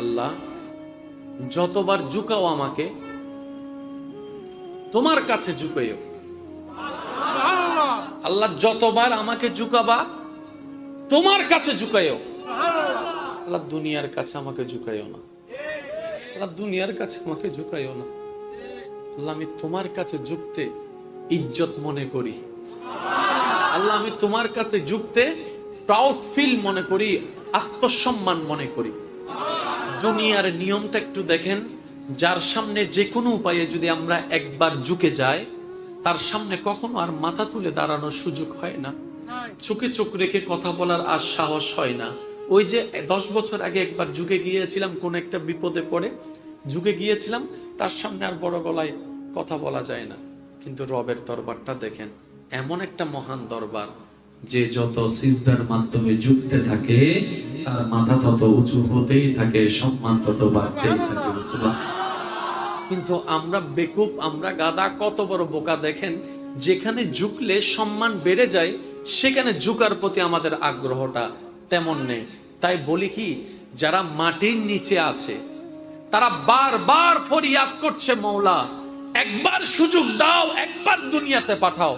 আল্লাহ যতবার ঝুঁকাও আমাকে তোমার কাছে ঝুঁকাইও। আল্লাহ যতবার আমাকে ঝুঁকাবা তোমার কাছে ঝুঁকাইও। আল্লাহ দুনিয়ার কাছে আমাকে ঝুঁকাইও না, আল্লাহ দুনিয়ার কাছে আমাকে ঝুঁকাইও না। আল্লাহ আমি তোমার কাছে ঝুঁকতে ইজ্জত মনে করি। আল্লাহ আমি তোমার কাছে ঝুঁকতে প্রাউড ফিল মনে করি, আত্মসম্মান মনে করি। দুনিয়ার নিয়মটা একটু দেখেন, যার সামনে যে কোনো উপায়ে যদি আমরা একবার ঝুঁকে যাই তার সামনে কখনো আর মাথা তুলে দাঁড়ানোর সুযোগ হয় না, চোখে চোখ রেখে কথা বলার আর সাহস হয় না। ওই যে 10 বছর আগে একবার ঝুঁকে গিয়েছিলাম, কোন একটা বিপদে পড়ে ঝুঁকে গিয়েছিলাম, তার সামনে আর বড় গলায় কথা বলা যায় না। কিন্তু রবের দরবারটা দেখেন, এমন একটা মহান দরবার যে যত সিজদার মাধ্যমে ঝুঁকতে থাকে তার মাথা তত উঁচু হতেই থাকে, সম্মান তত বাড়তেই থাকে। কিন্তু আমরা বেকুব, আমরা গাদা, কত বড় বোকা দেখেন, যেখানে ঝুঁকলে সম্মান বেড়ে যায় সেখানে ঝুঁকার প্রতি আমাদের আগ্রহটা তেমন নেই। তাই বলি কি, যারা মাটির নিচে আছে তারা বারবার ফরিয়াদ করছে, মওলা একবার সুযোগ দাও, একবার দুনিয়াতে পাঠাও,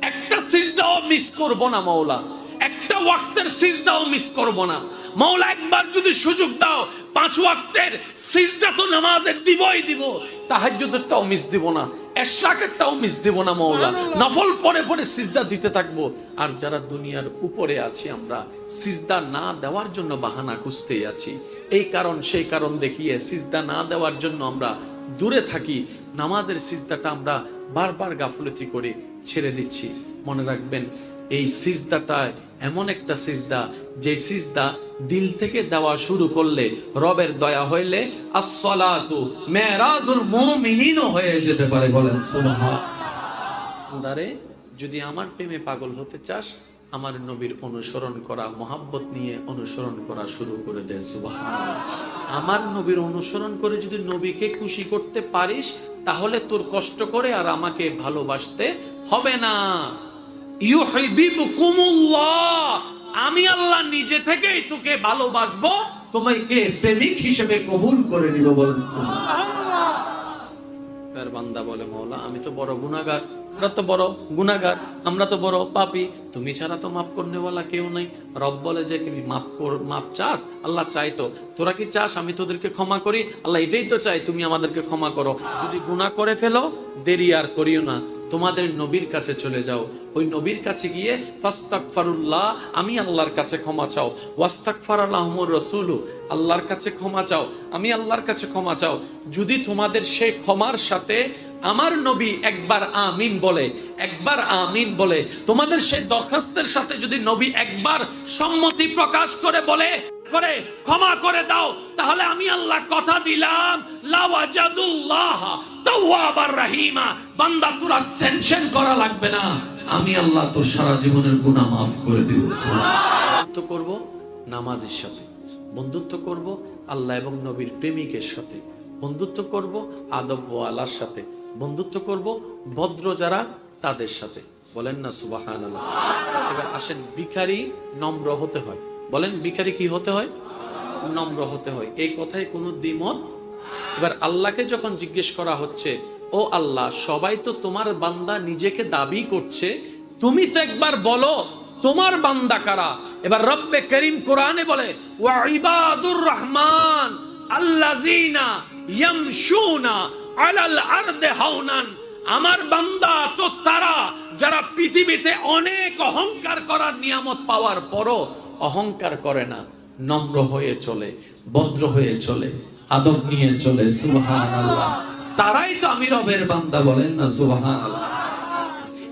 একটা সিজদাও মিস করব না মওলা, একটা ওয়াক্তের সিজদাও মিস করব না মওলা, একবার যদি সুযোগ দাও 5 ওয়াক্তের সিজদা তো নামাজের দিবই দিব, তাহাজ্জুদেরটাও মিস দিব না, এশরাকেরটাও মিস দিব না মওলা, নফল পরে পরে সিজদা দিতে থাকবো। আর যারা দুনিয়ার উপরে আছি আমরা সিজদা না দেওয়ার জন্য বাহানা খুঁজতেই আছি, এই কারণ সেই কারণ দেখিয়ে সিজদা না দেওয়ার জন্য আমরা দূরে থাকি, নামাজের সিজদাটা আমরা বারবার গাফলতি করে ছেড়ে দিচ্ছি। মনে রাখবেন, এই সিজদাটা এমন একটা সিজদা যে সিজদা দিল থেকে দেওয়া শুরু করলে রবের দয়া হইলে আসসালাতু মেরাজুল মুমিনিন হয়ে যেতে পারে। বলেন সুবহানাল্লাহ। যদি আমার প্রেমে পাগল হতে চাস, আমার নবীর অনুসরণ করা, মহাব্বত নিয়ে অনুসরণ করা শুরু করে দে। সুবহানাল্লাহ। আমার নবীর অনুসরণ করে যদি নবীকে খুশি করতে পারিস তাহলে তোর কষ্ট করে আর আমাকে ভালোবাসতে হবে না। ইউহিব্বুকুমুল্লাহ, আমি আল্লাহ নিজে থেকেই তোকে ভালোবাসবো, তোমাকে প্রেমিক হিসেবে কবুল করে নিব। বলেন সুবহানাল্লাহ। তার বান্দা বলে, মওলা আমি তো বড় গুনাহগার, আমরা তো বড় গুনাহগার, আমরা তো বড় পাপী, তুমি ছাড়া তো মাফ করনেওয়ালা কেউ নাই। রব বলে যে তুমি মাফ চাস, আল্লাহ চাই তো, তোরা কি চাস আমি তোদেরকে ক্ষমা করি? আল্লাহ এটাই তো চাই, তুমি আমাদেরকে ক্ষমা করো। যদি গুনাহ করে ফেলো দেরি আর করিও না, তোমাদের নবীর কাছে চলে যাও, ওই নবীর কাছে গিয়ে ফাস্তাগফিরুল্লাহ, আমি আল্লাহর কাছে ক্ষমা চাও, ওয়াস্তাগফারালাহুমুর রাসূলু, আল্লাহর কাছে ক্ষমা চাও, আমি আল্লাহর কাছে ক্ষমা চাও। যদি তোমাদের সেই ক্ষমার সাথে আমার নবী একবার আমিন বলে, একবার আমিন বলে, তোমাদের সেই দরখাস্তের সাথে যদি নবী একবার সম্মতি প্রকাশ করে বলে করে ক্ষমা করে দাও, তাহলে আমি আল্লাহ কথা দিলাম লাওয়াজাদুল্লাহ তাওয়াবার রহিমা, বান্দা তোরা টেনশন করা লাগবে না, আমি আল্লাহ তোর সারা জীবনের গুনাহ মাফ করে দিব। বন্ধুত্ব করব নামাজের সাথে, বন্ধুত্ব করব আল্লাহ এবং নবীর প্রেমিকের সাথে, বন্ধুত্ব করব আদবওয়ালার সাথে, বন্ধুত্ব করব ভদ্র যারা তাদের সাথে। বলেন না সুবহানাল্লাহ। এবার আসেন, ভিখারি নম্র হতে হয়। বলেন ভিখারি কি হতে হয়? নম্র হতে হয়। এই কথায় কোনো দ্বিমত? এবার আল্লাহকে যখন জিজ্ঞেস করা হচ্ছে, ও আল্লাহ সবাই তো তোমার বান্দা নিজেকে দাবি করছে, তুমি তো একবার বলো তোমার বান্দা কারা। এবার রব্বে করিম কোরআনে বলে, ওয়া ইবাদুর রহমান আল্লাযিনা ইয়ামশুনা আলাল আরদি হাওনান, আমার বান্দা তো তারা যারা পৃথিবীতে অনেক অহংকার করার নিয়ামত পাওয়ার পরও অহংকার করে না, নম্র হয়ে চলে, ভদ্র হয়ে চলে, আদব নিয়ে চলে। সুবহানাল্লাহ। তারাই তো আমি রবের বান্দা। বলেন না সুবহানাল্লাহ।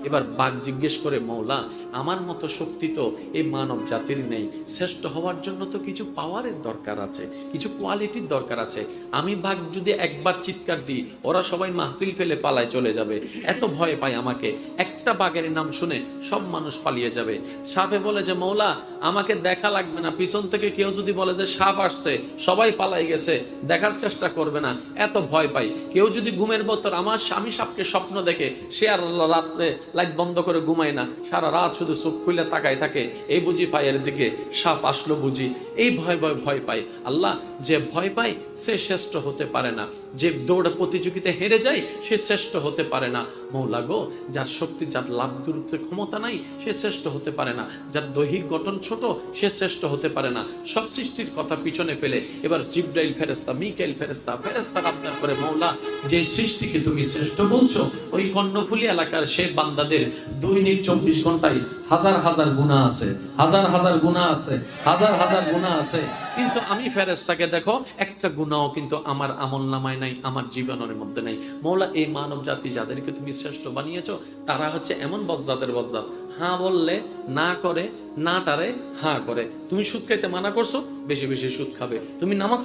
এবার বাঘ জিজ্ঞেস করে, মওলা আমার মতো শক্তি তো এই মানব জাতির নেই, শ্রেষ্ঠ হওয়ার জন্য তো কিছু পাওয়ারের দরকার আছে, কিছু কোয়ালিটির দরকার আছে, আমি বাঘ যদি একবার চিৎকার দিই ওরা সবাই মাহফিল ফেলে পালায় চলে যাবে, এত ভয় পায় আমাকে, একটা বাঘের নাম শুনে সব মানুষ পালিয়ে যাবে। সাপে বলে যে মওলা আমাকে দেখা লাগবে না, পিছন থেকে কেউ যদি বলে যে সাপ আসছে সবাই পালাই গেছে, দেখার চেষ্টা করবে না, এত ভয় পাই। কেউ যদি ঘুমের ভেতর আমি সাপকে স্বপ্ন দেখে সে আর রাত্রে লাইট বন্ধ করে ঘুমায় না, সারা রাত শুধু চোখ খুলে তাকায় থাকে, এই বুঝি পায়ের দিকে সাপ আসলো বুঝি, এই ভয় ভয় ভয় পায়। আল্লাহ, যে ভয় পায় সে শ্রেষ্ঠ হতে পারে না, যে দৌড় প্রতিযোগিতায় হেরে যায় সে শ্রেষ্ঠ হতে পারে না। মৌলা গো, যার শক্তি, যার লাভ দূরত্বের ক্ষমতা নাই সে শ্রেষ্ঠ হতে পারে না, যার দৈহিক গঠন ছোট সে শ্রেষ্ঠ হতে পারে না। সব সৃষ্টির কথা পিছনে ফেলে এবার জিবরাইল ফেরেশতা, মিকাইল ফেরেশতা, ফেরেশতারা আবদার করে, মৌলা যে সৃষ্টিকে তুমি শ্রেষ্ঠ বলছো, ওই কর্ণফুলী এলাকার সে বান্দাদের দৈনিক 24 ঘন্টায় হাজার হাজার গুনাহ আছে, হাজার হাজার গুনাহ আছে, হাজার হাজার গুনাহ আছে, কিন্তু আমি ফেরেশতাকে দেখো একটা গুনাহও কিন্তু আমার আমলনামায় নাই, আমার জীবনের মধ্যে নাই। মৌলা, এই মানব জাতি যাদেরকে তুমি শ্রেষ্ঠ বানিয়েছো তারা হচ্ছে এমন বজ্জাতের বজ্জাত, হ্যাঁ বললে না করে, না টারে হ্যাঁ করে। তুমি সুদ খাইতে মানা করছো, বেশি বেশি সুদ খাবে। তুমি নামাজ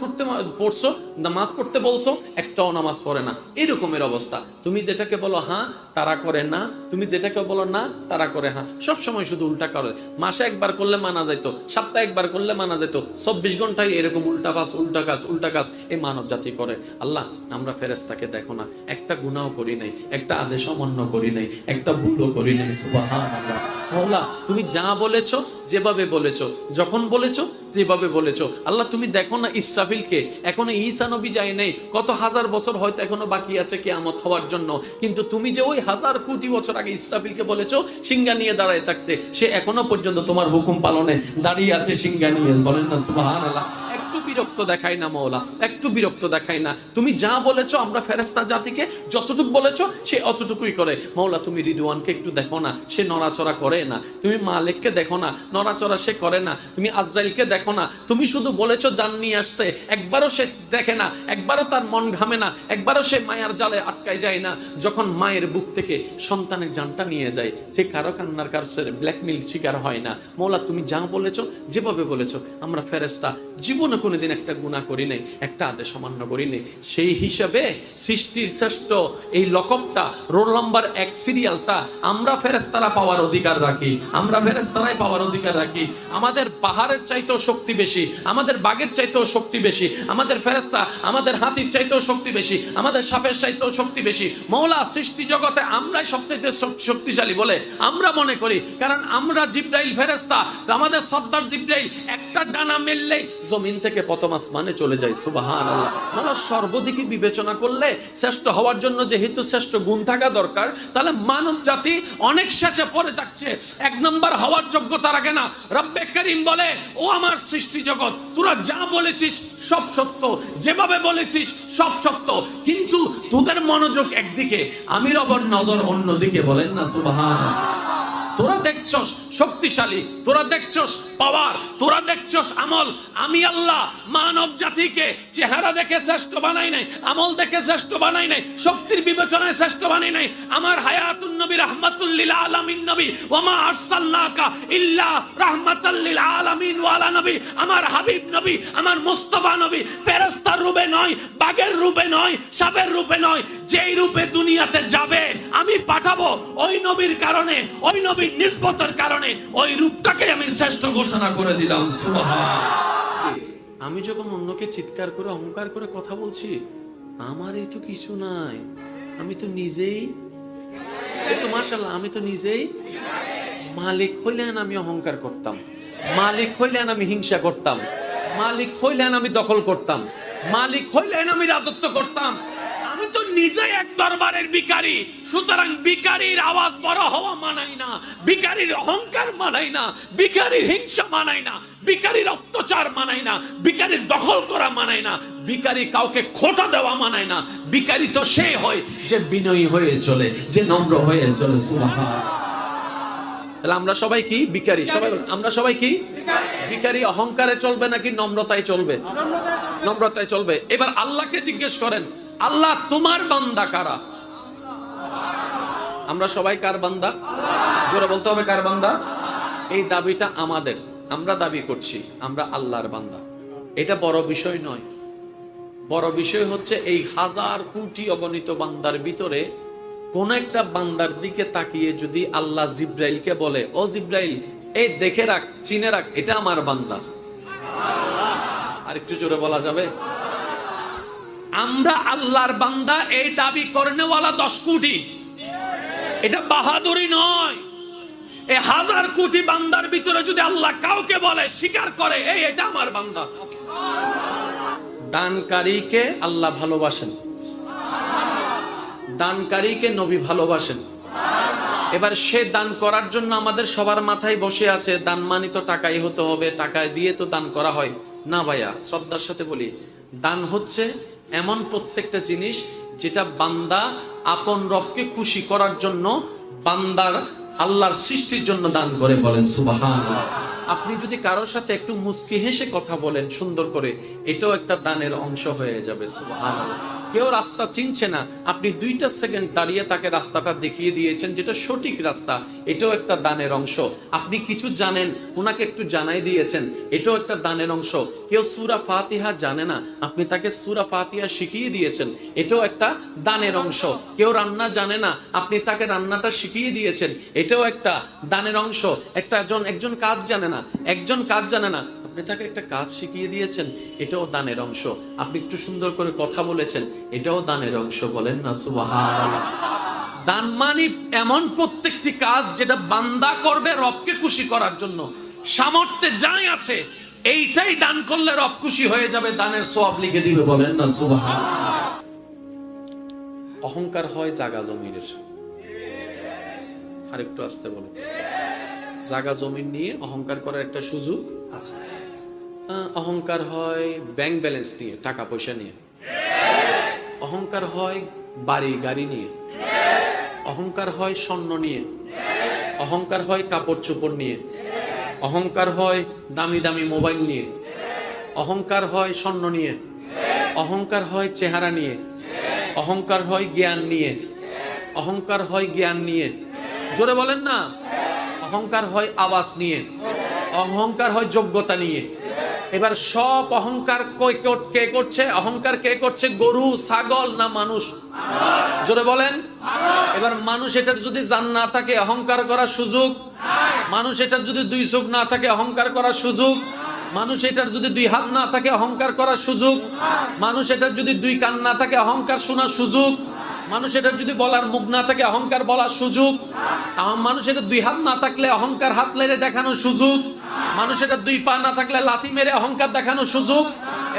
পড়ছো, নামাজ পড়তে বলছো, একটাও নামাজ পড়ে না, এরকমের অবস্থা। তুমি যেটাকে বলো হ্যাঁ তারা করে না, তুমি যেটাকে বলো না তারা করে হ্যাঁ, সব সময় শুধু উল্টা করে। মাসে একবার করলে মানা যাইতো, সপ্তাহে একবার করলে মানা যেত, 24 ঘন্টায় এরকম উল্টা কাজ উল্টা কাজ উল্টা কাজ এই মানব জাতি করে। আল্লাহ, আমরা ফেরেশতাকে দেখো না, একটা গুনাহও করি নাই, একটা আদেশ অমান্য করি নাই, একটা ভুলও করি নাই। সুবহানাল্লাহ। মওলা, তুমি যা বলেছো, যেভাবে বলেছো, যখন বলেছো, যেভাবে বলেছো, আল্লাহ তুমি দেখো না ইসরাফিলকে, এখনো ঈসা নবী যায় নাই, কত হাজার বছর হয়তো এখনো বাকি আছে কিয়ামত হওয়ার জন্য, কিন্তু তুমি যে ওই হাজার কোটি বছর আগে ইসরাফিলকে বলেছো সিংহা নিয়ে দাঁড়ায় থাকতে, সে এখনো পর্যন্ত তোমার হুকুম পালনে দাঁড়িয়ে আছে সিংহা নিয়ে। বলেন না সুবহানাল্লাহ। একটু বিরক্ত দেখাই না মওলা, একটু বিরক্ত দেখাই না। তুমি যা বলেছো আমরা ফেরেশতা জাতিকে যতটুকু বলেছো সে অতটুকুই করে। মওলা, তুমি রিদওয়ানকে একটু দেখো না, সে নড়াচড়া করে না। তুমি মালিককে দেখো না, নড়াচড়া সে করে না। তুমি আজরাইলকে দেখো না, তুমি শুধু বলেছো জান নিয়ে আসতে, একবারও সে দেখে না, একবারও তার মন ঘামে না, একবারও সে মায়ার জালে আটকায় যায় না। যখন মায়ের বুক থেকে সন্তানের জানটা নিয়ে যায়, সে কারো কান্নার কাছে ব্ল্যাকমেল শিকার হয় না। মওলা, তুমি যা বলেছো, যেভাবে বলেছো, আমরা ফেরেশতা জীবনে কোনোদিন একটা গুনাহ করি নাই, একটা আদেশ অমান্য করি নাই। সেই হিসাবে সৃষ্টির শ্রেষ্ঠ এই লকবটা, রোল নাম্বার 1 সিরিয়ালটা আমরা ফেরেশতারা পাওয়ার অধিকার রাখি, আমরা ফেরেশতারাই পাওয়ার অধিকার রাখি। আমাদের পাহাড়ের চাইতেও শক্তি বেশি, আমাদের বাঘের চাইতেও শক্তি বেশি, আমাদের ফেরেশতা আমাদের হাতির চাইতেও শক্তি বেশি, আমাদের সাপের চাইতেও শক্তি বেশি। মওলা, সৃষ্টি জগতে আমরাই সবচাইতে শক্তিশালী বলে আমরা মনে করি, কারণ আমরা জিবরাইল ফেরেশতা, আমাদের সর্দার জিবরাইল একটা ডানা মেললেই জমিন থেকে প্রথম আসমানে চলে যায়। সুবহানাল্লাহ। মানে সর্বদিকে বিবেচনা করলে শ্রেষ্ঠ হওয়ার জন্য যেহেতু শ্রেষ্ঠ গুণ থাকা দরকার, তাহলে মানব জাতি অনেক শেষে পড়ে থাকছে, 1 নম্বর হওয়ার যোগ্যতা রাখে না। রব্বে করিম বলে, ও আমার সৃষ্টি জগৎ, তোরা যা বলেছিস সব সত্য, যেভাবে বলেছিস সব সত্য, কিন্তু তোদের মনোযোগ একদিকে, আমি রবের নজর অন্যদিকে। বলেন না সুবহানাল্লাহ। তোরা দেখছস শক্তিশালী, তোরা দেখছস পাওয়ার, তোরা দেখছস আমল। আমি আল্লাহ মানব জাতিকে চেহারা দেখে শ্রেষ্ঠ বানাই নাই, আমল দেখে শ্রেষ্ঠ বানাই নাই, শক্তির বিবেচনায় শ্রেষ্ঠ বানাই নাই। আমার হায়াতুন নবী রাহমাতুল লিল আলামিন নবী, ওয়া মা আরসালনাকা ইল্লা রাহমাতাল লিল আলামিন ওয়া আলা নবী, আমার হাবিব নবী, আমার মুস্তাফা নবী ফেরেশতার রূপে নয়, বাঘের রূপে নয়, সাপের রূপে নয়, যেই রূপে দুনিয়াতে যাবে আমি পাঠাবো, ওই নবীর কারণে, ওই নবীর নিসবতের কারণে ওই রূপটাকে আমি শ্রেষ্ঠ ঘোষণা করে দিলাম। সুবহানাল্লাহ। আমি যখন অন্যকে চিৎকার করে অহংকার করে কথা বলছি, আমার এই তো কিছু নাই, আমি তো নিজেই, এই তো মাশাআল্লাহ, আমি তো নিজেই। মালিক হইলেন আমি অহংকার করতাম, মালিক হইলেন আমি হিংসা করতাম, মালিক হইলেন আমি দখল করতাম, মালিক হইলেন আমি রাজত্ব করতাম। আমি তো নিজে এক দরবারের ভিখারি, সুতরাং ভিখারির আওয়াজ বড় হওয়া মানাই না, ভিখারির অহংকার মানাই না, ভিখারির হিংসা মানাই না, ভিখারির অত্যাচার মানাই না, ভিখারির দখল করা মানাই না, ভিখারি কাউকে খোঁটা দেওয়া মানাই না। ভিখারি তো সে হয় যে বিনয়ী হয়ে চলে, যে নম্র হয়ে চলে। সুবহানাল্লাহ। তাহলে আমরা সবাই কি ভিখারি? সবাই আমরা সবাই কি ভিখারি? অহংকারে চলবে নাকি নম্রতায় চলবে? নম্রতায় চলবে। এবার আল্লাহকে জিজ্ঞেস করেন, আল্লাহ তোমার বান্দা কারা? আমরা সবাই কার বান্দা? জোরে বলতে হবে কার বান্দা? এই দাবিটা আমাদের, আমরা দাবি করছি আমরা আল্লাহর বান্দা। এটা বড় বিষয় নয়, বড় বিষয় হচ্ছে এই হাজার কোটি অগণিত বান্দার ভিতরে কোন একটা বান্দার দিকে তাকিয়ে যদি আল্লাহ জিব্রাইলকে বলে, ও জিব্রাইল এই দেখে রাখ, চিনে রাখ, এটা আমার বান্দা। আর একটু জোরে বলা যাবে? আমরা আল্লাহর বান্দা এই দাবি করনেওয়ালা 10 কোটি, এটা বাহাদুরি নয়। এই 1000 কোটি বান্দার ভিতরে যদি আল্লাহ কাউকে বলে, স্বীকার করে, এই এটা আমার বান্দা। দানকারীকে আল্লাহ ভালোবাসেন, দানকারীকে নবী ভালোবাসেন। এবার সে দান করার জন্য আমাদের সবার মাথায় বসে আছে দান মানি তো টাকাই হতে হবে, টাকায় দিয়ে তো দান করা হয় না। ভাইয়া শ্রদ্ধার সাথে বলি, দান হচ্ছে এমন প্রত্যেকটা জিনিস যেটা বান্দা আপন রবকে খুশি করার জন্য, বান্দার আল্লাহর সৃষ্টির জন্য দান করে। বলেন সুবহানাল্লাহ। আপনি যদি কারোর সাথে একটু মুস্কি হেসে কথা বলেন সুন্দর করে, এটাও একটা দানের অংশ হয়ে যাবে। সুবহানাল্লাহ। কেউ রাস্তা চিনছে না, আপনি 2টা সেকেন্ড দাঁড়িয়ে তাকে রাস্তাটা দেখিয়ে দিয়েছেন যেটা সঠিক রাস্তা, এটাও একটা দানের অংশ। আপনি কিছু জানেন, ওনাকে একটু জানাই দিয়েছেন, এটাও একটা দানের অংশ। কেউ সূরা ফাতিহা জানে না, আপনি তাকে সূরা ফাতিহা শিখিয়ে দিয়েছেন, এটাও একটা দানের অংশ। কেউ রান্না জানে না, আপনি তাকে রান্নাটা শিখিয়ে দিয়েছেন, এটাও একটা দানের অংশ। একজন কাজ জানে না, একজন কাজ জানে না, আপনি তাকে একটা কাজ শিখিয়ে দিয়েছেন, এটাও দানের অংশ। আপনি একটু সুন্দর করে কথা বলেছেন, এটাও দানের অংশ। বলেন না সুবহানাল্লাহ। দান মানে এমন প্রত্যেকটি কাজ যেটা বান্দা করবে রবকে খুশি করার জন্য, সামর্থ্যে যাই আছে এইটাই দান করলে রব খুশি হয়ে যাবে, দানের সওয়াব লিখে দিবে। বলেন না সুবহানাল্লাহ। অহংকার হয় জায়গা জমিনের, আরেকটু আসতে বলেন। জায়গা জমিন নিয়ে অহংকার করার একটা সুযোগ আছে। অহংকার হয় ব্যাংক ব্যালেন্স নিয়ে, টাকা পয়সা নিয়ে। অহংকার হয় বাড়ি গাড়ি নিয়ে। অহংকার হয় স্বর্ণ নিয়ে। অহংকার হয় কাপড় চোপড় নিয়ে। অহংকার হয় দামি দামি মোবাইল নিয়ে। অহংকার হয় স্বর্ণ নিয়ে। অহংকার হয় চেহারা নিয়ে। অহংকার হয় জ্ঞান নিয়ে। অহংকার হয় জ্ঞান নিয়ে। জোরে বলেন না। অহংকার হয় আওয়াজ নিয়ে। অহংকার হয় যোগ্যতা নিয়ে। এবার সব অহংকার কে করছে? অহংকার কে করছে? গরু, ছাগল না মানুষ? জোরে বলেন। এবার মানুষ এটার যদি জান না থাকে অহংকার করার সুযোগ। মানুষ এটার যদি 2 চোখ না থাকে অহংকার করার সুযোগ। মানুষ এটার যদি 2 হাত না থাকে অহংকার করার সুযোগ। মানুষ এটার যদি 2 কান না থাকে অহংকার শোনার সুযোগ। মানুষ এটার যদি বলার মুখ না থাকে অহংকার বলার সুযোগ। মানুষ এটার 2 হাত না থাকলে অহংকার হাত লেড়ে দেখানোর সুযোগ। মানুষ এটার 2 পা না থাকলে লাথি মেরে অহংকার দেখানোর সুযোগ।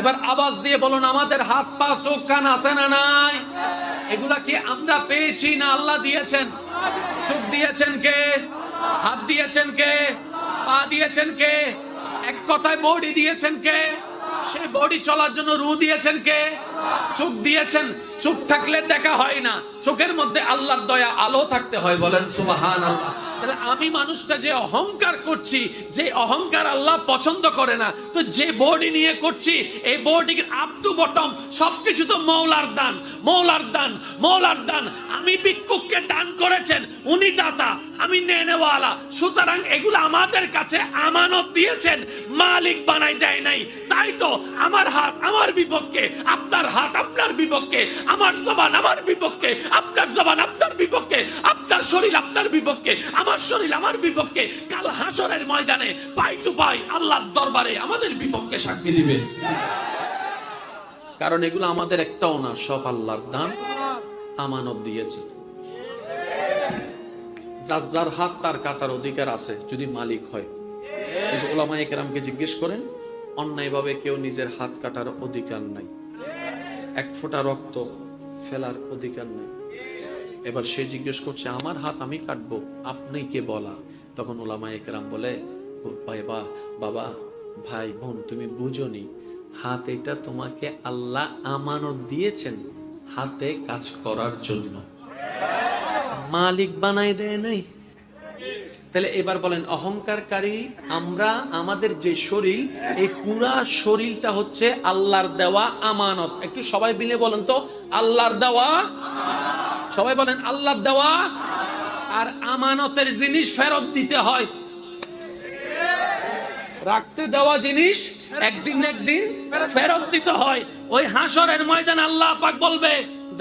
এবার আওয়াজ দিয়ে বলুন, আমাদের হাত পা চোখ কান আছে না নাই? এগুলা কি আমরা পেয়েছি না আল্লাহ দিয়েছেন? চোখ দিয়েছেন কে? হাত দিয়েছেন কে? পা দিয়েছেন কে? এক কথায় বডি দিয়েছেন কে? সেই বডি চলার জন্য রু দিয়েছেন কে? চোখ দিয়েছেন। চোখ থাকলে দেখা হয় না, চোখের মধ্যে আল্লাহর দয়া আলো থাকতে হয়। বলেন সুবহানাল্লাহ। তাহলে আমি মানুষটা যে অহংকার করছি, যে অহংকার আল্লাহ পছন্দ করে না, তো যে বডি নিয়ে করছি এই বডির আপ টু বটম সবকিছু তো মওলার দান, মওলার দান, মওলার দান। আমি ভিক্ষুককে দান করেছেন, উনি দাতা, আমি নেনেওয়ালা। সুতরাং এগুলো আমাদের কাছে আমানত দিয়েছেন, মালিক বানাই দেয় নাই। তাই তো আমার হাত আমার বিপক্ষে, আপনার হাত আপনার বিপক্ষে, আমার জবান আমার বিপক্ষে, আপনার জবান আপনার বিপক্ষে, আপনার শরীর আপনার বিপক্ষে, আমার শরীর আমার বিপক্ষে। কাল হাসরের ময়দানে পাই টু পাই আল্লাহর দরবারে আমাদের বিপক্ষে সাক্ষী দিবে। কারণ এগুলো আমাদের একটাও না, সব আল্লাহর দান, আমানত দিয়েছে। যার যার হাত তার কাটার অধিকার আছে যদি মালিক হয়। কিন্তু উলামায়ে কেরামকে জিজ্ঞেস করেন, অন্যায়ভাবে কেউ নিজের হাত কাটার অধিকার নাই, 1 ফোঁটা রক্ত ফেলার অধিকার নাই। এবার সে জিজ্ঞেস করছে, আমার হাত আমি কাটবো, আপনি কে বলা? তখন উলামায়ে কেরাম বলে, বাবা, ভাই, বোন, তুমি বুঝোনি, হাত এটা তোমাকে আল্লাহ আমানত দিয়েছেন হাতে কাজ করার জন্য, মালিক বানাই দেয় নাই। তাহলে এবার বলেন, অহংকারকারী আমরা, আমাদের যে শরীর, এই পুরা শরীরটা হচ্ছে আল্লাহর দেওয়া আমানত। একটু সবাই মিলে বলেন তো, আল্লাহর দেওয়া। সবাই বলেন আল্লাহর দেওয়া। আর আমানতের জিনিস ফেরত দিতে হয়। রাখতে দেওয়া জিনিস একদিন একদিন ফেরত দিতে হয়। ওই হাসরের ময়দান আল্লাহ পাক বলবে,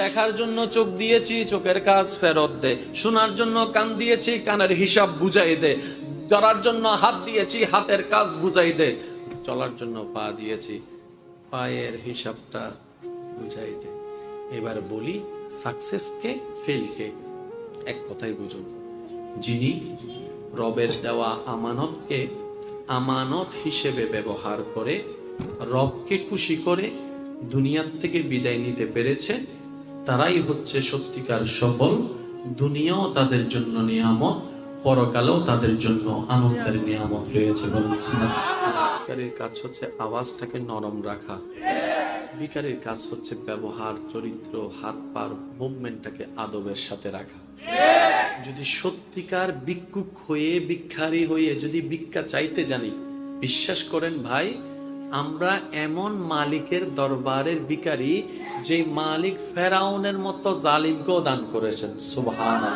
দেখার জন্য চোখ দিয়েছি, চোখের কাজ ফেরত দে। শোনার জন্য কান দিয়েছি, কানের হিসাব বুঝাই দে। ধরার জন্য হাত দিয়েছি, হাতের কাজ বুঝাই দে। চলার জন্য পা দিয়েছি, পায়ের হিসাবটা বুঝাই দে। এবার বলি, সাকসেস কে, ফেল কে? এক কথাই বুঝুন, যিনি রবের দেওয়া আমানতকে আমানত হিসেবে ব্যবহার করে রবকে খুশি করে দুনিয়ার থেকে বিদায় নিতে পেরেছে, তারাই হচ্ছে সত্যিকার সফল। দুনিয়াও তাদের জন্য নিয়ামত, পরকালেও তাদের জন্য আনন্দের নিয়ামত রয়েছে। ভিখারির কাজ হচ্ছে আওয়াজটাকে নরম রাখা, ভিখারির কাজ হচ্ছে ব্যবহার, চরিত্র, হাত পার মুভমেন্টটাকে আদবের সাথে রাখা। যদি সত্যিকার ভিক্ষুক হয়ে ভিখারি হয়ে যদি ভিক্ষা চাইতে জানি, বিশ্বাস করেন ভাই, আমরা এমন মালিকের দরবারের ভিখারি যে মালিক ফেরাউনের মতো জালিমকেও দান করেছেন, সুবহানাল্লাহ।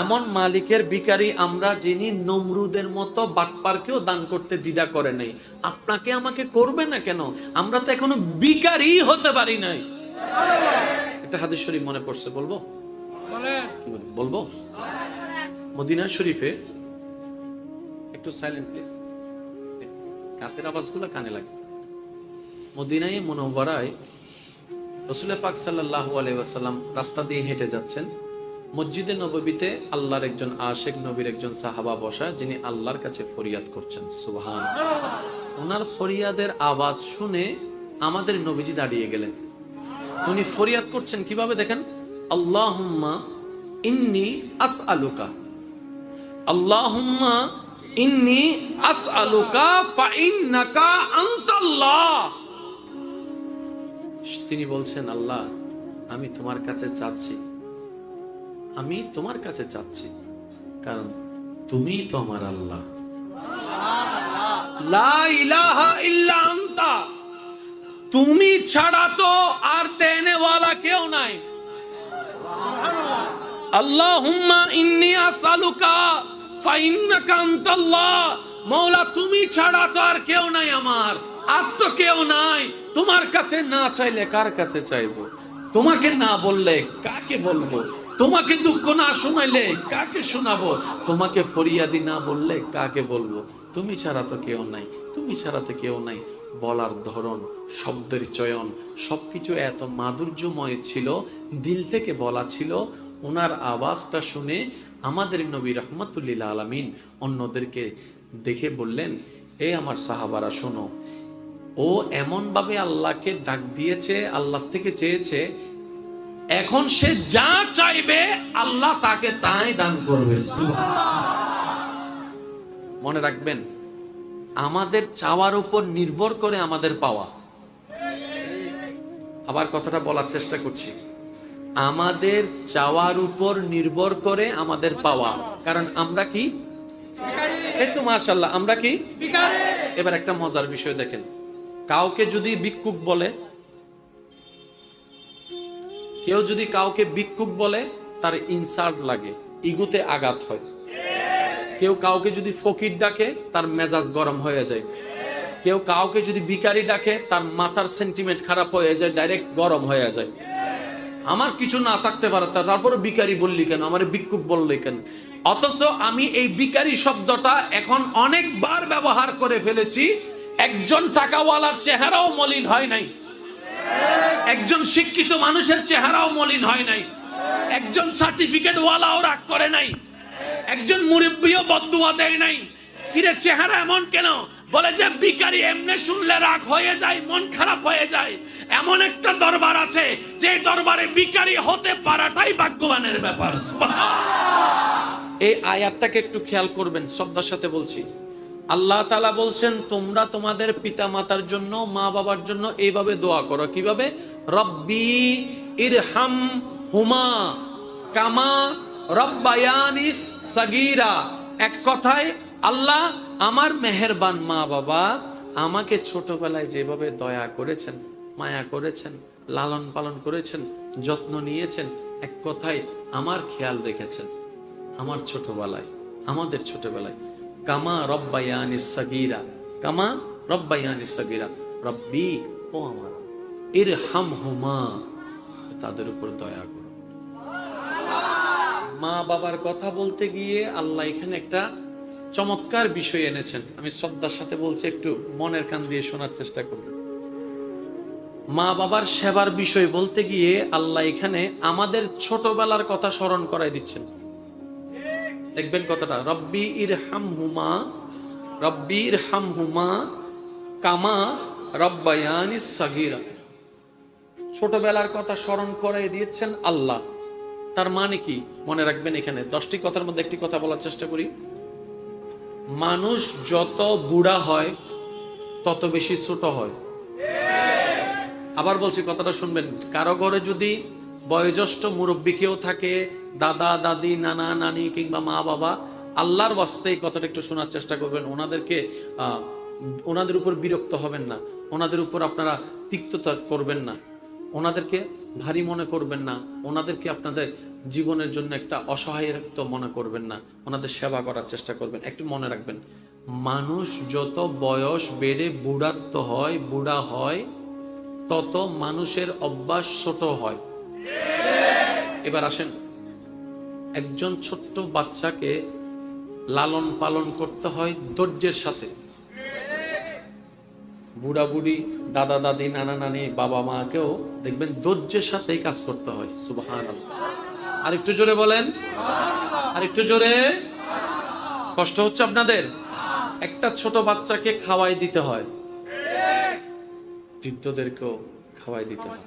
এমন মালিকের ভিখারি আমরা, যিনি নমরুদের মতো বাটপারকেও দান করতে দ্বিধা করে নাই। আপনাকে আমাকে করবে না কেন? আমরা তো এখনো ভিখারি হতে পারি নাই। একটা হাদিস শরীফ মনে পড়ছে, বলবো? বলবো? মদিনা শরীফে, একটু সাইলেন্ট প্লিজ, কাছের আওয়াজগুলো কানে লাগে। মদিনায়ে মুনাওয়ারায় রাসূল পাক সাল্লাল্লাহু আলাইহি ওয়াসাল্লাম রাস্তা দিয়ে হেঁটে যাচ্ছেন। মসজিদে নববীতে আল্লাহর একজন আশিক নবীর একজন সাহাবা বসা, যিনি আল্লাহর কাছে ফরিয়াদ করছেন, সুবহানাল্লাহ। ওনার ফরিয়াদের আওয়াজ শুনে আমাদের নবীজি দাঁড়িয়ে গেলেন। উনি ফরিয়াদ করছেন কিভাবে দেখেন, আল্লাহুম্মা ইন্নী আসআলুকা, আল্লাহুম্মা ইন্নী আসআলুকা ফাইন্নাকা আনতাল্লাহ। তিনি বলছেন, আল্লাহ আমি তোমার কাছে চাচ্ছি, আমি তোমার কাছে চাচ্ছি, কারণ তুমিই তো আমার আল্লাহ। লা ইলাহা ইল্লা আনতা, তুমি ছাড়া তো আর দেনেওয়ালা কেউ নাই। আল্লাহুম্মা ইন্নী আসআলুকা ফাইন্নাকা আনতাল্লাহ, মওলা তুমি ছাড়া তো আর কেউ নাই আমার, আর তো কেউ নাই। তোমার কাছে না চাইলে কার কাছে চাইবো? তোমাকে না বললে কাকে বলবো? তোমাকে দুঃখ না শোনাইলে কাকে শোনাবো? তোমাকে ফরিয়াদি না বললে কাকে বলবো? তুমি ছাড়া তো কেউ নাই, তুমি ছাড়া তো কেউ নাই। বলার ধরন, শব্দের চয়ন, সবকিছু এত মাধুর্যময় ছিল, দিল থেকে বলা ছিল। ওনার আওয়াজটা শুনে আমাদের নবী রাহমাতুল্লিল আলামিন অন্যদেরকে দেখে বললেন, এ আমার সাহাবারা শোনো, ও এমন ভাবে আল্লাহকে ডাক দিয়েছে, আল্লাহ থেকে চেয়েছে, এখন সে যা চাইবে আল্লাহ তাকে তাই দান করবে। মনে রাখবেন, আমাদের চাওয়ার উপর নির্ভর করে আমাদের পাওয়া। আবার কথাটা বলার চেষ্টা করছি, আমাদের চাওয়ার উপর নির্ভর করে আমাদের পাওয়া। কারণ আমরা কি, এই তো মাশাআল্লাহ, আমরা কি? এবার একটা মজার বিষয় দেখেন, কাউকে যদি ভিক্ষুক বলে, কেউ যদি কাউকে ভিক্ষুক বলে, তার ইনসাল্ট লাগে, ইগোতে আঘাত হয়। কেউ কাউকে যদি ফকির ডাকে, তার মেজাজ গরম হয়ে যায়। কেউ কাউকে যদি ভিখারি ডাকে, তার মাথার সেন্টিমেন্ট খারাপ হয়ে যায়, ডাইরেক্ট গরম হয়ে যায়। আমার কিছু না থাকতে পারে, তারপরে ভিখারি বললি কেন, আমার ভিক্ষুক বললি কেন? অথচ আমি এই ভিখারি শব্দটা এখন অনেকবার ব্যবহার করে ফেলেছি। একজন টাকাওয়ালার চেহারাও মলিন হয় নাই, একজন শিক্ষিত মানুষের চেহারাও মলিন হয় নাই, একজন সার্টিফিকেট ওয়ালাও রাগ করে নাই, একজন মুরব্বিও বদদুয়া দেয় নাই। কিরে চেহারা এমন কেন? বলে যে ভিখারি এমনি শুনলে রাগ হয়ে যায়, মন খারাপ হয়ে যায়। এমন একটা দরবার আছে যে দরবারে ভিখারি হতে পারাটাই ভাগ্যবানের ব্যাপার। এই আয়াতটাকে একটু খেয়াল করবেন, শ্রদ্ধার সাথে বলছি। আল্লাহ তাআলা বলছেন, তোমরা তোমাদের পিতা মাতার জন্য, মা বাবার জন্য এইভাবে দোয়া করো। কিভাবে? রব্বি ইরহাম হুমা কামা রব্বায়ানিস সাগীরা। এক কথায়, আল্লাহ আমার মেহেরবান মা বাবা আমাকে ছোটবেলায় যেভাবে দয়া করেছেন, মায়া করেছেন, লালন পালন করেছেন, যত্ন নিয়েছেন, এক কথায় আমার খেয়াল রেখেছেন আমার ছোটবেলায়, আমাদের ছোটবেলায়। কামা রব্বায়ানিস সাগীরা, কামা রব্বায়ানিস সাগীরা, রব্বি, ও আমার, ইরহামহুমা, তাদের উপর দয়া করো। মা বাবার কথা বলতে গিয়ে আল্লাহ এখানে একটা চমৎকার বিষয় এনেছেন। আমি শ্রদ্ধার সাথে বলছি, একটু মনের কান দিয়ে শোনার চেষ্টা করবেন। মা বাবার সেবার বিষয় বলতে গিয়ে আল্লাহ এখানে আমাদের ছোটবেলার কথা স্মরণ করাই দিচ্ছেন। দেখবেন কথাটা, রব্বি ইরহামহুমা, রব্বি ইরহামহুমা কামা রব্বায়ানি সাগীরা। ছোটবেলার কথা স্মরণ করাই দিয়েছেন আল্লাহ। তার মানে কি মনে রাখবেন, এখানে 10টি কথার মধ্যে একটি কথা বলার চেষ্টা করি। মানুষ যত বুড়া হয় তত বেশি ছোট হয়। আবার বলছি, কথাটা শুনবেন। কারো ঘরে যদি বয়োজ্যেষ্ঠ মুরব্বী কেউ থাকে, দাদা দাদি নানা নানি কিংবা মা বাবা, আল্লাহর ওয়াস্তে এই কথাটা একটু শোনার চেষ্টা করবেন। ওনাদের উপর বিরক্ত হবেন না, ওনাদের উপর আপনারা তিক্ততা করবেন না, ওনাদেরকে ভারী মনে করবেন না, ওনাদেরকে আপনাদের জীবনের জন্য একটা অসহায়ত্ব মনে করবেন না, ওনাদের সেবা করার চেষ্টা করবেন। একটু মনে রাখবেন, মানুষ যত বয়স বেড়ে বুড়া হয় তত মানুষের অভ্যাস ছোট হয়। এবার আসেন, একজন ছোট্ট বাচ্চাকে লালন পালন করতে হয় ধৈর্যের সাথে। বুড়া বুড়ি, দাদা দাদি, নানা নানি, বাবা মাকেও দেখবেন ধৈর্যের সাথেই কাজ করতে হয়। সুবহানাল্লাহ। আর একটু জোরে বলেন, আর একটু জোরে। কষ্ট হচ্ছে আপনাদের? একটা ছোট বাচ্চাকে খাওয়াই দিতে হয়, বৃদ্ধদেরকেও খাওয়াই দিতে হয়।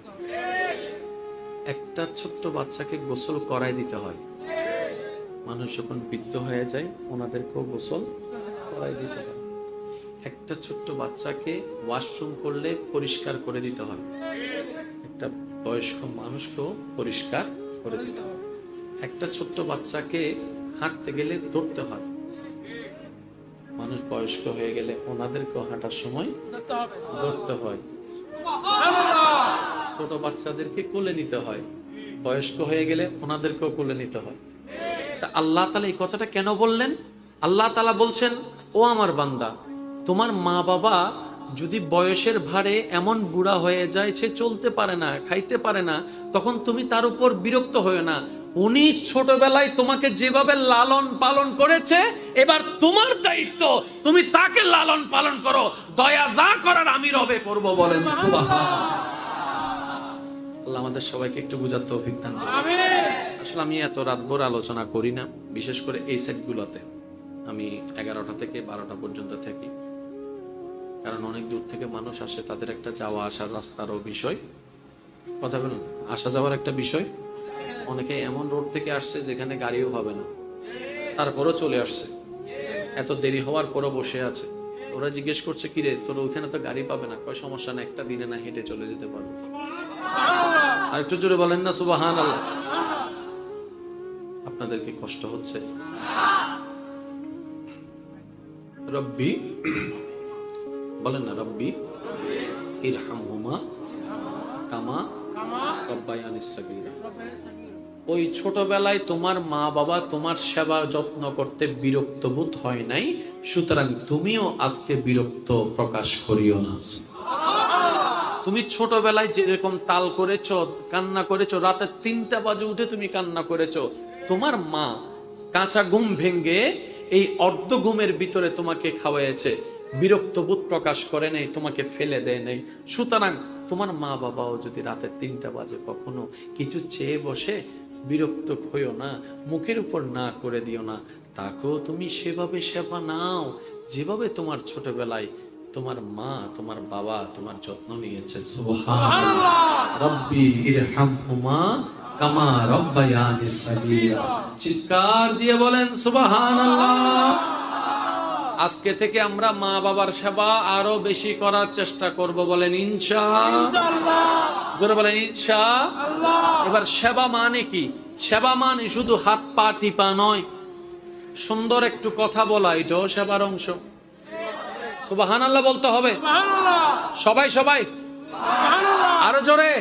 একটা ছোট্ট বাচ্চাকে গোসল করাই দিতে হয়। মানুষ যখন বৃদ্ধ হয়ে যায় ওনাদেরকেও গোসল করাই দিতে হয়। একটা ছোট্ট বাচ্চাকে ওয়াশরুম করলে পরিষ্কার করে দিতে হয়। একটা বয়স্ক মানুষকেও পরিষ্কার করে দিতে হয়। একটা ছোট্ট বাচ্চাকে হাঁটতে গেলে ধরতে হয়। মানুষ বয়স্ক হয়ে গেলে ওনাদেরকেও হাঁটার সময় ধরতে হয়। ছোট বাচ্চাদেরকে কোলে নিতে হয়, বয়স্ক হয়ে গেলে ওনাদেরকেও কোলে নিতে হয়। তা আল্লাহ তাআলা এই কথাটা কেন বললেন? আল্লাহ তাআলা বলছেন, ও আমার বান্দা, তোমার মা বাবা যদি বয়সের ভারে এমন বুড়া হয়ে যায় সে চলতে পারে না, খাইতে পারে না, তখন তুমি তার উপর বিরক্ত হয়ে না। উনি ছোটবেলায় তোমাকে যেভাবে লালন পালন করেছে, এবার তোমার দায়িত্ব তুমি তাকে লালন পালন করো। দয়া যা করার আমি রবে করব, বলেন সুবহানাল্লাহ। আল্লাহ আমাদের সবাইকে একটু বুঝার তৌফিক দান করুন। আসলে আমি এত রাতভর আলোচনা করি না, বিশেষ করে এই সেটগুলোতে। আমি 11টা থেকে 12টা পর্যন্ত থাকি, কারণ অনেক দূর থেকে মানুষ আসে, তাদের একটা যাওয়া আসার রাস্তারও বিষয়। কথা বলুন, আসা যাওয়ার একটা বিষয়। অনেকে এমন রোড থেকে আসছে যেখানে গাড়িও হবে না, তারপরও চলে আসছে। এত দেরি হওয়ার পরও বসে আছে। ওরা জিজ্ঞেস করছে, কিরে তোর ওখানে তো গাড়ি পাবে না? কয় সমস্যা না, একটা দিনে না হেঁটে চলে যেতে পারবো। আর একটু জোরে বলেন না সুবহানাল্লাহ। আপনাদের কি কষ্ট হচ্ছে? রব্বি বলেন না, রব্বি ইরহামহুমা কামা রব্বায়ানি সাগীরা। ওই ছোটবেলায় তোমার মা বাবা তোমার সেবা যত্ন করতে বিরক্ত বোধ হয় নাই, সুতরাং তুমিও আজকে বিরক্ত প্রকাশ করিও না। তুমি ছোটবেলায় যেরকম তাল করেছো, কান্না করেছো, রাতে 3টা বাজে উঠে তুমি কান্না করেছো, তোমার মা কাঁচা ঘুম ভেঙ্গে এই অর্ধ ঘুমের ভিতরে তোমাকে খাওয়াইছে, বিরক্ত বোধ প্রকাশ করে নেই, তোমাকে ফেলে দেয় নেই। সুতরাং তোমার মা বাবাও যদি রাতে 3টা বাজে কখনো কিছু চেয়ে বসে, বিরক্ত হইও না, মুখের উপর না করে দিও না, তাকেও তুমি সেভাবে সেবা নাও যেভাবে তোমার ছোটবেলায় তোমার মা তোমার বাবা তোমার যত্ন নিয়েছে। সুবহানাল্লাহ। রব্বি ইরহামহুমা কামা রব্বায়ানি সাগীরা। চিৎকার দিয়ে বলেন সুবহানাল্লাহ। আজকে থেকে আমরা মা বাবার সেবা আরো বেশি করার চেষ্টা করব, বলেন ইনশাআল্লাহ। জোরে বলেন ইনশাআল্লাহ। এবার সেবা মানে কি? সেবা মানে শুধু হাত পা টিপা নয়, সুন্দর একটু কথা বলা, এটাও সেবার অংশ। সুবহানাল্লাহ বলতে হবে। সবাই সবাই আরো জোরে।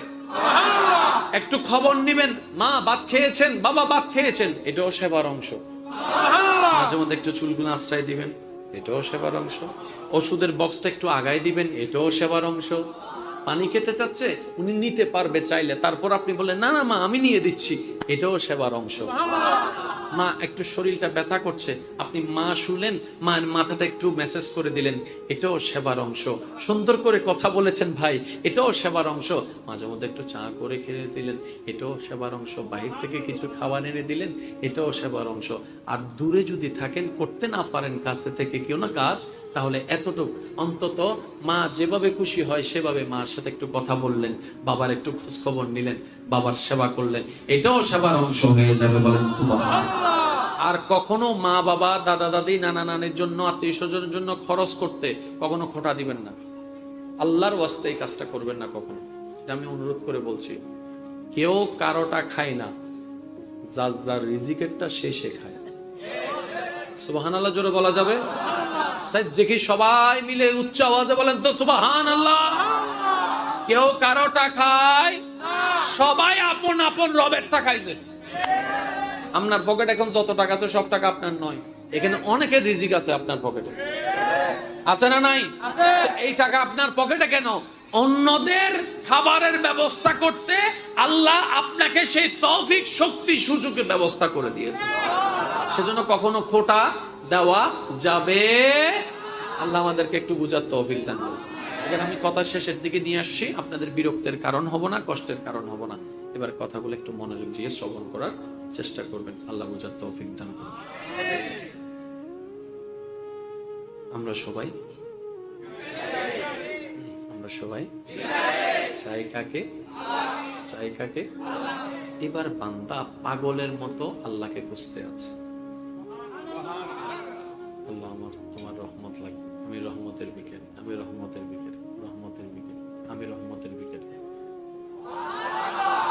একটু খবর নিবেন, মা ভাত খেয়েছেন, বাবা ভাত খেয়েছেন, এটাও সেবার অংশ। মাঝে মধ্যে একটু চুলগুলো আশ্রয় দিবেন, এটাও সেবার অংশ। ওষুধের বক্সটা একটু আগায় দিবেন, এটাও সেবার অংশ। পানি খেতে চাচ্ছে, উনি নিতে পারবে চাইলে, তারপর আপনি বলেন না না মা আমি নিয়ে দিচ্ছি, এটাও সেবার অংশ। মা একটু শরীরটা ব্যথা করছে, আপনি মা শুনলেন, মার মাথাটা একটু মেসেজ করে দিলেন, এটাও সেবার অংশ। সুন্দর করে কথা বলেছেন ভাই, এটাও সেবার অংশ। মাঝে মধ্যে একটু চা করে খেয়ে দিলেন, এটাও সেবার অংশ। বাহির থেকে কিছু খাবার এনে দিলেন, এটাও সেবার অংশ। আর দূরে যদি থাকেন, করতে না পারেন কাছে থেকে কেউ না কাজ, তাহলে এতটুক অন্তত মা যেভাবে খুশি হয় সেভাবে মার সাথে একটু কথা বললেন, বাবার একটু খোঁজখবর নিলেন, বাবার সেবা করলেন, এটাও সেবার অংশ হয়ে যাবে। বলেন সুবহানাল্লাহ। আর কখনো মা বাবা দাদা দাদি নানা নানির জন্য আত্মীয় স্বজনের জন্য খরচ করতে কখনো খোটা দিবেন না। আল্লাহর ওয়াস্তে এই কাজটা করবেন না কখনো, এটা আমি অনুরোধ করে বলছি। কেউ কারোটা খায় না, যার যার রিজিকেরটা সে খায়। সুবহানাল্লাহ জোরে বলা যাবে? দেখি সবাই মিলে উচ্চ আওয়াজে বলেন তো সুবহানাল্লাহ। কেউ কারোটা খায়, সবাই আপন আপন রবের টাকায়। যে আপনার পকেট এখন যত টাকা আছে সব টাকা আপনার নয়, এখানে অনেকের রিজিক আছে আপনার পকেটে, আছে না নাই? এই টাকা আপনার পকেটে কেন? অন্যদের খাবারের ব্যবস্থা করতে আল্লাহ আপনাকে সেই তৌফিক শক্তি সুযোগের ব্যবস্থা করে দিয়েছে। সেজন্য কখনো খোটা দেওয়া যাবে। আল্লাহ আমাদেরকে একটু বুঝার তৌফিক দান করুন। এখানে আমি কথা শেষের দিকে নিয়ে আসছি, আপনাদের বিরক্তের কারণ হব না, কষ্টের কারণ হব না। এবার কথাগুলো একটু মনোযোগ দিয়ে শ্রবণ করার চেষ্টা করবেন। আল্লাহ বুঝার তৌফিক দান করুন। আমরা সবাই চাই কাকে? চাই কাকে? এবার বান্দা পাগলের মতো আল্লাহকে খুঁজতে আছে। আল্লাহ আমার তোমার রহমত লাগবে, আমি রহমতের বিকেট, আমি রহমতের বিকেট, রহমতের বিকেট, আমি রহমতের বিকেট।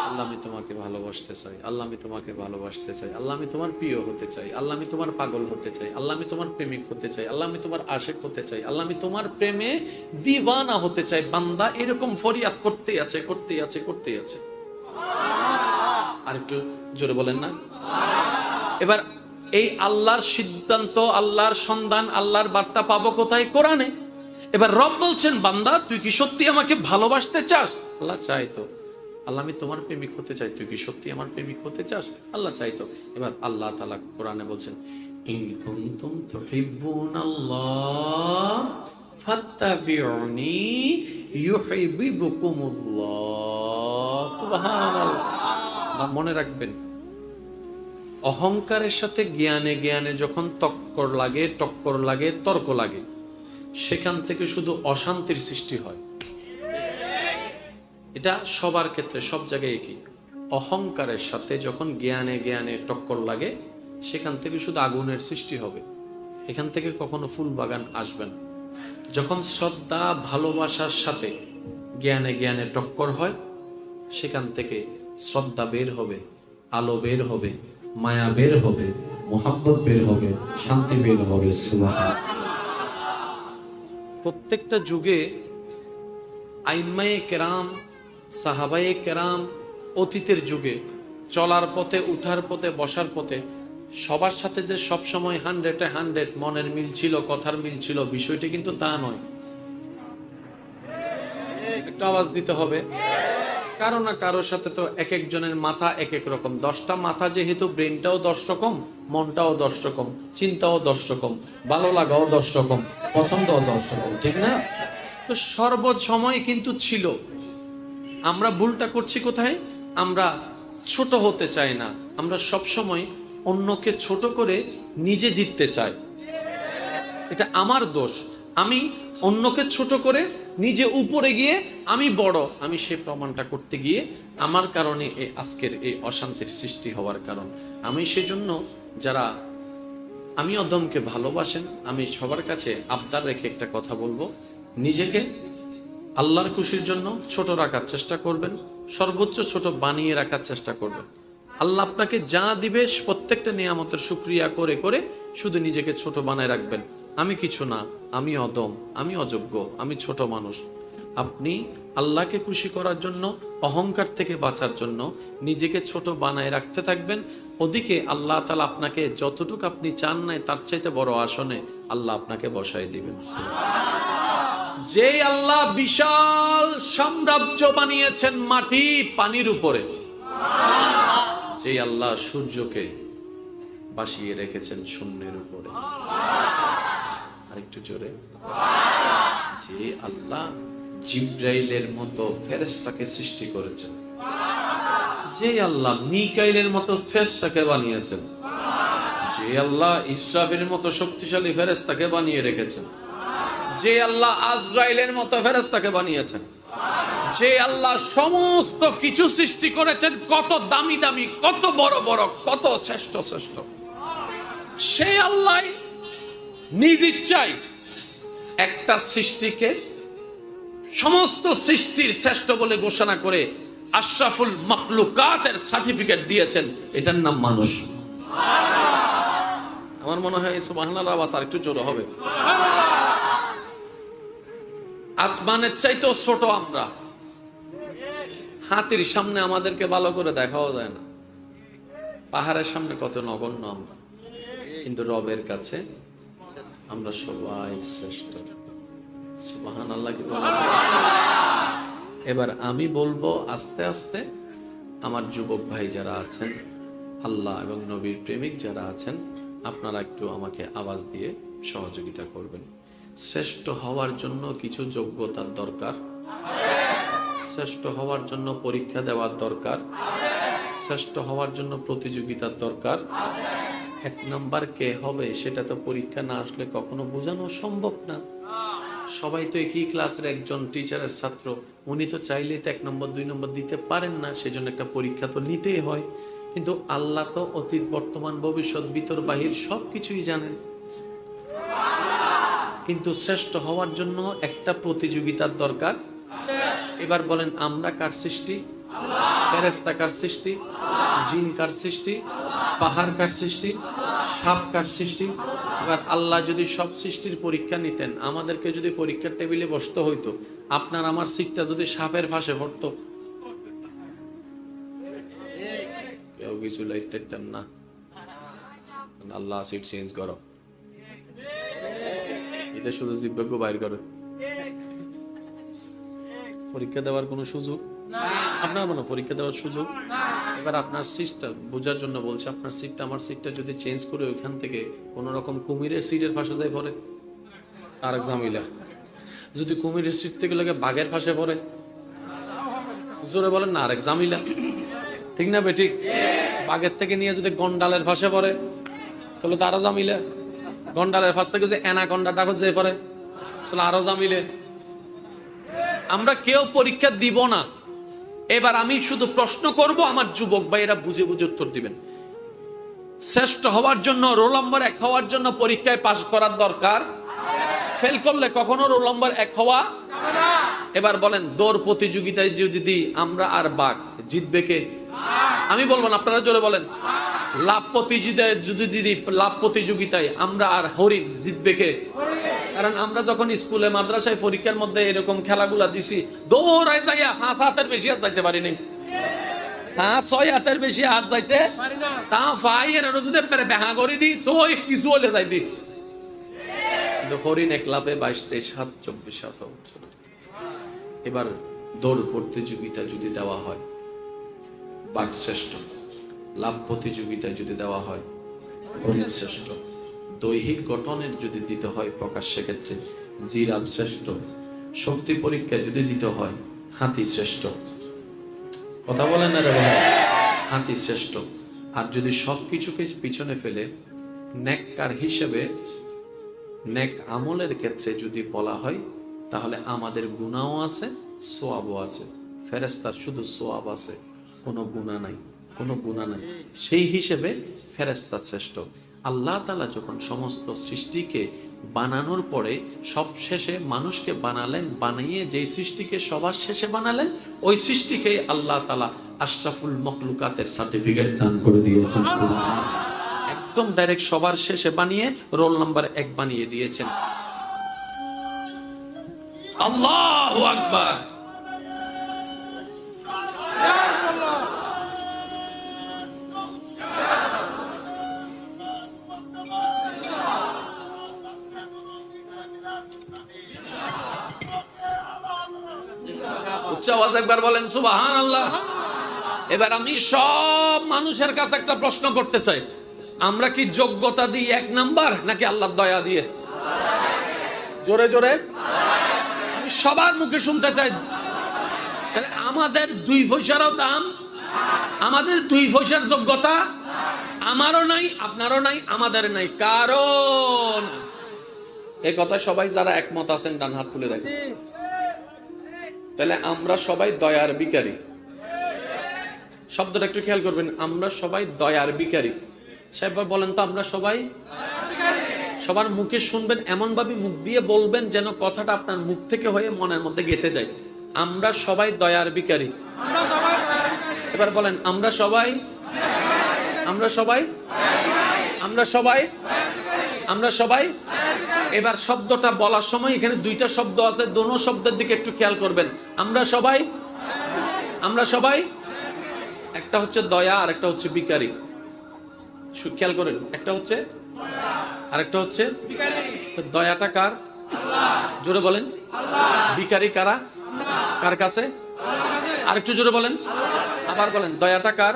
আল্লাহ আমি তোমাকে ভালোবাসতে চাই, আল্লাহ আমি তোমাকে ভালোবাসতে চাই, আল্লাহ আমি তোমার প্রিয় হতে চাই, আল্লাহ আমি তোমার পাগল হতে চাই, আল্লাহ আমি তোমার প্রেমিক হতে চাই, আল্লাহ আমি তোমার আশেক হতে চাই, আল্লাহ আমি তোমার প্রেমে দিওয়ানা হতে চাই। বান্দা এরকম ফরিয়াদ করতেই আছে, করতেই আছে, করতেই আছে। আর একটু জোরে বলেন না। এবার এই আল্লাহর সিদ্ধান্ত, আল্লাহর সন্ধান, আল্লাহর বার্তা পাবো কোথায়? কোরআনে। এবার রব বলছেন, বান্দা তুই কি সত্যি আমাকে ভালোবাসতে চাস? আল্লাহ চাই তো। আল্লাহ আমি তোমার প্রেমিক হতে চাই, তুই কি সত্যি আমার প্রেমিক হতে চাস? আল্লাহ চাই তো। এবার আল্লাহ তাআলা কোরআনে বলছেন, ইন কুনতুম তুহিব্বুনাল্লাহ ফাত্তাবিউনি ইউহিব্বুকুমুল্লাহ। সুবহানাল্লাহ। মনে রাখবেন, অহংকারের সাথে জ্ঞানে জ্ঞানে যখন টক্কর লাগে, তর্ক লাগে, সেখান থেকে শুধু অশান্তির সৃষ্টি হয়। এটা সবার ক্ষেত্রে, সব জায়গায় একই। অহংকারের সাথে যখন জ্ঞানে জ্ঞানে টক্কর লাগে, সেখান থেকে শুধু আগুনের সৃষ্টি হবে, এখান থেকে কখনো ফুল বাগান আসবে না। যখন শ্রদ্ধা ভালোবাসার সাথে জ্ঞানে জ্ঞানে টক্কর হয়, সেখান থেকে শ্রদ্ধা বের হবে, আলো বের হবে, মায়া বের হবে, মোহাব্বত বের হবে, শান্তি বের হবে। সুবহানাল্লাহ। প্রত্যেকটা যুগে আইম্মায়ে কেরাম, সাহাবায়ে কেরাম, অতীতের যুগে চলার পথে, উঠার পথে, বসার পথে সবার সাথে যে সব সময় 100 মনের মিল ছিল, কথার মিল ছিল, বিষয়টি কিন্তু তা নয়। একটু আওয়াজ দিতে হবে। কারো না কারোর সাথে তো এক একজনের মাথা এক এক রকম। 10টা মাথা যেহেতু, ব্রেনটাও 10 রকম, মনটাও 10 রকম, চিন্তাও 10 রকম, ভালো লাগাও 10 রকম, পছন্দও 10 রকম, ঠিক না? তো সর্বসময় কিন্তু ছিল। আমরা ভুলটা করছি কোথায়? আমরা ছোট হতে চাই না, আমরা সব সময় অন্যকে ছোট করে নিজে জিততে চাই। এটা আমার দোষ। আমি অন্যকে ছোট করে নিজে উপরে গিয়ে আমি বড়, আমি সে প্রমাণটা করতে গিয়ে আমার কারণে এই আজকের এই অশান্তির সৃষ্টি হওয়ার কারণ। আমি সেজন্য যারা আমি অদমকে ভালোবাসেন, আমি সবার কাছে আবদার রেখে একটা কথা বলবো, নিজেকে আল্লাহর খুশির জন্য ছোট রাখার চেষ্টা করবেন, সর্বোচ্চ ছোট বানিয়ে রাখার চেষ্টা করবেন। আল্লাহ আপনাকে যা দিবে প্রত্যেকটা নিয়ামতের শুকরিয়া করে করে শুধু নিজেকে ছোট বানায় রাখবেন। আমি কিছু না, আমি অদম, আমি অযোগ্য, আমি ছোট মানুষ। আপনি আল্লাহকে খুশি করার জন্য, অহংকার থেকে বাঁচার জন্য নিজেকে ছোট বানায় রাখতে থাকবেন। ওদিকে আল্লাহ তাআলা আপনাকে যতটুকু আপনি চান নাই তার চাইতে বড় আসনে আল্লাহ আপনাকে বসাই দিবেন। যে আল্লাহ বিশাল সাম্রাজ্য বানিয়েছেন মাটি পানির উপরে, যে আল্লাহ সূর্যকে বাসিয়ে রেখেছেন শূন্যের উপরে। আরেকটু জোরে। যে আল্লাহ জিব্রাইলের মতো ফেরেশতাকে সৃষ্টি করেছেন, যে আল্লাহ মিকাইলের মতো ফেরেশতাকে বানিয়েছেন, যে আল্লাহ ইসরাফিলের মতো শক্তিশালী ফেরেশতাকে বানিয়ে রেখেছেন, যে আল্লাহ আজরাইলের মতো ফেরেশতাকে বানিয়েছেন, যে আল্লাহ সমস্ত কিছু সৃষ্টি করেছেন, কত দামি দামি, কত বড় বড়, কত শ্রেষ্ঠ শ্রেষ্ঠ, সেই আল্লাহ নিজ ইচ্ছায় একটা সৃষ্টিকে সমস্ত সৃষ্টির শ্রেষ্ঠ বলে ঘোষণা করে আশরাফুল মাখলুকাতের সার্টিফিকেট দিয়েছেন। এটার নাম মানুষ। আমার মনে হয় সুবহানাল্লাহ আওয়াজ আর একটু জোরে হবে। আসমানের চাইতেও ছোট আমরা, হাতির সামনে আমাদেরকে ভালো করে দেখাও যায় না, পাহাড়ের সামনে কত নগণ্য আমরা, কিন্তু রবের কাছে আমরা সবাই শ্রেষ্ঠ। সুবহানাল্লাহ কি বলা যায়? এবার আমি বলবো আস্তে আস্তে আমার যুবক ভাই যারা আছেন, আল্লাহ এবং নবীর প্রেমিক যারা আছেন, আপনারা একটু আমাকে আওয়াজ দিয়ে সহযোগিতা করবেন। শ্রেষ্ঠ হওয়ার জন্য কিছু যোগ্যতার দরকার, শ্রেষ্ঠ হওয়ার জন্য পরীক্ষা দেওয়ার দরকার, শ্রেষ্ঠ হওয়ার জন্য প্রতিযোগিতার দরকার। এক নাম্বার কে হবে সেটা তো পরীক্ষা না আসলে কখনো বোঝানো সম্ভব না। সবাই তো একই ক্লাসের একজন টিচারের ছাত্র, উনি তো চাইলেই তো 1 নম্বর 2 নম্বর দিতে পারেন না, সেজন্য একটা পরীক্ষা তো নিতেই হয়। কিন্তু আল্লাহ তো অতীত বর্তমান ভবিষ্যৎ ভিতর বাহির সবকিছুই জানেন। কিন্তু শ্রেষ্ঠ হওয়ার জন্য একটা প্রতিযোগিতার দরকার। এবার বলেন, আমরা কার সৃষ্টি? ফেরেশতা কার সৃষ্টি? জিন কার সৃষ্টি? পাহাড় কার সৃষ্টি? সাপ কার সৃষ্টি? এবার আল্লাহ যদি সব সৃষ্টির পরীক্ষা নিতেন, আমাদেরকে যদি পরীক্ষার টেবিলে বসতে হইতো, আপনার আমার সিটটা যদি সাপের ফাঁসে পড়তো, কেউ কিছু লাইতেন না। আল্লাহ সিট চেঞ্জ করো, এটা শুধু জিব্বাকে বাইর করে। পরীক্ষা দেওয়ার কোনো সুযোগ আপনার মানে পরীক্ষা দেওয়ার সুযোগ। এবার আপনার সিটটা বোঝার জন্য বলছে, আপনার সিটটা আমার সিটটা যদি চেঞ্জ করে ওইখান থেকে কোন রকম কুমিরের সিটের ফাঁসে যায় পড়ে, আরেক ঝামেলা। যদি কুমিরের সিট থেকে লাগে বাঘের ফাঁসে পড়ে, জোরে বলেন না, আরেক ঝামেলা। ঠিক না বেঠিক? বাঘের থেকে নিয়ে যদি গন্ডালের ফাঁসে পড়ে তাহলে তো আরো ঝামেলা। গন্ডালের ফাঁস থেকে যদি অ্যানাকন্ডা ডাকত যে পড়ে তাহলে আরো ঝামেলা। আমরা কেউ পরীক্ষা দিব না। এবার আমি শুধু প্রশ্ন করব, আমার যুবক ভাইয়েরা বুঝে বুঝে উত্তর দিবেন। শ্রেষ্ঠ হওয়ার জন্য, রোল নম্বর 1 হওয়ার জন্য পরীক্ষায় পাশ করার দরকার। ফেল করলে কখনো রোল নম্বর 1 হওয়া যাবে না। এবার বলেন, দৌড় প্রতিযোগিতায় যদি দিই আমরা আর বাঘ, জিতবে কে? আমি বলবো না, আপনারা জোরে বলেন। লাভ প্রতিযোগিতায় যদি দিদি, লাভ প্রতিযোগিতায় আমরা আর হরিণ, জিতবে কে? কারণ আমরা যখন স্কুলে মাদ্রাসায় পরীক্ষার মধ্যে এরকম খেলাগুলা দিছি, দৌড়ায় যাইয়া 5 হাতের বেশি হাত যাইতে পারি নাই, 6 হাতের বেশি হাত যাইতে পারি না। তা ফাইয়ের যদি বেহা করে দিই তো কিছু হলে যাইতি। কিন্তু হরিণ এক লাফে 22-23 হাত, 24 হাত। এবার দৌড় প্রতিযোগিতা যদি দেওয়া হয়, বাঘ শ্রেষ্ঠ। লাভ প্রতিযোগিতা যদি দেওয়া হয়, হরিণ শ্রেষ্ঠ। দৈহিক গঠনের যদি দিতে হয় প্রকাশ্যে ক্ষেত্রে, জিরাফ শ্রেষ্ঠ। শক্তি পরীক্ষা যদি দিতে হয়, হাতি শ্রেষ্ঠ। কথা বলেন না রে ভাই? হাতি শ্রেষ্ঠ। আর যদি সবকিছুকে পিছনে ফেলে নেককার হিসেবে, নেক আমলের ক্ষেত্রে যদি বলা হয়, তাহলে আমাদের গুনাহও আছে, সওয়াবও আছে। ফেরেশতার শুধু সওয়াব আছে, কোনো গুনাহ নাই, কোনো গুনাহ নাই। সেই হিসেবে ফেরেশতা শ্রেষ্ঠ। আল্লাহ তাআলা যখন সমস্ত সৃষ্টিকে বানানোর পরে সব শেষে মানুষকে বানালেন, বানিয়ে যেই সৃষ্টিকে সবার শেষে বানালেন, ওই সৃষ্টিকেই আল্লাহ তাআলা আশরাফুল মাখলুকাতের সার্টিফিকেট দান করে দিয়েছেন। একদম ডাইরেক্ট সবার শেষে বানিয়ে রোল নাম্বার 1 বানিয়ে দিয়েছেন। আল্লাহু আকবার। উচ্চ আওয়াজ একবার বলেন সুবহানাল্লাহ। এবার আমি সব মানুষের কাছে একটা প্রশ্ন করতে চাই, আমরা কি যোগ্যতা দিই 1 নাম্বার নাকি আল্লাহর দয়া দিয়ে? জোরে জোরে আমি সবার মুখে শুনতে চাই। তাহলে আমাদের 2 পয়সারও দাম, আমাদের 2 পয়সার যোগ্যতা আমারও নাই, আপনারও নাই, আমাদের নাই, কারণ এ কথা সবাই যারা একমত আছেন ডান হাত তুলে দেখেন। তাহলে আমরা সবাই দয়ার ভিখারি। শব্দটা একটু খেয়াল করবেন, আমরা সবাই দয়ার ভিখারি। সাহেব বলেন তো, আমরা সবাই সবার মুখে শুনবেন, এমন ভাবে মুখ দিয়ে বলবেন যেন কথাটা আপনার মুখ থেকে হয়ে মনের মধ্যে গেঁথে যায়। আমরা সবাই দয়ার ভিখারি। এবার বলেন, আমরা সবাই আমরা সবাই আমরা সবাই আমরা সবাই এবার শব্দটা বলার সময় এখানে 2টা শব্দ আছে, দোনো শব্দের দিকে একটু খেয়াল করবেন। আমরা সবাই একটা হচ্ছে দয়া আর একটা হচ্ছে ভিখারি। খেয়াল করেন, একটা হচ্ছে আর একটা হচ্ছে ভিখারি। তো দয়াটা কার? জোরে বলেন। ভিখারি কারা? কার কাছে? আরেকটু জোরে বলেন, আবার বলেন, দয়াটা কার?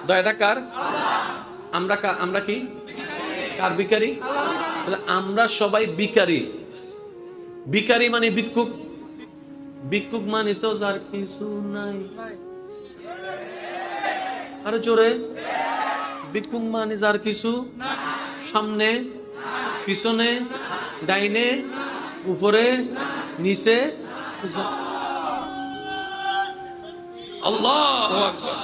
দয়াটা কার? আমরা কি কার ভিখারি? তাহলে আমরা সবাই ভিখারি। ভিখারি মানে ভিক্ষুক। ভিক্ষুক মানে তো যার কিছু নাই। আরে জোরে, ভিক্ষুক মানে যার কিছু সামনে, পিছনে, ডাইনে, উপরে, নিচে। আল্লাহু আকবার।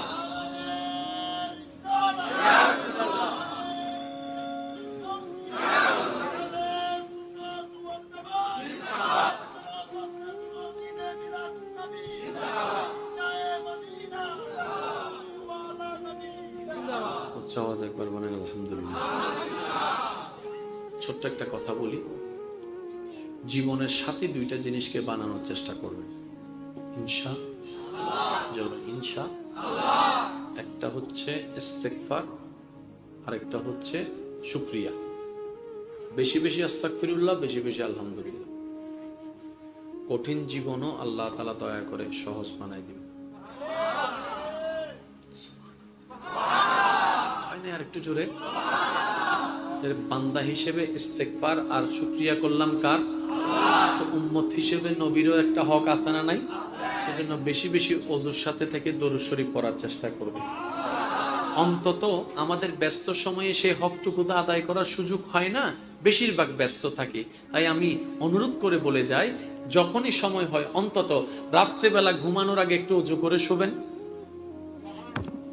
আওয়াজ একবার বলেন আলহামদুলিল্লাহ। ছোট্ট একটা কথা বলি, জীবনের সাথে 2টা জিনিসকে বানানোর চেষ্টা করবেন ইনশাআল্লাহ। একটা হচ্ছে ইস্তেগফার, আরেকটা হচ্ছে শুকরিয়া। বেশি বেশি আস্তাগফিরুল্লাহ, বেশি বেশি আলহামদুলিল্লাহ। কঠিন জীবনও আল্লাহ তাআলা দয়া করে সহজ বানাই দিবেন। আর একটু জোরে। বান্দা হিসেবে ইস্তেগফার আর শুকরিয়া করলাম কার? তো উম্মত হিসেবে নবীরও একটা হক আছে না নাই? সেজন্য বেশি বেশি ওযুর সাথে থেকে দরুদ শরীফ পড়ার চেষ্টা করবে। অন্তত আমাদের ব্যস্ত সময়ে সেই হকটুকু আদায় করার সুযোগ হয় না, বেশিরভাগ ব্যস্ত থাকি। তাই আমি অনুরোধ করে বলে যাই, যখনই সময় হয় অন্তত রাত্রেবেলা ঘুমানোর আগে একটু ওযু করে শোবেন।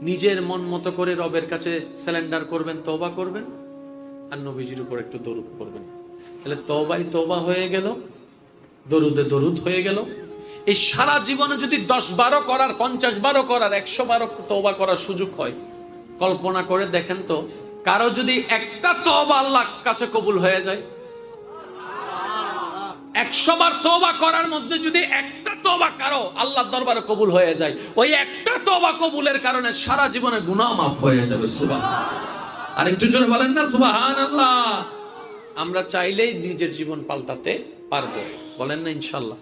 নিজের মন মতো করে রবের কাছে সারেন্ডার করবেন, তওবা করবেন, আর নবীজির উপর একটু দরুদ পড়বেন। তাহলে তওবাই তওবা হয়ে গেল, দরুদে দরুদ হয়ে গেল। এই সারা জীবনে যদি 10-12 করার, 50-12 করার, 100-12 তওবা করার সুযোগ হয়, কল্পনা করে দেখেন তো, কারো যদি একটা তওবা আল্লাহর কাছে কবুল হয়ে যায়, 100 বার তওবা করার মধ্যে যদি একটা তওবা কারো আল্লাহর দরবারে কবুল হয়ে যায়, ওই একটা তওবা কবুলের কারণে সারা জীবনের গুনাহ মাফ হয়ে যাবে। সুবহানাল্লাহ। আর একটু জোরে বলেন না সুবহানাল্লাহ। আমরা চাইলেই নিজের জীবন পাল্টাতে পারবো, বলেন না ইনশাআল্লাহ।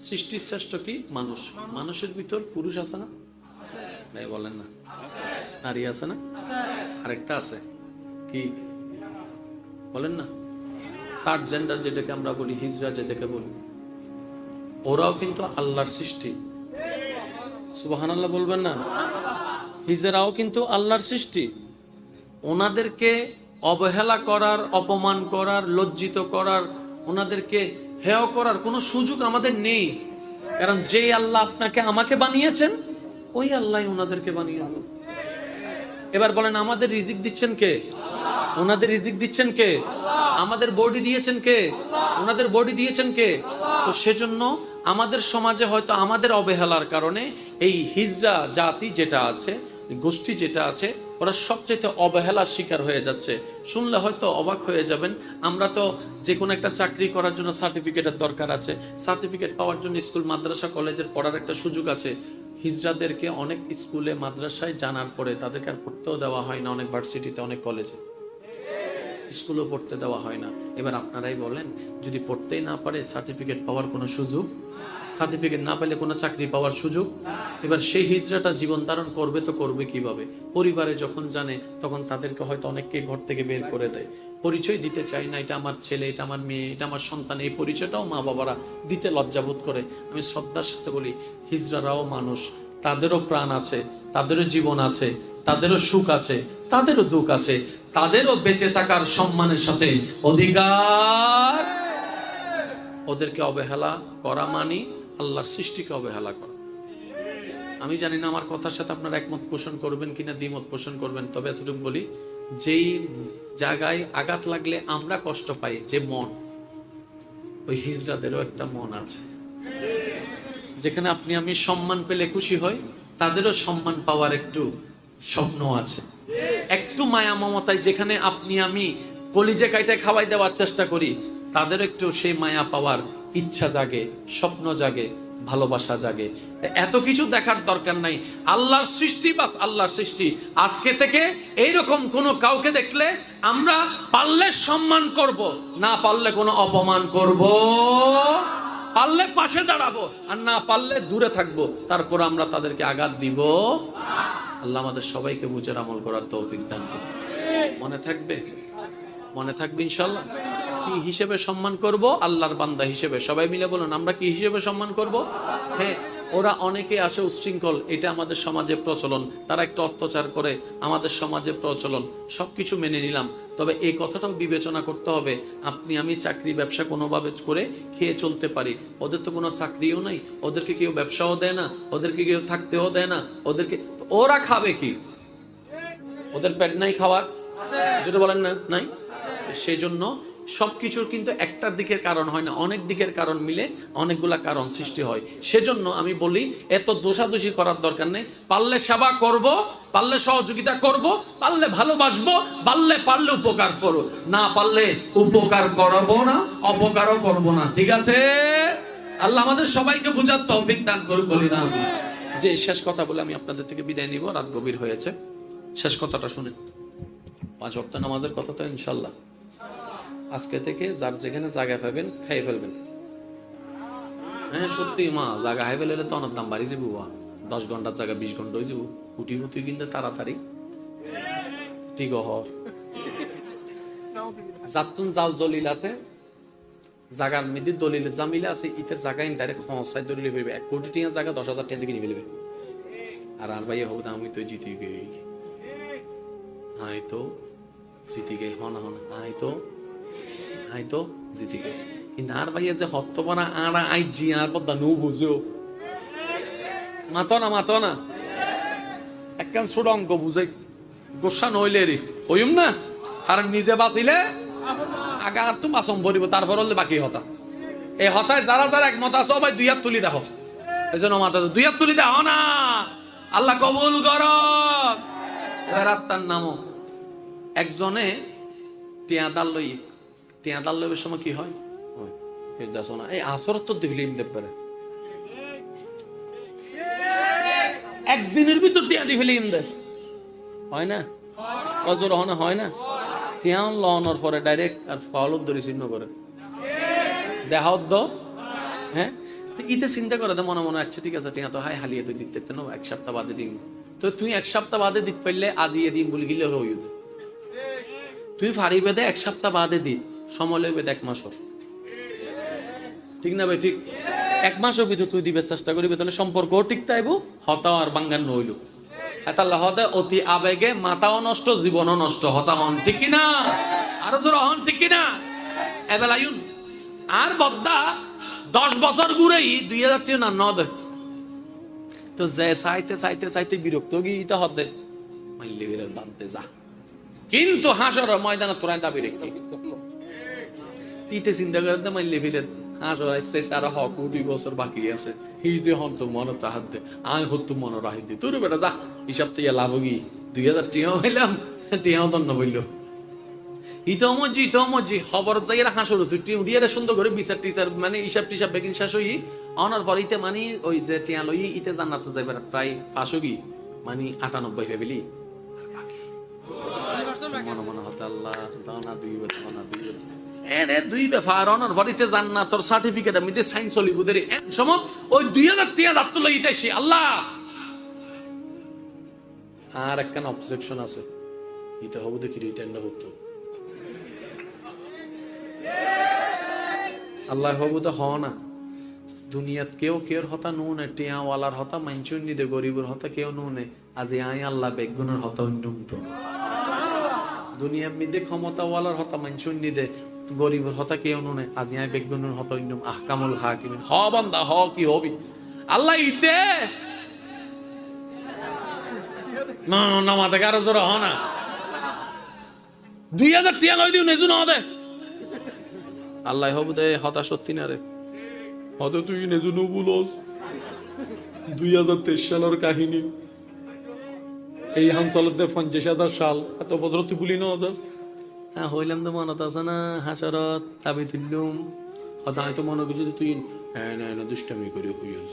সৃষ্টির শ্রেষ্ঠ কি? মানুষ। মানুষের ভিতর পুরুষ আছে না? ভাই বলেন না। নারী আছে না? আরেকটা আছে কি? বলেন না। থার্ড জেন্ডার যেটাকে আমরা বলি, হিজড়া যেটাকে বলি, ওরাও কিন্তু আল্লাহর সৃষ্টি। সুবহানাল্লাহ বলবেন না? হিজড়াও কিন্তু আল্লাহর সৃষ্টি। ওনাদেরকে অবহেলা করার, অপমান করার, লজ্জিত করার, ওনাদেরকে হেয় করার কোনো সুযোগ আমাদের নেই। কারণ যে আল্লাহ আপনাকে আমাকে বানিয়েছেন, ওই আল্লাহ ওনাদেরকে বানিয়েছেন। এবার বলেন, আমাদের রিজিক দিচ্ছেন কে? ওনাদের রিজিক দিচ্ছেন কে? আমাদের বডি দিয়েছেন কে? ওনাদের বডি দিয়েছেন কে? তো সেজন্য আমাদের সমাজে হয়তো আমাদের অবহেলার কারণে এই হিজড়া জাতি যেটা আছে, গোষ্ঠী যেটা আছে, ওরা সবচেয়ে অবহেলার শিকার হয়ে যাচ্ছে। শুনলে হয়তো অবাক হয়ে যাবেন, আমরা তো যে কোনো একটা চাকরি করার জন্য সার্টিফিকেটের দরকার আছে, সার্টিফিকেট পাওয়ার জন্য স্কুল, মাদ্রাসা, কলেজের পড়ার একটা সুযোগ আছে। হিজড়াদেরকে অনেক স্কুলে, মাদ্রাসায় জানার পরে তাদেরকে আর পড়তেও দেওয়া হয় না, অনেক ভার্সিটিতে, অনেক কলেজে। স্কুলেও পড়তে দেওয়া হয় না। এবার আপনারাই বলেন, যদি পড়তেই না পারে সার্টিফিকেট পাওয়ার কোনো সুযোগ, সার্টিফিকেট না পেলে কোনো চাকরি পাওয়ার সুযোগ। এবার সেই হিজড়াটা জীবন ধারণ করবে তো করবে কিভাবে? পরিবারে যখন জানে তখন তাদেরকে হয়তো অনেককে ঘর থেকে বের করে দেয়, পরিচয় দিতে চায় না, এটা আমার ছেলে, এটা আমার মেয়ে, এটা আমার সন্তান, এই পরিচয়টাও মা বাবারা দিতে লজ্জাবোধ করে। আমি শ্রদ্ধার সাথে বলি, হিজড়ারাও মানুষ, তাদেরও প্রাণ আছে, তাদেরও জীবন আছে, তাদেরও সুখ আছে, তাদেরও দুঃখ আছে, তাদেরও বেঁচে থাকার সম্মানের সাথে অধিকার। ওদেরকে অবহেলা করা মানে আল্লাহর সৃষ্টিকে অবহেলা করা। আমি জানি না আমার কথার সাথে আপনারা একমত পোষণ করবেন কিনা, দ্বিমত পোষণ করবেন, তবে এতটুকু বলি, যেই জায়গায় আঘাত লাগলে আমরা কষ্ট পাই, যে মন, ওই হিজড়াদেরও একটা মন আছে। যেখানে আপনি আমি সম্মান পেলে খুশি হই, তাদেরও সম্মান পাওয়ার একটু স্বপ্ন আছে, একটু মায়া মমতায় যেখানে আপনি আমি কলিজে কাইটা খাওয়াই দেওয়ার চেষ্টা করি, তাদের একটু সেই মায়া পাওয়ার ইচ্ছা জাগে, স্বপ্ন জাগে, ভালোবাসা জাগে। এত কিছু দেখার দরকার নাই, আল্লাহর সৃষ্টি বাস আল্লাহর সৃষ্টি। আজকে থেকে এইরকম কোনো কাউকে দেখলে আমরা পারলে সম্মান করব, না পারলে কোনো অপমান করব, পারলে পাশে দাঁড়াবো, আর না পারলে দূরে থাকবো, তারপর আমরা তাদেরকে আঘাত দিব। আল্লাহ আমাদের সবাইকে বুঝের আমল করার তৌফিক দান করুন। মনে থাকবে, মনে থাকবে ইনশাআল্লাহ। কি হিসেবে সম্মান করব? আল্লাহর বান্দা হিসেবে। সবাই মিলে বলুন, আমরা কি হিসেবে সম্মান করব? হ্যাঁ, ওরা অনেকে আসে উচ্ছৃঙ্খল, এটা আমাদের সমাজে প্রচলন, তারা একটু অত্যাচার করে, আমাদের সমাজে প্রচলন, সবকিছু মেনে নিলাম। তবে এই কথাটাও বিবেচনা করতে হবে, আপনি আমি চাকরি ব্যবসা কোনোভাবে করে খেয়ে চলতে পারি, ওদের তো কোনো চাকরিও নাই, ওদেরকে কেউ ব্যবসাও দেয় না, ওদেরকে কেউ থাকতেও দেয় না, ওদেরকে ওরা খাবে কি? ওদের পেট নাই খাওয়ার? যেটা বলেন না, নাই। সেই জন্য সবকিছুর কিন্তু একটার দিকের কারণ হয় না, অনেক দিকের কারণ মিলে অনেকগুলা কারণ সৃষ্টি হয়। সেজন্য আমি বলি, এত দোষাদোষি করার দরকার নেই। পারলে সেবা করব, পারলে সহযোগিতা করব, পারলে ভালোবাসবো, পারলে উপকার করব, না পারলে উপকার করব না, অপকারও করব না। ঠিক আছে? আল্লাহ আমাদের সবাইকে বুঝার তৌফিক দান করুন, বলি না। যে শেষ কথা বলে আমি আপনাদের থেকে বিদায় নিব, রাত গভীর হয়েছে। শেষ কথাটা শুনে, 5 ওয়াক্ত নামাজের কথা তো ইনশাল্লাহ আজকে থেকে যার যেখানে জায়গা পাবেন খাই ফেলবেন। হ্যাঁ সত্যি মা, জায়গা হাই ফেলে তো অনেক দাম বাড়ি যাবো, 10 ঘন্টার জায়গা 20 ঘন্টা হয়ে যাবো। কুটি ফুটি কিন্তু তাড়াতাড়ি ঠিক হর জাতুন জাল জলিল আছে, জাগার মেদি দলিল জামিলা আছে, ইতের জায়গা ইনডাইরেক্ট হসাই দলিলে ফেলবে 1 কোটি টাকা জায়গা 10,000 টাকা কিনে ফেলবে। আর ভাই হোক আমি তো জিতে গেই, আই তো জিতে গে, হনা হনা আই তো জিতে গে। কিন্তু আর ভাইয়া যে হত্তপানা আর আই জি আর পদ্মা নু বুঝো মাতো না একখান ছোট অঙ্ক বুঝে গোসা নইলে রে হইম না। আর নিজে বাঁচিলে আগা হাত তো বাসম ভরিব, তারপর হলে বাকি হতা। এই হতায় যারা যারা একমত আছো ভাই 2 হাত তুলি দেখো, এই জন্য মাথা 2 হাত তুলি দেখো না, আল্লাহ কবুল করো। এবার আত্মার নামও একজনে টিয়াদাল লইবের সময় কি হয়? এই আসর তো ফিল্ম দেখতে পারে, একদিনের ভিতর টিয়া দি ফিল্ম দেয়, হয় না? অজর হয় না? টিয়া লওয়ানোর পরে ডাইরেক্ট আর ফাউলত ধরে চিহ্ন করে দেখাও দ। হ্যাঁ, ইতে চিন্তা করে মনে মনে, আচ্ছা ঠিক আছে টিয়া তো হাই হালিয়ে তুই দিতে 1 সপ্তাহ বাদে দিন, তো তুই 1 সপ্তাহ বাদে দিতে পারলে আজ ইয়ে দিন বলে গিলে হইব, তুই ফাড়ি বেঁধে 1 সপ্তাহ বাদে দিন, সময় লইবে 1 মাসর। ঠিক না ভাই? ঠিক। 1 মাসের ভিতর তুই দিবে চেষ্টা করিবে, তাহলে সম্পর্ক ঠিক তাইব, হতা আর বাঙ্গান নইল। তাহলে হতে অতি আবেগে মাথাও নষ্ট, জীবনও নষ্ট, হতা হন। ঠিক কিনা? আরো জোর হন, ঠিক কিনা? এবেলায়ুন আর বদ্দা 10 বছর ঘুরেই 2000 না নদ, তো যে চাইতে বিরক্ত গিয়ে হতে মাইলে বেরের বাঁধতে যা, কিন্তু হাসর ময়দানে তোরাই দাবি রেখে তিতে চিন্তা করে মাইলে ফিরে হাসর আসতে আরো হক 2 বছর বাকি আছে। হিজে হন তো মন তাহার দে, আয় হতো মন রাহি দে, তোর বেটা যা, হিসাব তো ইয়া লাভ গি 2000 টিয়াও হইলাম, টিয়াও দন্ন বলল ইতমজি খবর যাই হাসর তুই টিম দিয়ে সুন্দর করে বিচার টিচার মানে হিসাব টিসাব বেগিন শেষ হই অনার পর ইতে মানে ওই যে টিয়া লই ইতে জান্নাত যাইবার প্রায় 500 মানে 98 ফ্যামিলি মনে মনে হতে আল্লাহ দাও না দুইবে দাও না দুইবে এনে দুইবে ফারনের বাড়িতে জান্নাতের সার্টিফিকেট আমি দে সাইন চলি বুদের এন সমত ওই 2000 টাকা দাঁত লইতেছি আল্লাহ। আর একখান অবজেকশন আছে, এটা হবো দেখি রিটার্নটা হতো আল্লাহ হবো তো হ না। দুনিয়াত কেউ কেউ হতা নুনে টিয়াওয়ালার হতা মাইনচুন নিদে গরিবের হতা কেউ নুনে আজি আই আল্লাহ বেগুনের হতা উন্নম তো দুনিয়ার মধ্যে ক্ষমতাওয়ালার হতা মাইনচুন নিদে গরিবের হতা কেউ নুনে আজি আই বেগুনের হতা উন্নম আহকামুল হাকিমিন হ বান্দা হ কি হবি আল্লাহ ইতে না না মাথা কারো জোর হ না 2000 টাকা লই দিও নেজু না দে আল্লাহ হবু দে হতা সত্যি না রে হয়তো তুই নেজু নবুলস 2023 সালের কাহিনী এই হানসলতে 50,000 সাল এত বছর তুই ভুলি না যাস। হ্যাঁ হইলাম তো মনত আছে না হাসরত তাবি তুললুম হয়তো হয়তো মনে করছি তুই হ্যাঁ না দুষ্টামি করে হইস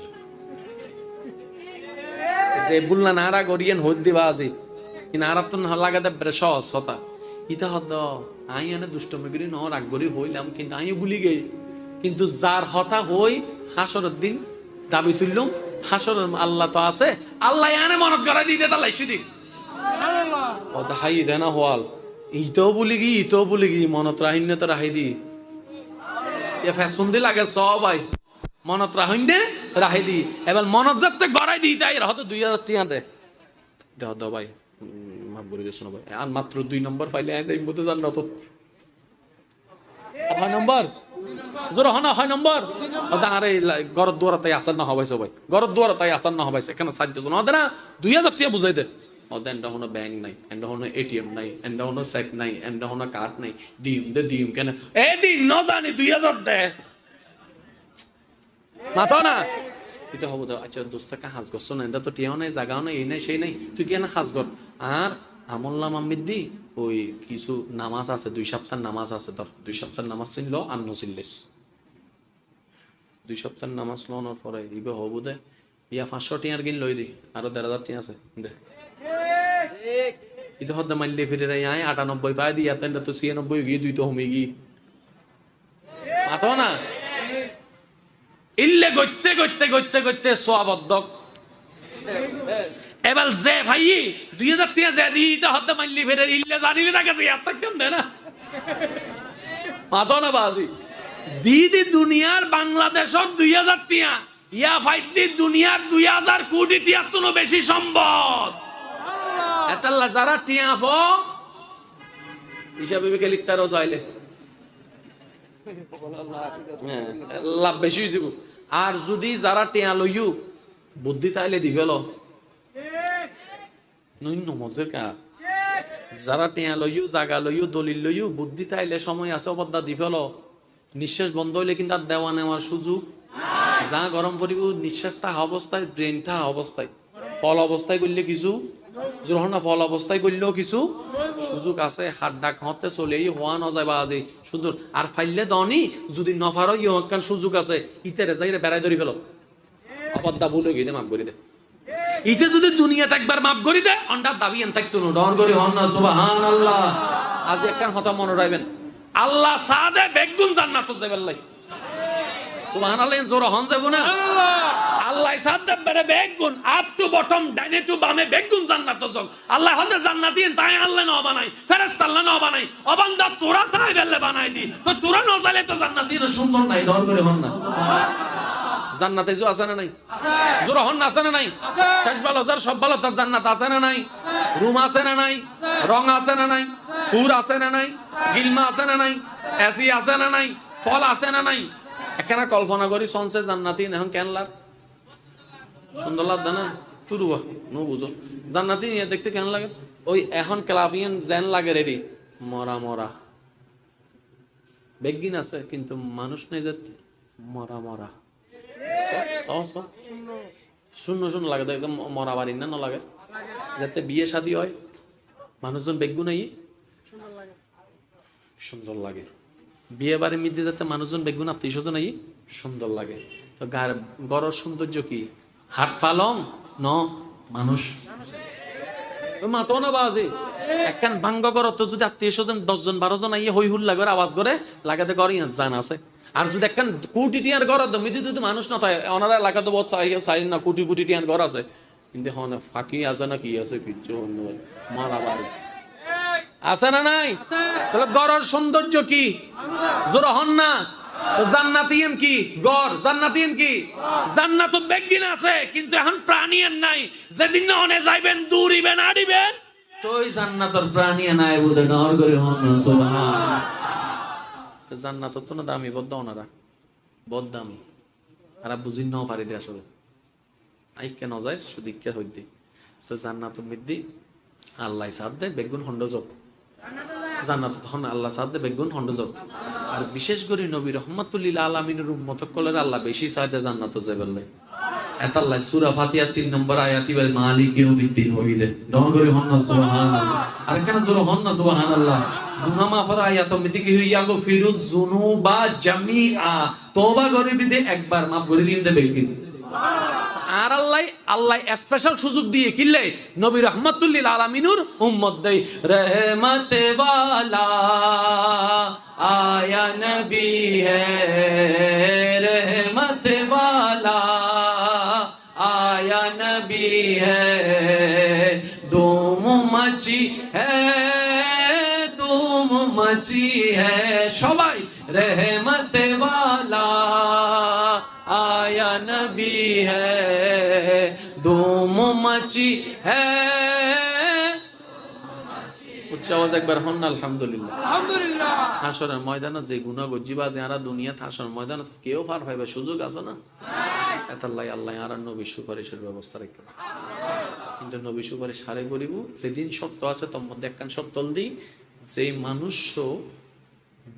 যে বুলনা নারা গরিয়েন হদ দিবা আজি কি নারা তো লাগাতে বেরে সহজ হতা ইতা হদ আই এনে দুষ্টামি করি ন রাগ করি হইলাম কিন্তু আমিও ভুলি গেই কিন্তু যার হতা হই হাসরের দিন দাবি তুললুম হাসর আল্লাহ তো আছে আল্লাহ এনে মনত করাই দিতে তালাই সিদি সুবহানাল্লাহ ও দা হাই দেনা হওয়াল ইতো বলি গি মনত রাহিন তো রাহি দি এ ফ্যাশন দি লাগে সবাই মনত রাহিন দে রাহি দি এবার মনত যাতে গড়াই দি তাই হয়তো 2000 টাকা দে দাও ভাই মাফ করে দিছ না ভাই আর মাত্র 2 নম্বর ফাইলে আই যাই মতে জান না তো আর 6 নম্বর জোর হনা 6 নম্বর ওদা আরে ঘর দুয়ার তাই আসান না হবাইছো ভাই ঘর দুয়ার তাই আসান না হবাইছে এখানে সাহায্য জন ওদা না 2000 টাকা বুঝাই দে ওদা এন্ড হনো ব্যাংক নাই এন্ড হনো এটিএম নাই এন্ড হনো চেক নাই এন্ড হনো কার্ড নাই দিম কেন এ দিন ন জানি 2000 দে মাথা না এটা হবো তো আচ্ছা দোস্তাকে হাজ করছো না এটা তো টিয়াও নাই জাগাও নাই এই নাই সেই নাই তুই কেন হাজ কর আর আমল্লা মাম্মিদি ওই কিছু নামাজ আছে 2 সপ্তাহ নামাজ আছে ধর 2 সপ্তাহ নামাজ চিনলো আর নচিল্লিস 2 সপ্তাহ নামাজ লওয়ার পরে ইবে হবো দে ইয়া 500 টিয়ার গিন লই দি আরো 1,500 টিয়া আছে দে এটা হদ্দা মাইলে ফিরে রাই আয় 98 পাই দি এতটা তো 96 গিয়ে 2 তো হমে গি মাথা না ইল্লে গইতে সোয়াবদ্ধক এবার যে ভাই 2000 টাকা যে দিতে হতে মাইলি ফেরে ইল্লে জানিলে তাকে এত কেন দেয় না মাথা না বাজি দিদি দুনিয়ার বাংলাদেশের 2000 টাকা ইয়া ফাইদি দুনিয়ার 2000 কোটি টাকা তো বেশি সম্পদ এতলা যারা টিয়া ফ হিসাবে কে লিখতারও চাইলে লাভ বেশি হয়ে যাব আর যদি যারা টিয়া লইও বুদ্ধি তাইলে দিবেল নইন্য মজের কা যারা টিয়া লইও জাগা লইও দলিল লইও বুদ্ধি তাইলে সময় আছে অবদা দিবেল নিঃশ্বাস বন্ধ হইলে কিন্তু আর দেওয়া নেওয়ার সুযোগ যা গরম পড়িব নিঃশ্বাস থাকা অবস্থায় ব্রেন থাকা অবস্থায় ফল অবস্থায় করলে কিছু যখন ফল অবস্থায় করলেও কিছু সুযোগ আছে হাত ডাক হতে চলেই হওয়া না যায় বা আজি সুন্দর আর ফাইলে দনি যদি নফারও ইয়কান সুযোগ আছে ইতারে যাইরে বেড়াই ধরি ফেলো অবদ্দা ভুল হয়ে গিয়ে মাফ করে দে ইতে যদি দুনিয়াতে একবার মাফ করে দে অন্ডার দাবি এন থাকতো না ডর করি হন না সুবহানাল্লাহ আজ একখান কথা মনে রাখবেন আল্লাহ সাদে বেগুন জান্নাত যাবেলাই সুবহানাল্লাহ জোরে হন যাব না আল্লাহ সাদে বেরে বেগুন আপ টু বটম ডাইনে টু বামে বেগুন জান্নাত যাও আল্লাহ হতে জান্নাত দিন তাই আল্লাহ না বানাই ফেরেশতা আল্লাহ না বানাই অবান্দা তোরা তাই বেলে বানাই দি তো তোরা না জালে তো জান্নাত দিন সুন্দর নাই ডর করে হন না জান্নাতে যে আছে না নাই জোরে হন না আছে না নাই শেষ ভালো যার সব ভালো তার জান্নাত আছে না নাই রুম আছে না নাই রং আছে না নাই হুর আছে না নাই গিলমা আছে না নাই এসি আছে না নাই ফল আছে না নাই একখানা কল্পনা করি সনসে জান্নাতি এখন কেন লাগ সুন্দর লাগবে না তুরুয়া নো বুঝো জান্নাতি নিয়ে দেখতে কেন লাগে ওই এখন ক্লাভিয়ান জেন লাগে রেডি মরা মরা বেগিন আছে কিন্তু মানুষ নেই যেতে মরা মরা শূন্য লাগে একদম মরা বাড়ি না লাগে যাতে বিয়ে শাদী হয় মানুষজন বেগু নাই সুন্দর লাগে বিয়ে বাড়ির মধ্যে যাতে মানুষজন বেগুন আত্মীয় স্বজন নাই সুন্দর লাগে তো গড়ের সৌন্দর্য কি হাট পালং ন মানুষ মাতো না বাজে একখান ভাঙ্গ ঘর তো যদি আত্মীয় স্বজন 10 জন 12 জন আইয়ে হই হুল্লা করে আওয়াজ করে লাগাতে ঘরে জান আছে। আর যদি একখান কোটি টিয়ার ঘর তো মিটি যদি মানুষ না থাকে ওনারা এলাকাতে বহুত চাই না কোটি কোটি টিয়ার ঘর আছে, কিন্তু হন ফাঁকি আছে না কি আছে কিচ্ছু মারা বাড়ি আছে না নাই? তাহলে গড়ের সৌন্দর্য কি? জোর হন না। জান্নাতিয়ান কি? গড় জান্নাতিয়ান কি? জান্নাত বেগিন আছে, কিন্তু এখন প্রাণীয়ান নাই। যেদিন না হনে যাইবেন দূরিবেন আড়িবেন তো ওই জান্নাতের প্রাণীয়ান নাই বুঝে ডর করে হন সুবহান। জান্নাত তো না দামি বদ্ধ ওনারা বদ দামি আর বুঝিন নাও পারি দে আসলে আইকে ন যায় শুধু ইকে হইদি তো জান্নাত মিদ্দি আল্লাহ সাথ দে বেগুন হন্ড যোগ জান্নাত তখন আল্লাহ সাথ দে বেগুন হন্ড যোগ। আর বিশেষ করে নবী রহমাতুল্লিল আলামিনের উম্মত কলের আল্লাহ বেশি চাইতে জান্নাত যাবেন এত আল্লাহ সূরা ফাতিহা 3 নম্বর আয়াতি বলে মালিক ইয়াউমিদ্দিন হইদে দন করে হন সুবহানাল্লাহ। আর কেন জোর হন সুবহানাল্লাহ। গুনাহ মাফের আয়াত মিতি কি হইয়া গো ফিরুজ যুনুবা জামিআ তওবা করে বিদে একবার মাফ করে দিন দে বেগিন। আর আল্লাহ স্পেশাল সুযোগ দিয়ে কিল্লে নবী রহমাতুল্লিল আলামিনুর উম্মত দেই রহমতে ওয়ালা আয়া নবী হে রহমতে ওয়ালা आया नबी है धूम मची है धूम मची है सबाई रहमत वाला आया नबी है धूम मची है উচ্চ আওয়াজ একবার হন না আলহামদুলিল্লাহ আলহামদুলিল্লাহ। হাসরের ময়দানে যে গুনাহ গজিবা যারা দুনিয়াতে হাসরের ময়দানে কেউ পার পাইবে সুযোগ আছে না? এতাল্লাই আল্লাহ আর নবী সুপারিশের ব্যবস্থা রাখবে, কিন্তু নবী সুপারিশ হারে করিব যেদিন সত্য আছে তোর মধ্যে একখান সত্য দিই যে মানুষ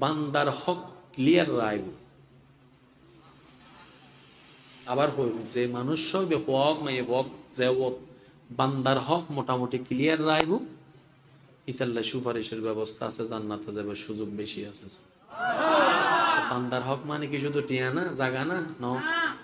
বান্দার হক ক্লিয়ার রাইব আবার হইব যে মানুষ হক মাই হক যে বান্দার হক মোটামুটি ক্লিয়ার রাইব ইতাল্লাহ সুপারিশের ব্যবস্থা আছে, জান্নাতে যাবে সুযোগ বেশি আছে। বান্দার হক মানে কি শুধু টিয়া না জাগা না ন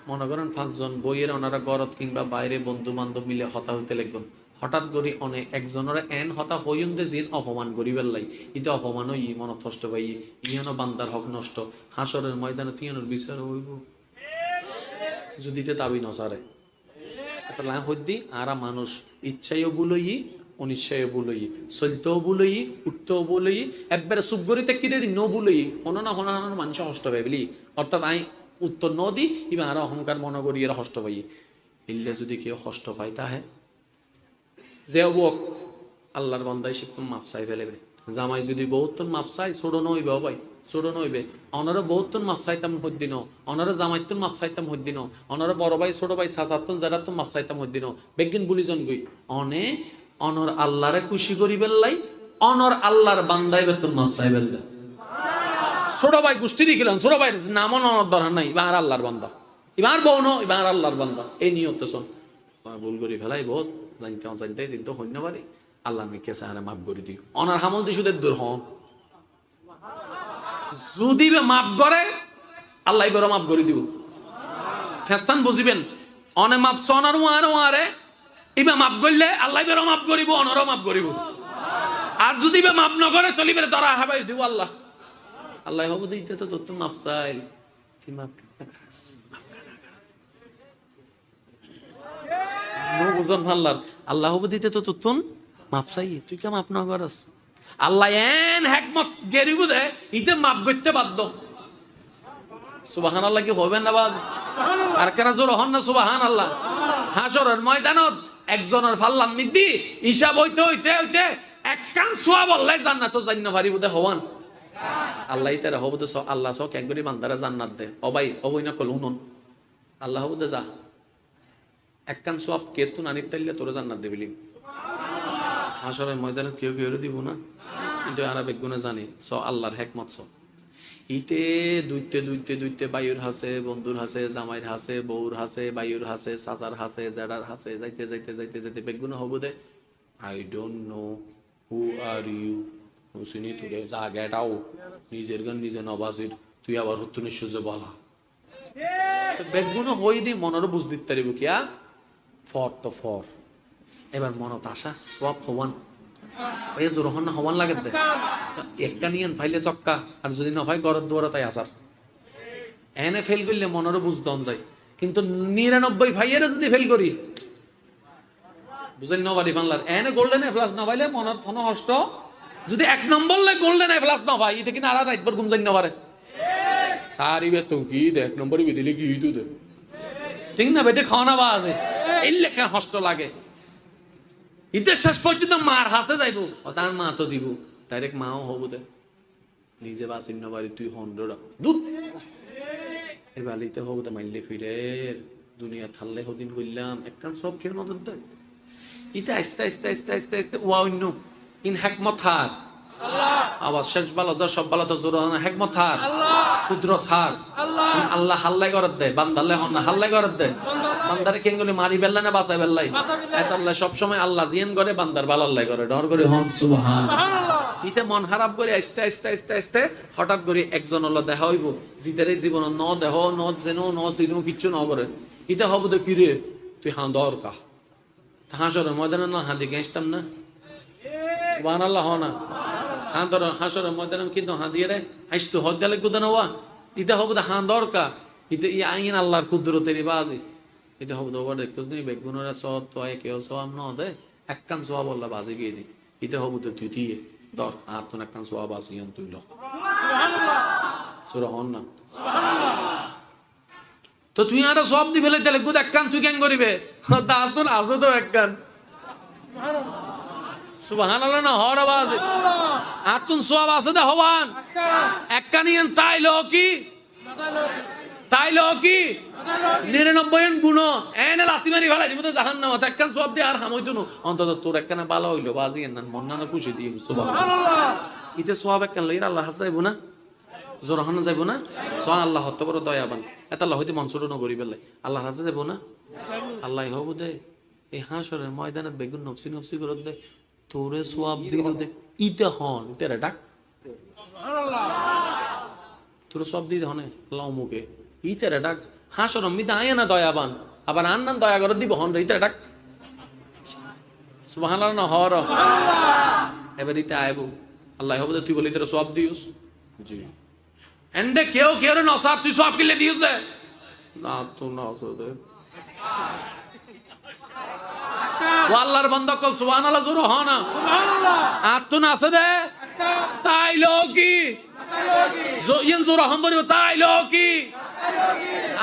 মনে করেন 5 জন বইয়ের ওনারা গরত কিংবা বাইরে বন্ধু বান্ধব মিলে হতা হইতে লাগবেন হঠাৎ করে অনেক একজনের এন হতা হইন দে জিন অপমান করিবার লাই ইতে অপমান হই মনত কষ্ট পাই ইহানো বান্দার হক নষ্ট হাসরের ময়দানে তিয়নের বিচার হইব যদি তে দাবি নসারে এটা লা হইদি আরা মানুষ ইচ্ছাইও বুলই অনিশ্চয় বলই চলতেও বলই উঠতেও বলই একবারে সুগরিতে কিনে দিন ন বলই হন না হন মানুষ হষ্ট পাই বলি অর্থাৎ আই উত্তর ন দি ইবা আর অহংকার মনে করি এরা হষ্ট পাই ইল্লে যদি কেউ হষ্ট পাই তাহে যে অবক আল্লাহর বান্দায় শিক্ষণ মাফ চাই ফেলেবে জামাই যদি বহুতন মাফ চাই ছোট নইবে ভাই ছোট নইবে অনারা বহুতন মাফ চাইতাম হদ্দিন অনারা জামাইতন মাফ চাইতাম হদ্দিন অনারা বড় ভাই ছোট ভাই সাসাতন যারা তো মাফ চাইতাম হদ্দিন বেগিন বুলিজন গই অনে অনর আল্লাহরে খুশি করিবেন লাই অনর আল্লাহর বান্দাই বেতন মাফ চাইবেন ছোট ভাই গোষ্ঠী দেখিলেন ছোট ভাই নাম অনর দরকার নাই এবার আল্লাহর বান্দা এবার বউন এবার আল্লাহর বান্দা এই নিয়তে শোন ভুল করি ফেলাই বহুত জানতে জানতে দিন তো হইনা পারি আল্লাহ মেকে সাহারে মাফ করে দিও অনার হামল দি সুদের দূর হন যদি মাফ করে আল্লাহ বড় মাফ করে দিব ফেসান বুঝিবেন অনে মাফ সনার ওয়ারে ইবা মাফ করলে আল্লাহ বেরো মাফ করিব অনরও মাফ করিব আর যদি বা মাফ না করে তলিবে ধরা হাবাই দিব আল্লাহ আল্লাহ হবু দিতে তো তোর মাফ চাই তুই মাফ নো বুঝন ভাল্লার আল্লাহ হবু দিতে তো তোর মাফ চাই তুই কে মাফ না করস আল্লাহ এন হিকমত গেরিব দে ইতে মাফ করতে বাধ্য সুবহানাল্লাহ কি হবে না বাজ আর কেন জোর হন না সুবহানাল্লাহ হাসরের ময়দানত একজনের ফাল্লাম মিদ্দি হিসাব হইতে হইতে হইতে একখান সোয়া বললে জান্নাত জান্ন পারিব দে হওয়ান আল্লাহ তারা হবু দে আল্লাহ সক একবারই বান্দারা জান্নাত দে ও ভাই হবই না কল হুনন আল্লাহ হবু দে যা একখান সোয়া কেতুন আনিত তাইলে তোর জান্নাত দেবিলি হাসরের ময়দানে কেউ কেউ দিব না কিন্তু আর বেগুনে জানি স আল্লাহর হিকমত স ইতে দুইতে দুইতে দুইতে বায়ুর হাসে বন্ধুর হাসে জামাইর হাসে বউর হাসে বায়ুর হাসে চাচার হাসে জেডার হাসে যাইতে যাইতে যাইতে যাইতে বেগুন হবো দে I don't know who are you হুসিনি তুরে যা গেটাও নিজের গান নিজে নবাসির তুই আবার হতো নিশ্চয় বলা তো বেগুন হই দি মনেরও বুঝ দিতে পারিব কিয়া ফর তো ফর এবার মনত আসা সব হওয়ান ভাইয়া জোর হন না হওয়ান লাগে দে একটা নিয়েন ফাইলে চক্কা আর যদি না হয় ঘরের দুয়ারে তাই আসার এনে ফেল করলে মনেরও বুঝতাম যায় কিন্তু 99 ভাইয়েরা যদি ফেল করি বুঝেন নবারি বাংলার এনে গোল্ডেন এ প্লাস না পাইলে মনের ফোন হষ্ট যদি 1 নম্বর লে গোল্ডেন এ প্লাস না পাই এতে কিন্তু আর রাতভর ঘুম যাই না পারে সারি বে তো কি দে 1 নম্বরই দিলে কি হইতো দে ঠিক না বেটে খাওয়া বা আছে এই লেখা হষ্ট লাগে ইতে শেষ পর্যন্ত মার হাসে যাইব তার মা তো দিব ডাইরেক্ট মাও হবো দে নিজে বাসিন না বাড়ি তুই 100 দুধ এবার ইতে হবো দে মাইলে ফিরে দুনিয়া থাললে হদিন কইলাম একখান সব কেউ নজর দেয় ইতে আস্তে আস্তে আস্তে আস্তে আস্তে ওয়া অন্য ইন হেকমত হার আবার শেষ বালা যা সব বালা তো জোর না হেকমত হার কুদরত হার আল্লাহ হাল্লাই করত দেয় বান্দালে হন না হাল্লাই করত দেয় বান্দারে কেন গলি মারি বেল্লা না বাঁচাই বেল্লাই এত আল্লাহ সব সময় আল্লাহ জিয়ান করে বান্দার বালাল্লাই করে ডর করে হন সুবহানাল্লাহ ইতে মন খারাপ করে আস্তে আস্তে আস্তে আস্তে হঠাৎ করে একজন হলো দেখা হইব জিতারে জীবন ন দেহ ন জেনো ন চিনো কিচ্ছু ন করে ইতে হব তো কি রে তুই হাঁ দর কা হাসর ময়দানে না হাঁদি গেছতাম না সুবহানাল্লাহ না হাসর ময়দানে কিন্তু হাঁদিয়ে রে হাসতো হদ্দালে কুদানো ওয়া ইতে হব হাঁ দরকা ইতে ই আইন আল্লাহর কুদরতের বাজি ইতে হব ওবার দেখছ নি বেগুনরা সব তো কেউ সব ন দে একখান সওয়াব আল্লাহ বাজি গিয়ে দি ইতে হব তো তুই দিয়ে দর আর তো একখান সওয়াব আসিয়ান তুই ল সুবহানাল্লাহ সূরা হন না সুবহানাল্লাহ তো তুই আর সব দি ফেলে তাহলে গুদ একখান তুই কেন করিবে তার তো আছে তো একখান সুবহানাল্লাহ না হর আওয়াজ আতুন সওয়াব আছে দে হওয়ান একখানিয়ান তাইলো কি 99 গুণ এনে লাথি মারি ফেলাই দিব তো জাহান্নাম একখান সওয়াব দি আর হামইতো না অন্তত তোর একখানা ভালো হইলো বাজি না মন না খুশি দিই সুবহানাল্লাহ ইতে সওয়াব একখান লইরা আল্লাহ হাসাইবো না জোরহানা যাইব না সোয়া আল্লাহ হত বড় দয়াবান এত আল্লাহ হইতে মন ছোট নকরি বেলাই আল্লাহ হাসে যাব না আল্লাহ হব দে এই হাসরের ময়দানে বেগুন নফসি নফসি করে দে তোরে সোয়াব দিল দে ইতে হন তেরে ডাক সুবহানাল্লাহ তোরে সব দি হনে আল্লাহ মুকে ইতেরে ডাক হাসর মিদা আয় না দয়াবান আবার আন্নান দয়া করে দিব হন ইতেরে ডাক সুবহানাল্লাহ না হর সুবহানাল্লাহ এবার ইতে আইব আল্লাহ হব দে তুই বলি তেরে সওয়াব দিউস জি এন্ডে কেউ কেউ নসাব তুই সব কিলে দিয়েছে না তো না দে ও আল্লাহর বান্দা কল সুবহানাল্লাহ জোর হ না সুবহানাল্লাহ আত তো না আছে দে তাইলো কি জোন জোর হম বলি তাইলো কি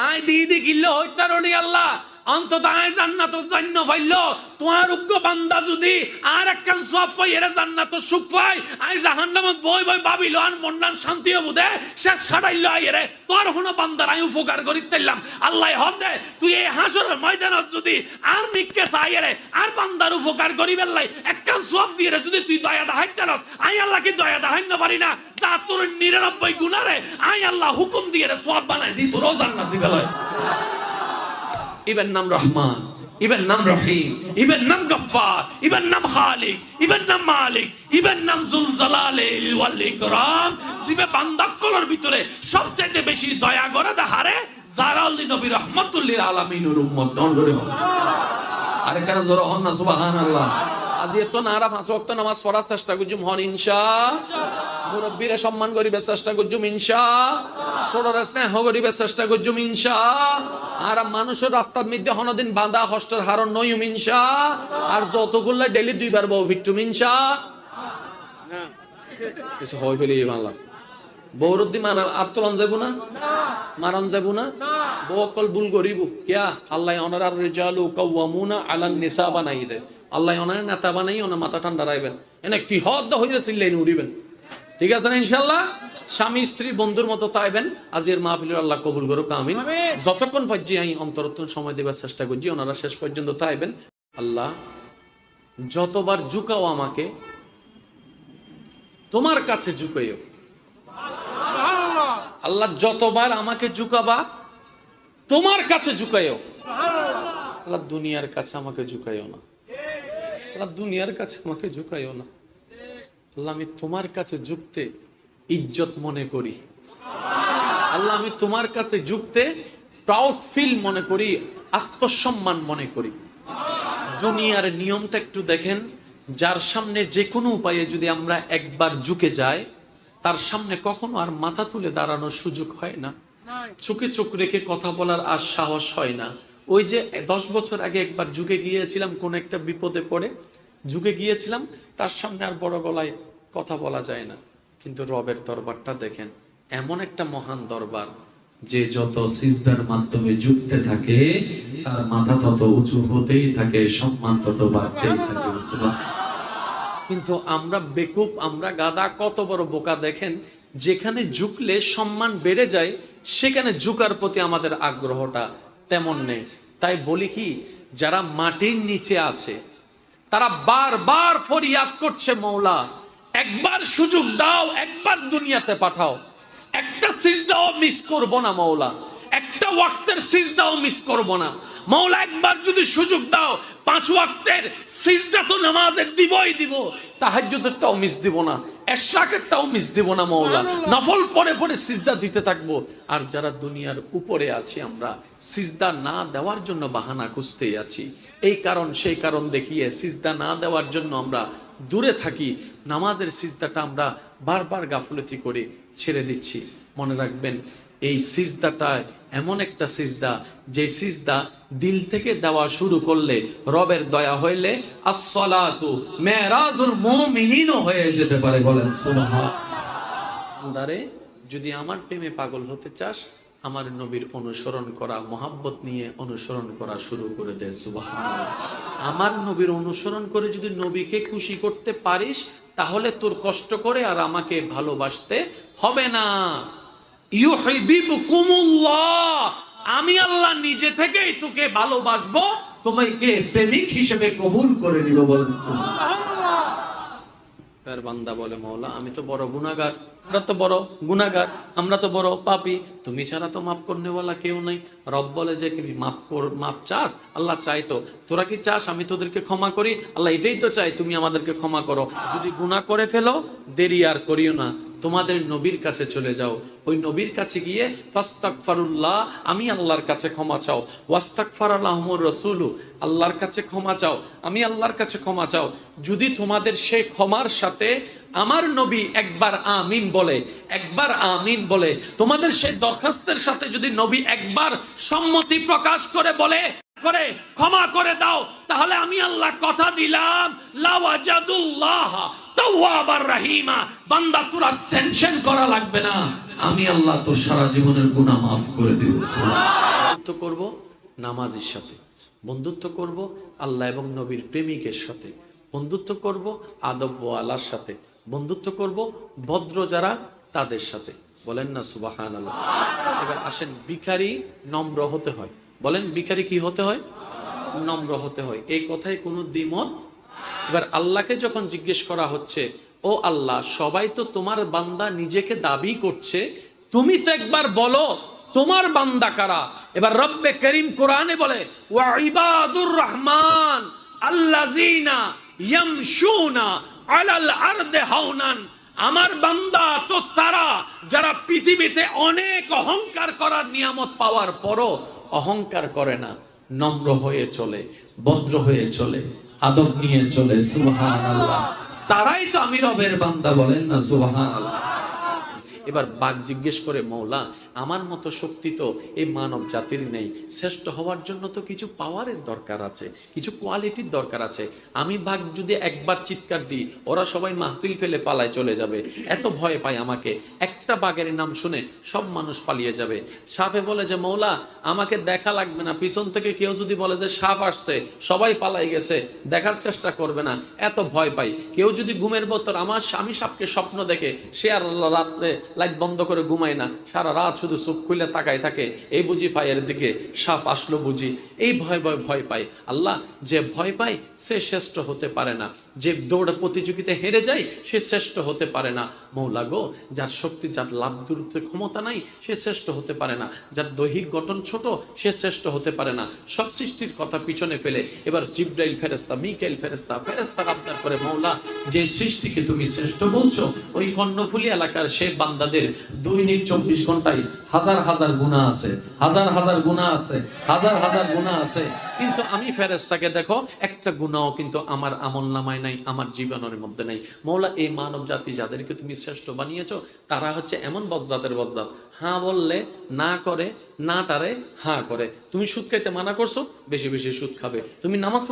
আই দিদি কিল্লো হইতারনি আল্লাহ অন্তত আয় জান্নাত জান্ন পাইলো তোমার উগ্র বান্দা যদি আর একখান সওয়াব পাই এর জান্নাত সুখ পাই আই জাহান্নামত বই বই ভাবিলো আর মন্ডান শান্তি হবে দে সে ছাড়াইলো আইরে তোর হনো বান্দার আই উপকার করি তাইলাম আল্লাহ হদ দে তুই এই হাসরের ময়দানত যদি আর নিকে চাইরে আর বান্দার উপকার করি বেলাই একখান সওয়াব দিয়ে যদি তুই দয়া দেখাইতারস আই আল্লাহ কি দয়া দেখাই না পারি না যা তোর 99 গুনারে আই আল্লাহ হুকুম দিয়ে সওয়াব বানাই দি তোর জান্নাত দিবে লয় ইবেন নাম রহমান ইবেন নাম রহিম ইবেন নাম গফফার ইবেন নাম খালিক ইবেন নাম মালিক ইবেন নাম জুল জালালিল ওয়াল ইকরাম জিবে বান্দাকলর ভিতরে সবচেয়ে বেশি দয়া করে দেখারে জালালি নবী রাহমাতুল লিল আলামিনের উম্মত দন করে আরে কেন জোরে হন না সুবহানাল্লাহ আজ এত নারা 5 ওয়াক্ত নামাজ পড়ার চেষ্টা করজুম হন ইনশাআল্লাহ মুরব্বিরে সম্মান করিবে চেষ্টা করজুম ইনশাআল্লাহ ছোটরা স্নেহ করিবে চেষ্টা করজুম ইনশাআল্লাহ আর মানুষের রাস্তার মধ্যে হনদিন বাঁধা হস্টের হারণ নয়ুম ইনশাআল্লাহ আর যতগুলা ডেলি দুইবার বউ ভিট্টুম ইনশাআল্লাহ কিছু হয় ফেলি বাংলা বৌরদ্দি মারার আত্মলন যাব না মারণ যাব না বউ অকল ভুল করিব কিয়া আল্লাহ অনার রিজালু কাওয়ামুনা আলান নিসা বানাই দে আল্লাহ অনার নেতা বানাই ওনার মাথা ঠান্ডা রাখবেন এনে কি হদ হইলে চিল্লাই উড়িবেন ঠিক আছে না ইনশাআল্লাহ স্বামী স্ত্রী বন্ধুর মতো তাইবেন আজকের মাহফিলের আল্লাহ কবুল করুক আমিন যতক্ষণ পর্যন্ত আমি অন্তরতন সময় দেবার চেষ্টা করছি ওনারা শেষ পর্যন্ত তাইবেন আল্লাহ যতবার ঝুঁকাও আমাকে তোমার কাছে ঝুঁকাইও আল্লাহ যতবার আমাকে ঝুঁকাবা তোমার কাছে ঝুঁকাইও আল্লাহ দুনিয়ার কাছে আমাকে ঝুঁকাইও না আল্লাহ দুনিয়ার কাছে আমাকে ঝুঁকাইও না আল্লাহ আমি তোমার কাছে ঝুঁকতে ইজ্জত মনে করি আল্লাহ আমি তোমার কাছে ঝুঁকতে প্রাউড ফিল মনে করি আত্মসম্মান মনে করি দুনিয়ার নিয়মটা একটু দেখেন যার সামনে যে কোনো উপায়ে যদি আমরা একবার ঝুঁকে যাই, তার সামনে কখনো আর মাথা তুলে দাঁড়ানোর সুযোগ হয় না, চোখে চোখ রেখে কথা বলার আর সাহস হয় না। ওই যে 10 বছর আগে একবার ঝুঁকে গিয়েছিলাম, কোন একটা বিপদে পড়ে ঝুঁকে গিয়েছিলাম, তার সামনে আর বড় গলায় কথা বলা যায় না। কিন্তু রবের দরবারটা দেখেন, এমন একটা মহান দরবার যে যত সিজদার মাধ্যমে ঝুঁকতে থাকে তার মাথা তত উঁচু হতেই থাকে, সম্মান তত বাড়তেই থাকে। কিন্তু আমরা বেকুব, আমরা গাদা, কত বড় বোকা দেখেন, যেখানে ঝুঁকলে সম্মান বেড়ে যায় সেখানে ঝুঁকার প্রতি আমাদের আগ্রহটা তেমন নেই। তাই বলি কি, যারা মাটির নিচে আছে তারা বারবার ফরিয়াদ করছে, মওলা একবার সুযোগ দাও, একবার দুনিয়াতে পাঠাও, একটা সিজদাও মিস করব না মওলা, একটা ওয়াক্তের সিজদাও মিস করব না মওলা, একবার যদি সুযোগ দাও 5 ওয়াক্তের সিজদা তো নামাজের দিবই দিব, তাহাজ্জুদেরটাও মিস দিব না, এশরাকেরটাও মিস দিব না মওলা, নফল পড়ে পড়ে সিজদা দিতে থাকবো। আর যারা দুনিয়ার উপরে আছি আমরা সিজদা না দেওয়ার জন্য বাহানা খুঁজতেই আছি, এই কারণ সেই কারণ দেখিয়ে সিজদা না দেওয়ার জন্য আমরা দূরে থাকি, নামাজের সিজদাটা আমরা বারবার গাফলতি করে ছেড়ে দিচ্ছি। মনে রাখবেন, এই সিজদাটা এমন একটা সিজদা, যে সিজদা দিল থেকে দেওয়া শুরু করলে, রবের দয়া হইলে আসসালাতু মেরাজুল মুমিনিনও হয়ে যেতে পারে। বলেন সুবহানাল্লাহ। যদি আমার প্রেমে পাগল হতে চাস, আমার নবীর অনুসরণ করা, মোহাব্বত নিয়ে অনুসরণ করা শুরু করে দে। সুবহানাল্লাহ। আমার নবীর অনুসরণ করে যদি নবীকে খুশি করতে পারিস, তাহলে তোর কষ্ট করে আর আমাকে ভালোবাসতে হবে না। ইউহিব্বুকুমুল্লাহ, আমি আল্লাহ নিজে থেকেই তোকে ভালোবাসবো, তোমাকে প্রেমিক হিসেবে কবুল করে নিব। বলেন সুবহানাল্লাহ। তার বান্দা বলে, মওলা আমি তো বড় গুনাহগার, আমরা তো বড় গুনাহগার, আমরা তো বড় পাপী, তুমি ছাড়া তো মাফ করনেওয়ালা কেউ নাই। রব বলে যে তুমি মাফ চাস, আল্লাহ চাই তো, তোরা কি চাস আমি তোদেরকে ক্ষমা করি? আল্লাহ এটাই তো চাই, তুমি আমাদেরকে ক্ষমা করো। যদি গুনাহ করে ফেলো, দেরি আর করিও না, তোমাদের নবীর কাছে চলে যাও, ওই নবীর কাছে গিয়ে ফাস্তাগফিরুল্লাহ, আমি আল্লাহর কাছে ক্ষমা চাও, ওয়াস্তাগফারালাহুমুর রাসূলু, আল্লাহর কাছে ক্ষমা চাও, আমি আল্লাহর কাছে ক্ষমা চাও। যদি তোমাদের সেই ক্ষমার সাথে আমার নবী একবার আমিন বলে, একবার আমিন বলে, তোমাদের সেই দরখাস্তের সাথে যদি নবী একবার সম্মতি প্রকাশ করে বলে করে ক্ষমা করে দাও, তাহলে আমি আল্লাহ কথা দিলাম, লাওয়াজাদুল্লাহ তাওয়াবার রহিমা, বান্দা তোরা টেনশন করা লাগবে না, আমি আল্লাহ তোর সারা জীবনের গুনাহ মাফ করে দেব। বন্ধুত্ব করব নামাজের সাথে, বন্ধুত্ব করব আল্লাহ এবং নবীর প্রেমিকের সাথে, বন্ধুত্ব করব আদবওয়ালার সাথে, বন্ধুত্ব করব ভদ্র যারা তাদের সাথে। বলেন না সুবহানাল্লাহ। এবার আসেন, ভিখারি নম্র হতে হয়। বলেন, ভিখারি কি হতে হয়? নম্র হতে হয়। এই কথায় কোনো দ্বিমত? এবার আল্লাহকে যখন জিজ্ঞেস করা হচ্ছে, ও আল্লাহ সবাই তো তোমার বান্দা নিজেকে দাবি করছে, তুমি তো একবার বলো তোমার বান্দা কারা। এবার রব্বে করিম কোরআনে বলে, ওয়া ইবাদুর রহমান আল্লাযিনা ইয়ামশুনা আলাল আরদি হাওনান, আমার বান্দা তো তারা যারা পৃথিবীতে অনেক অহংকার করার নিয়ামত পাওয়ার পরও অহংকার করে না, নম্র হয়ে চলে, ভদ্র হয়ে চলে, আদব নিয়ে চলে। সুবহানাল্লাহ। তারাই তো আমি রবের বান্দা। বলেন না সুবহানাল্লাহ। এবার বাঘ জিজ্ঞেস করে, মওলা আমার মতো শক্তি তো এই মানব জাতির নেই, শ্রেষ্ঠ হওয়ার জন্য তো কিছু পাওয়ারের দরকার আছে, কিছু কোয়ালিটির দরকার আছে, আমি বাঘ যদি একবার চিৎকার দিই ওরা সবাই মাহফিল ফেলে পালায় চলে যাবে, এত ভয় পায় আমাকে, একটা বাঘের নাম শুনে সব মানুষ পালিয়ে যাবে। সাপে বলে যে, মওলা আমাকে দেখা লাগবে না, পিছন থেকে কেউ যদি বলে যে সাপ আসছে, সবাই পালাই গেছে, দেখার চেষ্টা করবে না, এত ভয় পাই। কেউ যদি ঘুমের ভেতর আমি সাপকে স্বপ্ন দেখে, সে আর রাত্রে লাইট বন্ধ করে ঘুমায় না, সারা রাত শুধু চোখ খুলে তাকায় থাকে, এই বুঝি ফায়ের দিকে সাপ আসলো বুঝি, এই ভয় পায়। আল্লাহ যে ভয় পায় সে শ্রেষ্ঠ হতে পারে না, যে দৌড় প্রতিযোগিতায় হেরে যায় সে শ্রেষ্ঠ হতে পারে না। মওলা গো, যার শক্তি, যার লাভ দূরত্ব ক্ষমতা নাই সে শ্রেষ্ঠ হতে পারে না, যার দৈহিক গঠন ছোট সে শ্রেষ্ঠ হতে পারে না। সব সৃষ্টির কথা পিছনে ফেলে এবার জিবরাইল ফেরেশতা, মিকাইল ফেরেশতা আবদার করে, মওলা যে সৃষ্টিকে তুমি শ্রেষ্ঠ বলছো, ওই কর্ণফুলী এলাকার সে বান্দাদের দৈনিক 24 ঘন্টায় হাজার হাজার গুনাহ আছে, হাজার হাজার গুনাহ আছে, হাজার হাজার গুনাহ আছে, কিন্তু আমি ফেরেশতাকে দেখো একটা গুনাহও কিন্তু আমার আমলনামায় নাই, আমার জীবনের মধ্যে নাই। মওলা এই মানব জাতি যাদেরকে তুমি শ্রেষ্ঠ বানিয়েছো তারা হচ্ছে এমন বজ্জাতের বজ্জাত, হ্যাঁ বললে না করে, না টারে হ্যাঁ করে। তুমি সুদ খাইতে মানা করছো, বেশি বেশি সুদ খাবে। তুমি নামাজ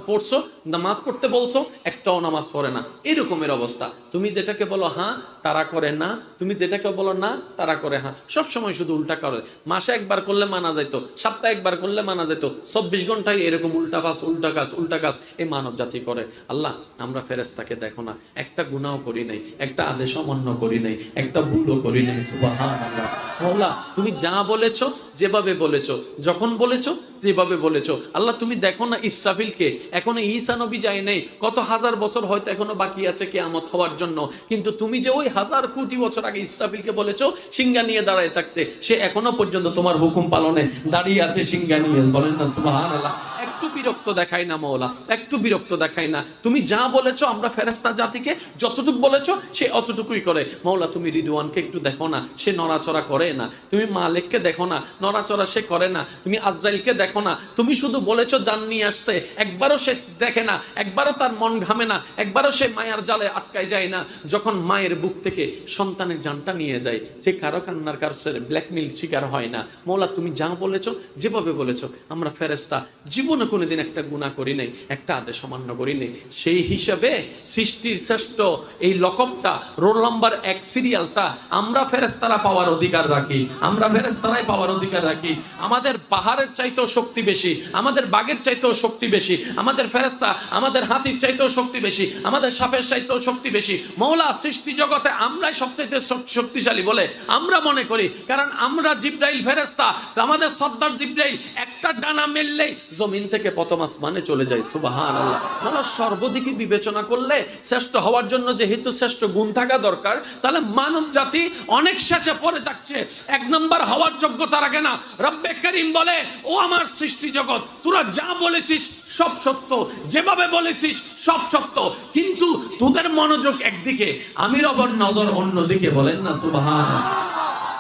পড়ছো, নামাজ পড়তে বলছো, একটাও নামাজ পড়ে না, এরকমের অবস্থা। তুমি যেটাকে বলো হ্যাঁ তারা করে না, তুমি যেটাকে বলো না তারা করে হ্যাঁ, সব সময় শুধু উল্টা করে। মাসে একবার করলে মানা যাইতো, সপ্তাহে একবার করলে মানা যেত, 24 ঘন্টায় এরকম উল্টা কাজ উল্টা কাজ উল্টা কাজ এই মানব জাতি করে। আল্লাহ আমরা ফেরেশতাকে দেখো না, একটা গুনাহ করি নাই, একটা আদেশ অমান্য করি নাই, একটা ভুলও করি নাই। সুবহানাল্লাহ। মওলা তুমি যা বলেছো, যেভাবে বলেছো, যখন বলেছো, যেভাবে বলেছো, আল্লাহ তুমি দেখো না ইসরাফিলকে, এখনো ঈসা নবী যায় নাই, কত হাজার বছর হয়তো এখনো বাকি আছে কিয়ামত হওয়ার জন্য, কিন্তু তুমি যে ওই হাজার কোটি বছর আগে ইসরাফিলকে বলেছো সিংহা নিয়ে দাঁড়ায় থাকতে, সে এখনো পর্যন্ত তোমার হুকুম পালনে দাঁড়িয়ে আছে সিংহা নিয়ে। বলেন না সুবহানাল্লাহ। একটু বিরক্ত দেখাই না মওলা, একটু বিরক্ত দেখাই না। তুমি যা বলেছো আমরা ফেরেশতা জাতিকে যতটুকু বলেছো সে অতটুকুই করে। মওলা তুমি রিদওয়ানকে একটু দেখো না, সে নড়াচড়া করে না। তুমি মালিককে দেখো না, নড়াচড়া সে করে না। তুমি আজরাইলকে দেখো না, তুমি শুধু বলেছো জান নিয়ে আসতে, একবারও সে দেখে না, একবারও তার মন ঘামে না, একবারও সে মায়ার জালে আটকায় যায় না। যখন মায়ের বুক থেকে সন্তানের জানটা নিয়ে যায়, সে কারো কান্নার কাছে ব্ল্যাকমেইল শিকার হয় না। মওলা তুমি যা বলেছো, যেভাবে বলেছো, আমরা ফেরেশতা জীবনে কোনোদিন একটা গুনাহ করি নাই, একটা আদেশ অমান্য করি নাই। সেই হিসাবে সৃষ্টির শ্রেষ্ঠ এই লকবটা, রোল নাম্বার 1 সিরিয়ালটা আমরা ফেরেশতারা পাওয়ার অধিকার রাখি, আমরা ফেরেশতারাই পাওয়ার অধিকার রাখি। আমাদের পাহাড়ের চাইতেও শক্তি বেশি, আমাদের বাঘের চাইতেও শক্তি বেশি, আমাদের ফেরেশতা আমাদের হাতির চাইতেও শক্তি বেশি, আমাদের সাপের চাইতেও শক্তি বেশি। মওলা সৃষ্টি জগতে আমরাই সবচাইতে শক্তিশালী বলে আমরা মনে করি, কারণ আমরা জিবরাইল ফেরেশতা, আমাদের সর্দার জিবরাইল একটা ডানা মেললেই জমিন থেকে প্রথম আসমানে চলে যায়। সুবহানাল্লাহ। মওলা সর্বদিকে বিবেচনা করলে শ্রেষ্ঠ হওয়ার জন্য যেহেতু শ্রেষ্ঠ গুণ থাকা দরকার, তাহলে মানব জাতি অনেক শেষে পড়ে থাকছে, 1 নম্বর হওয়ার যোগ্যতা রাখে না। রব্বে করিম বলে, ও আমার সৃষ্টি জগৎ, তোরা যা বলেছিস সব সত্য, যেভাবে বলেছিস সব সত্য, কিন্তু তোদের মনোযোগ একদিকে, আমি রবের নজর অন্যদিকে। বলেন না সুবহানাল্লাহ।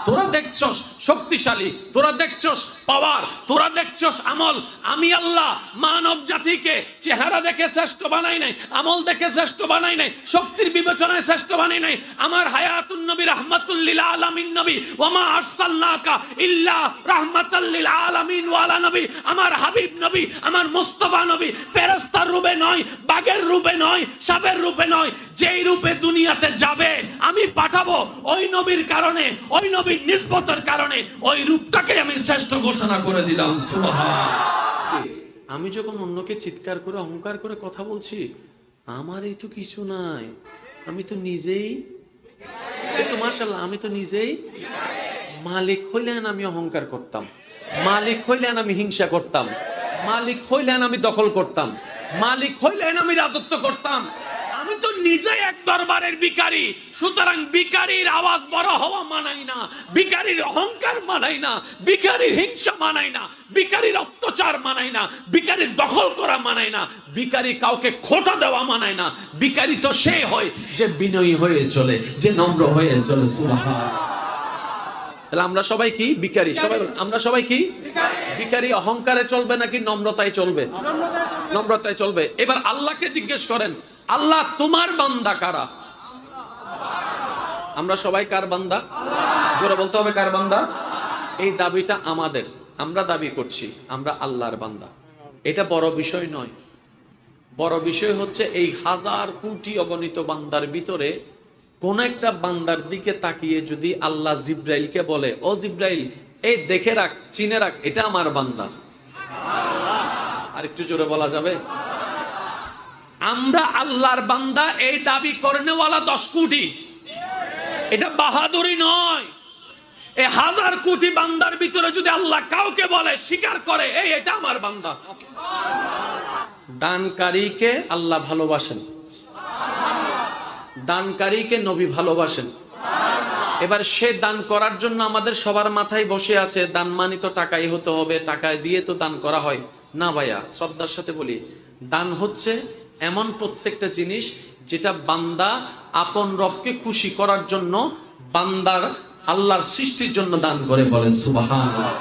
তোরা দেখছস শক্তিশালী, তোরা দেখছস পাওয়ার, তোরা দেখছস আমল, আমি আল্লাহ মানব জাতিকে চেহারা দেখে শ্রেষ্ঠ বানাই নাই, আমল দেখে শ্রেষ্ঠ বানাই নাই, শক্তির বিবেচনায় শ্রেষ্ঠ বানাই নাই। আমার হায়াতুন নবী রাহমাতুল লিল আলামিন নবী, ওয়া মা আরসালনাকা ইল্লা রাহমাতাল লিল আলামিন ওয়া আলা নবী, আমার হাবিব নবী, আমার মুস্তাফা নবী ফেরেশতার রূপে নয়, বাঘের রূপে নয়, সাপের রূপে নয়, যেই রূপে দুনিয়াতে যাবে আমি পাঠাবো, ওই নবীর কারণে, ওই নবীর নিসবতের কারণে ওই রূপটাকে আমি শ্রেষ্ঠ ঘোষণা করে দিলাম। সুবহানাল্লাহ। আমি যখন অন্যকে চিৎকার করে অহংকার করে কথা বলছি, আমার এই তো কিছু নাই, আমি তো নিজেই, এই তো মাশাআল্লাহ, আমি তো নিজেই। মালিক হইলেন আমি অহংকার করতাম, মালিক হইলেন আমি হিংসা করতাম, মালিক হইলেন আমি দখল করতাম, মালিক হইলেন আমি রাজত্ব করতাম। আমি তো নিজে এক দরবারের ভিখারি, সুতরাং ভিখারির আওয়াজ বড় হওয়া মানাই না, ভিখারির অহংকার মানাই না, ভিখারির হিংসা মানাই না, ভিখারির অত্যাচার মানাই না, ভিখারির দখল করা মানাই না, ভিখারি কাউকে খোঁটা দেওয়া মানাই না। ভিখারি তো সে হয় যে বিনয়ী হয়ে চলে, যে নম্র হয়ে চলে। সুবহানাল্লাহ। তাহলে আমরা সবাই কি ভিখারি? সবাই আমরা সবাই কি ভিখারি? অহংকারে চলবে নাকি নম্রতায় চলবে? নম্রতায় চলবে। এবার আল্লাহকে জিজ্ঞেস করেন, আল্লাহ তোমার বান্দা কারা? আমরা সবাই কার বান্দা? জোরে বলতে হবে কার বান্দা? এই দাবিটা আমাদের, আমরা দাবি করছি আমরা আল্লাহর বান্দা। এটা বড় বিষয় নয়, বড় বিষয় হচ্ছে এই হাজার কোটি অগণিত বান্দার ভিতরে কোন একটা বান্দার দিকে তাকিয়ে যদি আল্লাহ জিব্রাইলকে বলে, ও জিব্রাইল এই দেখে রাখ, চিনে রাখ, এটা আমার বান্দা। আর একটু জোরে বলা যাবে? আমরা আল্লাহর বান্দা এই দাবি করেনেওয়ালা 10 কোটি। এটা বাহাদুরি নয়। এই হাজার কোটি বান্দার ভিতরে যদি আল্লাহ কাউকে বলে, স্বীকার করে, এই এটা আমার বান্দা। দানকারীকে আল্লাহ ভালোবাসেন, দানকারীকে নবী ভালোবাসেন। এবার সে দান করার জন্য আমাদের সবার মাথায় বসে আছে দান মানি তো টাকাই হতে হবে, টাকায় দিয়ে তো দান করা হয় না। ভাইয়া শ্রদ্ধার সাথে বলি, দান হচ্ছে এমন প্রত্যেকটা জিনিস যেটা বান্দা আপন রবকে খুশি করার জন্য বান্দার আল্লাহর সৃষ্টির জন্য দান করে, বলেন সুবহানাল্লাহ।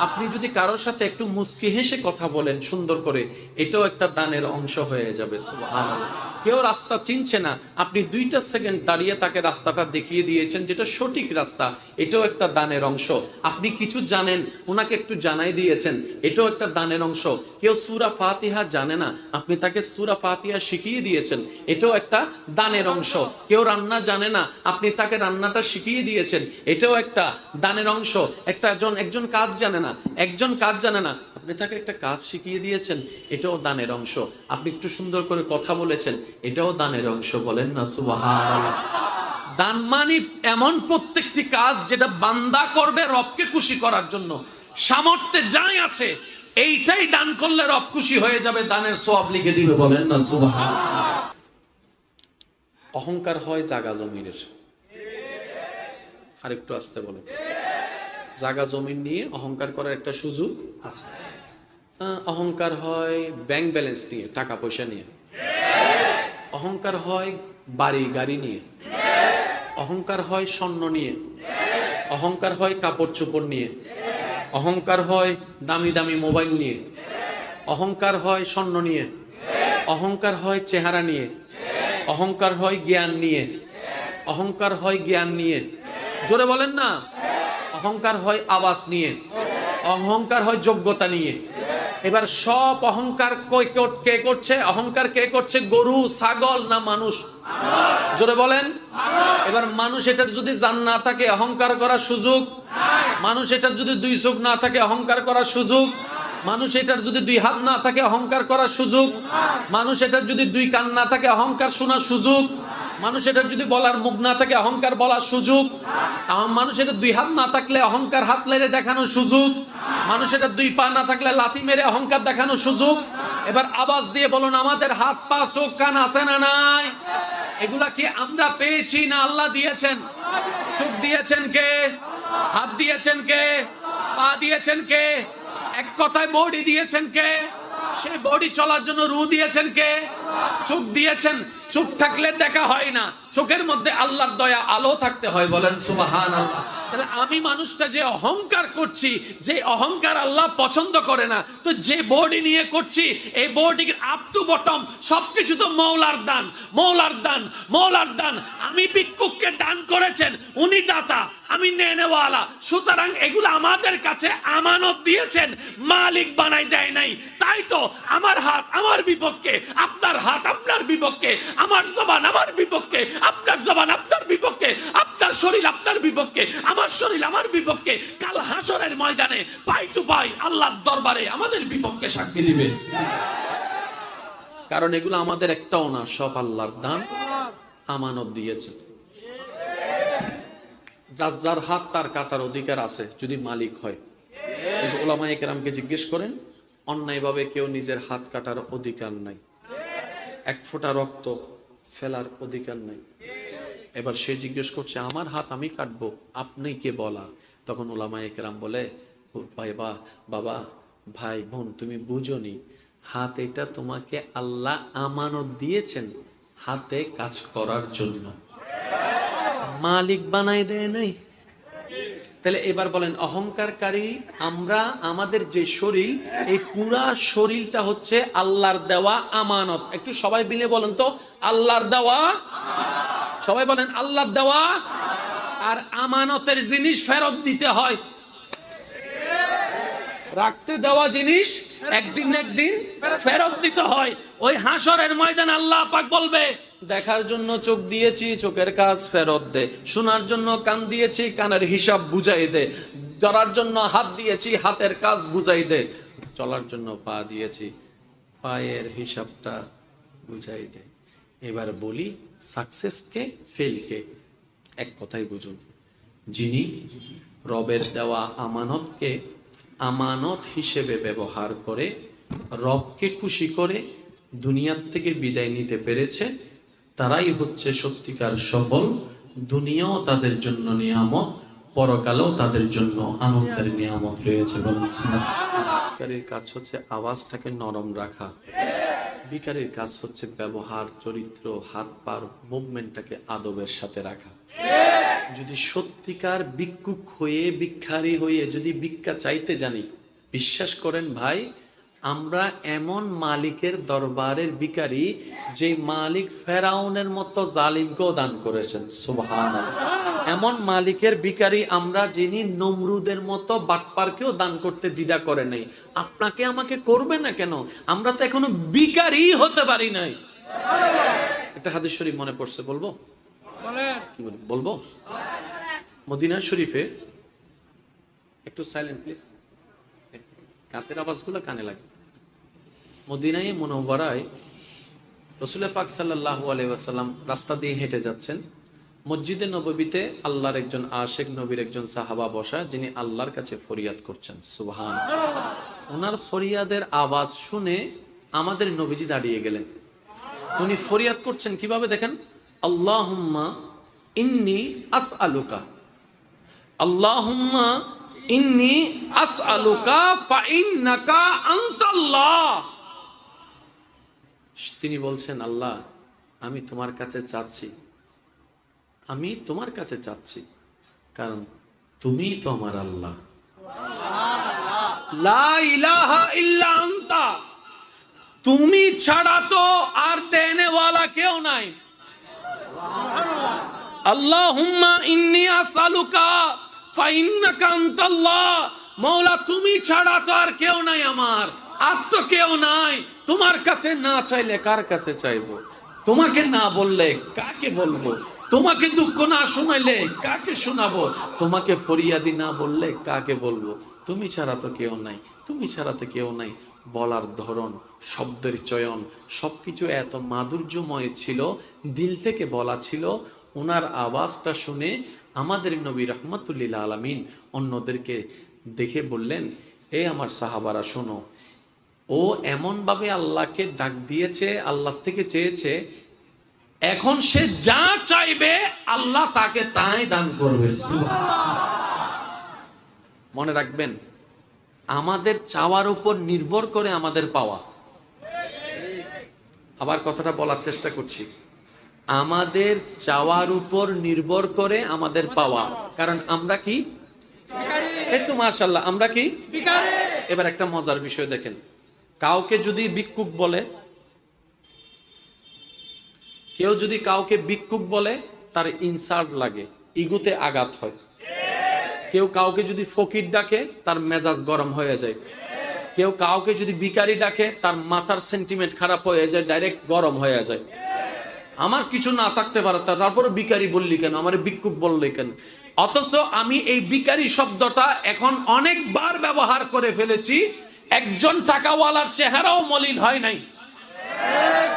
আপনি যদি কারোর সাথে একটু মুস্কি হেসে কথা বলেন সুন্দর করে, এটাও একটা দানের অংশ হয়ে যাবে, সুবহানাল্লাহ। কেউ রাস্তা চিনছে না, আপনি 2টা সেকেন্ড দাঁড়িয়ে তাকে রাস্তাটা দেখিয়ে দিয়েছেন, যেটা সঠিক রাস্তা, এটাও একটা দানের অংশ। আপনি কিছু জানেন, ওনাকে একটু জানাই দিয়েছেন, এটাও একটা দানের অংশ। কেউ সূরা ফাতিহা জানে না, আপনি তাকে সূরা ফাতিহা শিখিয়ে দিয়েছেন, এটাও একটা দানের অংশ। কেউ রান্না জানে না, আপনি তাকে রান্নাটা শিখিয়ে দিয়েছেন, এটাও একটা দানের অংশ। একজন কাজ জানে না, আপনি তাকে একটা কাজ শিখিয়ে দিয়েছেন, এটাও দানের অংশ। আপনি একটু সুন্দর করে কথা বলেছেন, এটাও দানের অংশ, বলেন না সুবহানাল্লাহ। দান মানে এমন প্রত্যেকটি কাজ যেটা বান্দা করবে রবকে খুশি করার জন্য, সামর্থ্যে যাই আছে এইটাই দান করলে রব খুশি হয়ে যাবে, দানের সওয়াব লিখে দিবে, বলেন না সুবহানাল্লাহ। অহংকার হয় জাগা জমিনের, আরেকটু আসতে বলেন। জাগা জমিন নিয়ে অহংকার করার একটা সুযোগ আছে। অহংকার হয় ব্যাংক ব্যালেন্স নিয়ে, টাকা পয়সা নিয়ে। অহংকার হয় বাড়ি গাড়ি নিয়ে। অহংকার হয় স্বর্ণ নিয়ে। অহংকার হয় কাপড় চোপড় নিয়ে। অহংকার হয় দামি দামি মোবাইল নিয়ে। অহংকার হয় স্বর্ণ নিয়ে। অহংকার হয় চেহারা নিয়ে। অহংকার হয় জ্ঞান নিয়ে। অহংকার হয় জ্ঞান নিয়ে, জোরে বলেন না। অহংকার হয় আওয়াজ নিয়ে। অহংকার হয় যোগ্যতা নিয়ে। এবার সব অহংকার কে করছে? অহংকার কে করছে? গরু, ছাগল না মানুষ? জোরে বলেন। এবার মানুষ এটার যদি জান না থাকে অহংকার করার সুযোগ। মানুষ এটার যদি 2 চোখ না থাকে অহংকার করার সুযোগ। মানুষ এটার যদি 2 হাত না থাকে অহংকার করার সুযোগ। মানুষ এটার যদি 2 কান না থাকে অহংকার শোনার সুযোগ। মানুষ এটার যদি বলার মুখ না থাকে অহংকার বলার সুযোগ। মানুষ এটার 2 হাত না থাকলে অহংকার হাত লেড়ে দেখানোর সুযোগ। মানুষ এটার 2 পা না থাকলে লাথি মেরে অহংকার দেখানোর সুযোগ। এবার আওয়াজ দিয়ে বলুন, আমাদের হাত পা চোখ কান আছে না নাই? এগুলা কি আমরা পেয়েছি না আল্লাহ দিয়েছেন? চোখ দিয়েছেন কে? হাত দিয়েছেন কে? পা দিয়েছেন কে? এক কথায় বডি দিয়েছেন কে? সেই বডি চলার জন্য রু দিয়েছেন কে? চোখ দিয়েছেন। চোখ থাকলে দেখা হয় না, চোখের মধ্যে আল্লাহর দয়া আলো থাকতে হয়, বলেন সুবহানাল্লাহ। তাহলে আমি মানুষটা যে অহংকার করছি, যে অহংকার আল্লাহ পছন্দ করে না, তো যে বডি নিয়ে করছি এই বডি আপ টু বটম সবকিছু তো মওলার দান, মওলার দান, মওলার দান। আমি ভিক্ষুককে দান করেছেন, উনি দাতা, আমি নেনেওয়ালা, সুতরাং এগুলো আমাদের কাছে আমানত দিয়েছেন, মালিক বানাই দেয় নাই। তাই তো আমার হাত আমার বিপক্ষে, আপনার হাত আপনার বিপক্ষে, আমার জবান আমার বিপক্ষে, আপনার জবান আপনার বিপক্ষে, আপনার শরীর আপনার বিপক্ষে, আমার শরীর আমার বিপক্ষে। কাল হাসরের ময়দানে পাই টু পাই আল্লাহর দরবারে আমাদের বিপক্ষে সাক্ষী দিবে। কারণ এগুলো আমাদের একটাও না, সব আল্লাহর দান, আমানত দিয়েছে। যার যার হাত তার কাটার অধিকার আছে যদি মালিক হয়। কিন্তু উলামায়ে কেরামকে জিজ্ঞেস করেন, অন্যায়ভাবে কেউ নিজের হাত কাটার অধিকার নাই, 1 ফোঁটা রক্ত ফেলার অধিকার নাই। এবার সে জিজ্ঞেস করছে, আমার হাত আমি কাটবো, আপনি কে বলা? তখন উলামায়ে কেরাম বলে, বাবা, ভাই, বোন, তুমি বুঝোনি, হাত এটা তোমাকে আল্লাহ আমানত দিয়েছেন হাতে কাজ করার জন্য, মালিক বানাই দেয় নাই। তাহলে এবার বলেন, অহংকারকারী আমরা, আমাদের যে শরীর, এই পুরা শরীরটা হচ্ছে আল্লাহর দেওয়া আমানত। একটু সবাই মিলে বলেন তো, আল্লাহর দেওয়া। সবাই বলেন, আল্লাহর দেওয়া। আর আমানতের জিনিস ফেরত দিতে হয়। রাখতে দেওয়া জিনিস একদিন না একদিন ফেরত দিতে হয়। ওই হাসরের ময়দান আল্লাহ পাক বলবে, দেখার জন্য চোখ দিয়েছি, চোখের কাজ ফেরত দে। শোনার জন্য কান দিয়েছি, কানের হিসাব বুঝাই দে। ধরার জন্য হাত দিয়েছি, হাতের কাজ বুঝাই দে। চলার জন্য পা দিয়েছি, পায়ের হিসাবটা বুঝাই দে। এবার বলি, সাকসেস কে, ফেল কে? এক কথাই বুঝুন, যিনি রবের দেওয়া আমানতকে আমানত হিসেবে ব্যবহার করে রবকে খুশি করে দুনিয়ার থেকে বিদায় নিতে পেরেছে, তারাই হচ্ছে সত্যিকার সফল। দুনিয়াও তাদের জন্য নিয়ামত, পরকালেও তাদের জন্য আনন্দের নিয়ামত রয়েছে। ভিখারির কাজ হচ্ছে আওয়াজটাকে নরম রাখা, ভিখারির কাজ হচ্ছে ব্যবহার, চরিত্র, হাত পার মুভমেন্টটাকে আদবের সাথে রাখা। যদি সত্যিকার ভিক্ষুক হয়ে ভিক্ষারি হয়ে যদি ভিক্ষা চাইতে জানি, বিশ্বাস করেন ভাই, আমরা এমন মালিকের দরবারের ভিখারি যে মালিক ফেরাউনের মতো জালিমকেও দান করেছেন, সুবহানাল্লাহ। এমন মালিকের ভিখারি আমরা, যিনি নমরুদের মতো বাটপারকেও দান করতে দ্বিধা করে নাই। আপনাকে আমাকে করবে না কেন? আমরা তো এখনো ভিখারি হতে পারি নাই। একটা হাদিস শরীফ মনে পড়ছে, বলবো? কি বলবো? মদিনা শরীফে, একটু সাইলেন্ট প্লিজ, কাছের আওয়াজগুলো কানে লাগে। মদিনায়ে মুনাওয়ারায় রাসূল পাক সাল্লাল্লাহু আলাইহি ওয়াসাল্লাম রাস্তা দিয়ে হেঁটে যাচ্ছেন। মসজিদে নববীতে আল্লাহর একজন আশিক নবীর একজন সাহাবা বসা, যিনি আল্লাহর কাছে ফরিয়াদ করছেন, সুবহানাল্লাহ। ওনার ফরিয়াদের আওয়াজ শুনে আমাদের নবীজি দাঁড়িয়ে গেলেন। উনি ফরিয়াদ করছেন কিভাবে দেখেন, আল্লাহুম্মা ইন্নী আসআলুকা, আল্লাহুম্মা ইন্নী আসআলুকা ফাইন্নাকা আনতাল্লাহ। তিনি বলছেন, আল্লাহ আমি তোমার কাছে চাচ্ছি, আমি তোমার কাছে চাচ্ছি, কারণ তুমি তো আমার আল্লাহ। লা ইলাহা ইল্লা আনতা, তুমি ছাড়া তো আর দেনেওয়ালা কেউ নাই। আল্লাহুম্মা ইন্নী আসআলুকা ফাইন্নাকা আনতাল্লাহ, মওলা তুমি ছাড়া তো আর কেউ নাই আমার, আর তো কেউ নাই। তোমার কাছে না চাইলে কার কাছে চাইবো? তোমাকে না বললে কাকে বলবো? তোমাকে দুঃখ না শোনাইলে কাকে শোনাবো? তোমাকে ফরিয়াদি না বললে কাকে বলবো? তুমি ছাড়া তো কেউ নাই, তুমি ছাড়া তো কেউ নাই। বলার ধরন, শব্দের চয়ন, সবকিছু এত মাধুর্যময় ছিল, দিল থেকে বলা ছিল। ওনার আওয়াজটা শুনে আমাদের নবী রাহমাতুল্লিল আলামিন অন্যদেরকে দেখে বললেন, এ আমার সাহাবারা শোনো, ও এমনভাবে আল্লাহকে ডাক দিয়েছে, আল্লাহ থেকে চেয়েছে, এখন সে যা চাইবে আল্লাহ তাকে তাই দান করবে। মনে রাখবেন, আমাদের চাওয়ার উপর নির্ভর করে আমাদের পাওয়া। আবার কথাটা বলার চেষ্টা করছি, আমাদের চাওয়ার উপর নির্ভর করে আমাদের পাওয়া। কারণ আমরা কি, এই তো মাশাআল্লাহ, আমরা কি ভিখারি। এবার একটা মজার বিষয় দেখেন, কাউকে যদি ভিক্ষুক বলে, কেউ যদি কাউকে ভিক্ষুক বলে, তার ইনসাল্ট লাগে, ইগোতে আঘাত হয়। কেউ কাউকে যদি ফকির ডাকে, তার মেজাজ গরম হয়ে যায়। কেউ কাউকে যদি ভিখারি ডাকে, তার মাথার সেন্টিমেন্ট খারাপ হয়ে যায়, ডাইরেক্ট গরম হয়ে যায়। আমার কিছু না থাকতে পারে, তারপরে ভিখারি বললি কেন, আমার ভিক্ষুক বললি কেন? অথচ আমি এই ভিখারি শব্দটা এখন অনেকবার ব্যবহার করে ফেলেছি। একজন টাকাওয়ালার চেহারাও মলিন হয় নাই,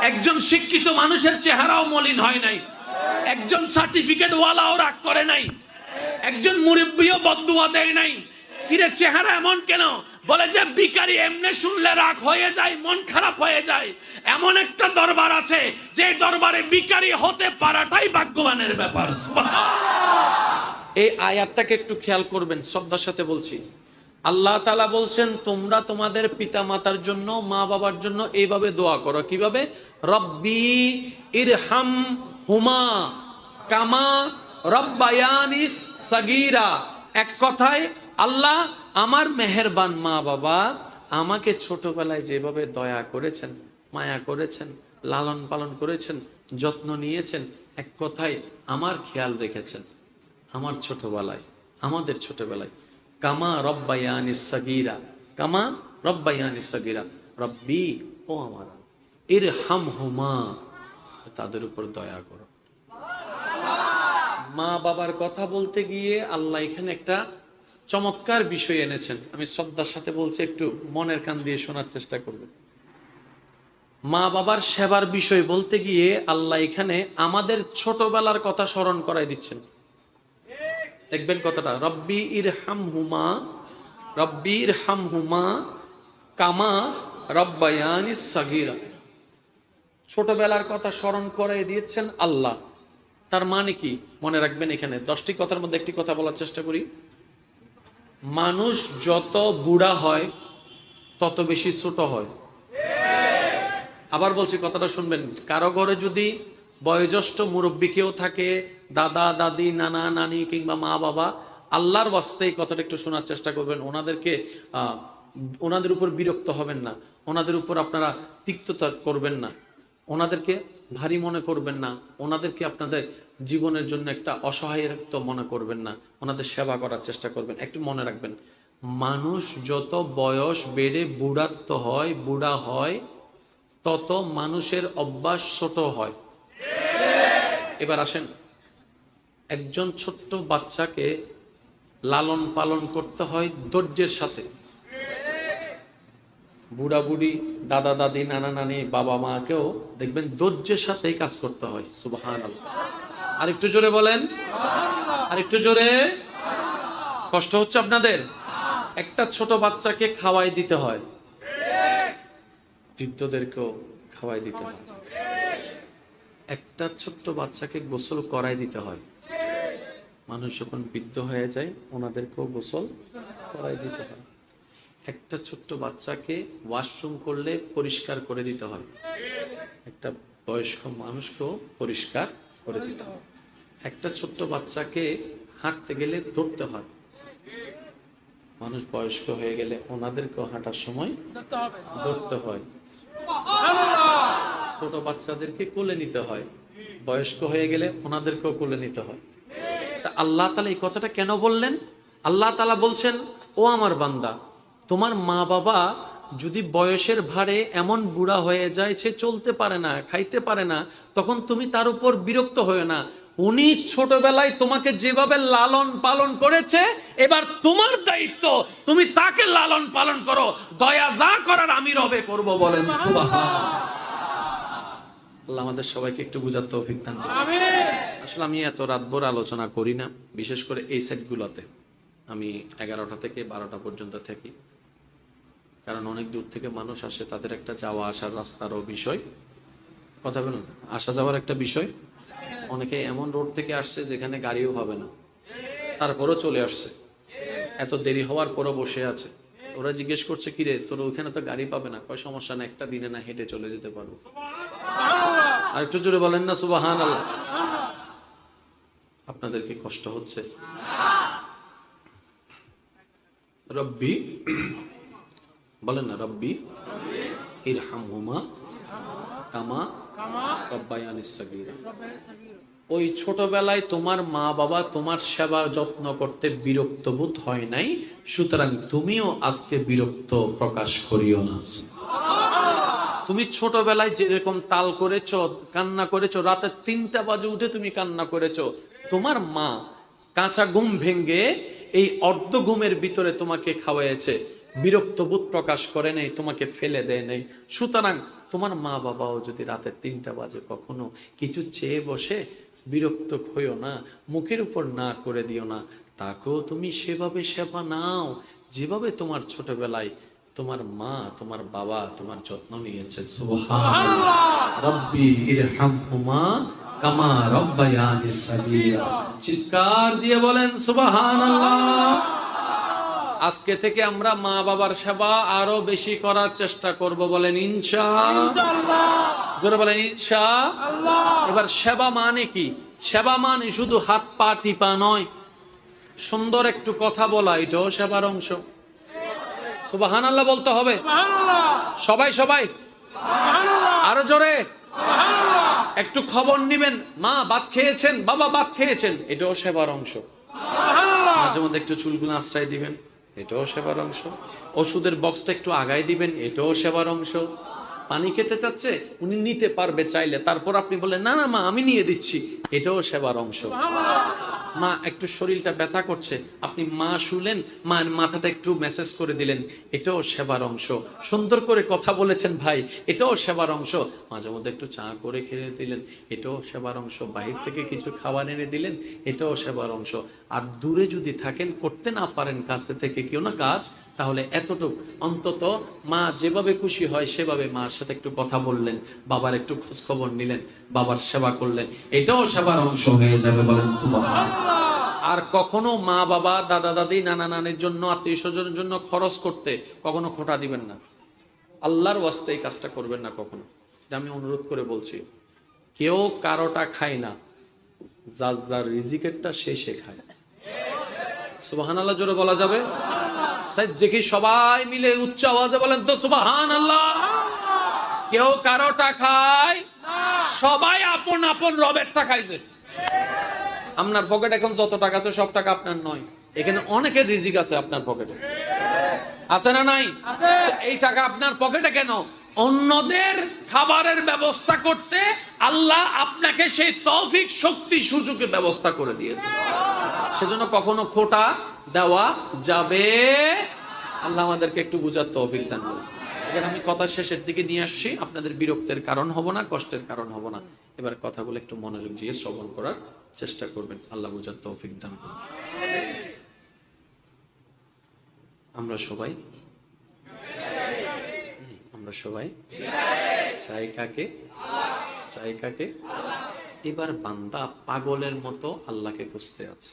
একজন শিক্ষিত মানুষের চেহারাও মলিন হয় নাই, একজন সার্টিফিকেট ওয়ালাও রাগ করে নাই, একজন মুরব্বিও বদদুয়া দেয় নাই। কিরে চেহারা এমন কেন? বলে যে ভিখারি এমনি শুনলে রাগ হয়ে যায়, মন খারাপ হয়ে যায়। এমন একটা দরবার আছে যে দরবারে ভিখারি হতে পারাটাই ভাগ্যবানের ব্যাপার। এই আয়াতটাকে একটু খেয়াল করবেন, শ্রদ্ধার সাথে বলছি। আল্লাহ তাআলা বলছেন, তোমরা তোমাদের পিতা মাতার জন্য, মা বাবার জন্য এইভাবে দোয়া করো। কিভাবে? রব্বি ইরহাম হুমা কামা রব্বায়ানিস সাগীরা। এক কথায়, আল্লাহ আমার মেহেরবান মা বাবা আমাকে ছোটবেলায় যেভাবে দয়া করেছেন, মায়া করেছেন, লালন পালন করেছেন, যত্ন নিয়েছেন, এক কথায় আমার খেয়াল রেখেছেন আমার ছোটবেলায়, আমাদের ছোটবেলায়। কামা রব্বায়ানিস সাগীরা, কামা রব্বায়ানিস সাগীরা, রব্বি, ও আমার, ইরহামহুমা, তাদের উপর দয়া করো। মা বাবার কথা বলতে গিয়ে আল্লাহ এখানে একটা চমৎকার বিষয় এনেছেন। আমি শ্রদ্ধার সাথে বলছি, একটু মনের কান দিয়ে শোনার চেষ্টা করবেন। মা বাবার সেবার বিষয় বলতে গিয়ে আল্লাহ এখানে আমাদের ছোটবেলার কথা স্মরণ করাই দিচ্ছেন। দেখবেন কথাটা, রব্বি ইরহামহুমা, রব্বি ইরহামহুমা কামা রব্বায়ানিস সাগীরা। ছোটবেলার কথা স্মরণ করাই দিয়েছেন আল্লাহ। তার মানে কি? মনে রাখবেন, এখানে 10টি কথার মধ্যে একটি কথা বলার চেষ্টা করি। মানুষ যত বুড়া হয় তত বেশি ছোট হয়। আবার বলছি, কথাটা শুনবেন। কারো ঘরে যদি বয়োজ্যেষ্ঠ মুরব্বী কেউ থাকে, দাদা দাদি নানা নানি কিংবা মা বাবা, আল্লাহর ওয়াস্তে এই কথাটা একটু শোনার চেষ্টা করবেন। ওনাদেরকে ওনাদের উপর বিরক্ত হবেন না, ওনাদের উপর আপনারা তিক্ততা করবেন না, ওনাদেরকে ভারী মনে করবেন না, ওনাদেরকে আপনাদের জীবনের জন্য একটা অসহায়ত্ব মনে করবেন না, ওনাদের সেবা করার চেষ্টা করবেন। একটু মনে রাখবেন, মানুষ যত বয়স বেড়ে বুড়া হয় তত মানুষের অভ্যাস ছোট হয়। এবার আসেন, একজন ছোট্ট বাচ্চাকে লালন পালন করতে হয় ধৈর্যের সাথে। বুড়া বুড়ি, দাদা দাদি, নানা নানি, বাবা মাকেও দেখবেন ধৈর্যের সাথেই কাজ করতে হয়। সুবহানাল্লাহ। আর একটু জোরে বলেন, আর একটু জোরে। কষ্ট হচ্ছে আপনাদের? একটা ছোট বাচ্চাকে খাওয়াই দিতে হয়, বৃদ্ধদেরকেও খাওয়াই দিতে হয়। একটা ছোট্ট বাচ্চাকে গোসল করাই দিতে হয়। মানুষ যখন বৃদ্ধ হয়ে যায় ওনাদেরকেও গোসল করাই দিতে হয়। একটা ছোট্ট বাচ্চাকে ওয়াশরুম করলে পরিষ্কার করে দিতে হয়। একটা বয়স্ক মানুষকেও পরিষ্কার করে দিতে হয়। একটা ছোট্ট বাচ্চাকে হাঁটতে গেলে ধরতে হয়। মানুষ বয়স্ক হয়ে গেলে ওনাদেরকেও হাঁটার সময় ধরতে হয়। ছোট বাচ্চাদেরকে কোলে নিতে হয়, বয়স্ক হয়ে গেলে ওনাদেরকেও কোলে নিতে হয়। তা আল্লাহ তাআলা এই কথাটা কেন বললেন? আল্লাহ তাআলা বলছেন, ও আমার বান্দা, তোমার মা বাবা যদি বয়সের ভারে এমন বুড়া হয়ে যায় সে চলতে পারে না, খাইতে পারে না, তখন তুমি তার উপর বিরক্ত হয়ে না। উনি ছোটবেলায় তোমাকে যেভাবে লালন পালন করেছে, এবার তোমার দায়িত্ব তুমি তাকে লালন পালন করো। দয়া যা করার আমি রবে করব, বলেন সুবহানাল্লাহ। আল্লাহ আমাদের সবাইকে একটু বুঝার তৌফিক দান করুন। আসলে আমি এত রাতভর আলোচনা করি না, বিশেষ করে এই সেটগুলোতে। আমি 11টা থেকে 12টা পর্যন্ত থাকি, কারণ অনেক দূর থেকে মানুষ আসে, তাদের একটা যাওয়া আসার রাস্তারও বিষয়, কথা বলুন, আসা যাওয়ার একটা বিষয়। অনেকে এমন রোড থেকে আসছে যেখানে গাড়িও পাবে না, তারপরও চলে আসছে, এত দেরি হওয়ার পরও বসে আছে। ওরা জিজ্ঞেস করছে, কিরে তোর ওইখানে তো গাড়ি পাবে না? কয় সমস্যা না, একটা দিনে না হেঁটে চলে যেতে পারবো। আর একটু জোরে বলেন না সুবহানাল্লাহ। আপনাদের কি কষ্ট হচ্ছে? রব্বি বলেন না, রব্বি ইরহামহুমা কামা রব্বায়ানিস সাগীরা। ওই ছোটবেলায় তোমার মা বাবা তোমার সেবা যত্ন করতে বিরক্ত বোধ হয় নাই, সুতরাং তুমিও আজকে বিরক্ত প্রকাশ করিও না। তুমি ছোটবেলায় যেরকম তাল করেছো, কান্না করেছো, রাতে 3টা বাজে উঠে তুমি কান্না করেছো, তোমার মা কাঁচা ঘুম ভেঙ্গে এই অর্ধ ঘুমের ভিতরে তোমাকে খাওয়াইছে, বিরক্ত বোধ প্রকাশ করে নেই, তোমাকে ফেলে দেয় নেই। সুতরাং তোমার মা বাবাও যদি রাতে 3টা বাজে কখনো কিছু চেয়ে বসে, বিরক্ত হইও না, মুখের উপর না করে দিও না, তাকেও তুমি সেভাবে সেবা নাও যেভাবে তোমার ছোটবেলায় তোমার মা তোমার বাবা তোমার যত্ন নিয়েছে। সুবহানাল্লাহ। রব্বি ইরহামহুমা কামা রব্বায়ানিস সাগীরা। চিৎকার দিয়ে বলেন সুবহানাল্লাহ। আজকে থেকে আমরা মা বাবার সেবা আরো বেশি করার চেষ্টা করব, বলেন ইনশাআল্লাহ। জোরে বলেন ইনশাআল্লাহ। এবার সেবা মানে কি? সেবা মানে শুধু হাত পা টিপা নয়, সুন্দর একটু কথা বলা, এটাও সেবার অংশ। সুবহানাল্লাহ বলতে হবে। সবাই সবাই আরো জোরে। একটু খবর নিবেন, মা ভাত খেয়েছেন, বাবা ভাত খেয়েছেন, এটাও সেবার অংশ। মাঝে মধ্যে একটু চুলগুলো আশ্রয় দিবেন, এটাও সেবার অংশ। ওষুধের বক্সটা একটু আগায় দিবেন, এটাও সেবার অংশ। পানি খেতে চাচ্ছে, উনি নিতে পারবে চাইলে, তারপর আপনি বলেন না না মা আমি নিয়ে দিচ্ছি, এটাও সেবার অংশ। মা একটু শরীরটা ব্যথা করছে, আপনি মা শুলেন, মা মাথাটা একটু মেসেজ করে দিলেন, এটাও সেবার অংশ। সুন্দর করে কথা বলেছেন ভাই, এটাও সেবার অংশ। মাঝে মধ্যে একটু চা করে খেয়ে দিলেন, এটাও সেবার অংশ। বাহির থেকে কিছু খাবার এনে দিলেন, এটাও সেবার অংশ। আর দূরে যদি থাকেন, করতে না পারেন কাছে থেকে কেউ না কাজ, তাহলে এতটুক অন্তত মা যেভাবে খুশি হয় সেভাবে মার সাথে একটু কথা বললেন, বাবার একটু খোঁজ খবর নিলেন, বাবার সেবা করলেন, এটাও সেবার অংশ হয়ে যাবে, বলেন সুবহানাল্লাহ। আর কখনো মা বাবা দাদা দাদি নানা নানির জন্য, আত্মীয় স্বজনের জন্য খরচ করতে কখনো খোঁটা দিবেন না। আল্লাহর ওয়াস্তে এই কাজটা করবেন না কখনো, এটা আমি অনুরোধ করে বলছি। কেউ কারোটা খায় না, যার যার রিজিকেরটা সে খায়। সুবহানাল্লাহ জোরে বলা যাবে? দেখি সবাই মিলে উচ্চ আওয়াজে বলেন তো সুবহানাল্লাহ। কেউ কারোটা খায়, সবাই আপন আপন রবেরটা খাইছে। আপনার পকেটে এখন যত টাকা আছে সব টাকা আপনার নয়, এখানে অনেকের রিজিক আছে আপনার পকেটে, আছে না নাই? এই টাকা আপনার পকেটে কেন? অন্যদের খাবারের ব্যবস্থা করতে আল্লাহ আপনাকে সেই তৌফিক, শক্তি, সুযোগের ব্যবস্থা করে দিয়েছে। সেজন্য কখনো খোটা দেওয়া যাবে। আল্লাহ আমাদেরকে একটু বুঝার তৌফিক দান করুন। এবার আমি কথা শেষের দিকে নিয়ে আসছি, আপনাদের বিরক্তের কারণ হব না, কষ্টের কারণ হব না। এবার কথাগুলো একটু মনোযোগ দিয়ে শ্রবণ করার চেষ্টা করবেন। আল্লাহ বুঝার তৌফিক দান করুন। আমরা সবাই চাই কাকে? চাই কাকে? এবার বান্দা পাগলের মতো আল্লাহকে খুঁজতে আছে।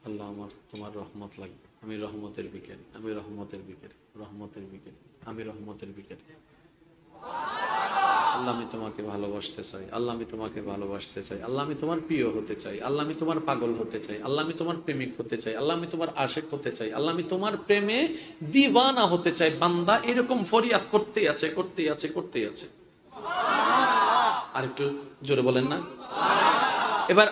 আল্লাহ আমার তোমার রহমত লাগবে, আমি রহমতের ভিখারী, আমি রহমতের ভিখারী, রহমতের ভিখারী, আমি রহমতের ভিখারী। আল্লাহ আমি তোমাকে ভালোবাসতে চাই, আল্লাহ আমি তোমাকে ভালোবাসতে চাই, আল্লাহ আমি তোমার প্রিয় হতে চাই, আল্লাহ আমি তোমার পাগল হতে চাই, আল্লাহ আমি তোমার প্রেমিক হতে চাই, আল্লাহ আমি তোমার আশেক হতে চাই, আল্লাহ আমি তোমার প্রেমে দিওয়ানা হতে চাই। বান্দা এরকম ফরিয়াদ করতেই আছে, করতেই আছে, করতেই আছে। আর একটু জোরে বলেন না। এবার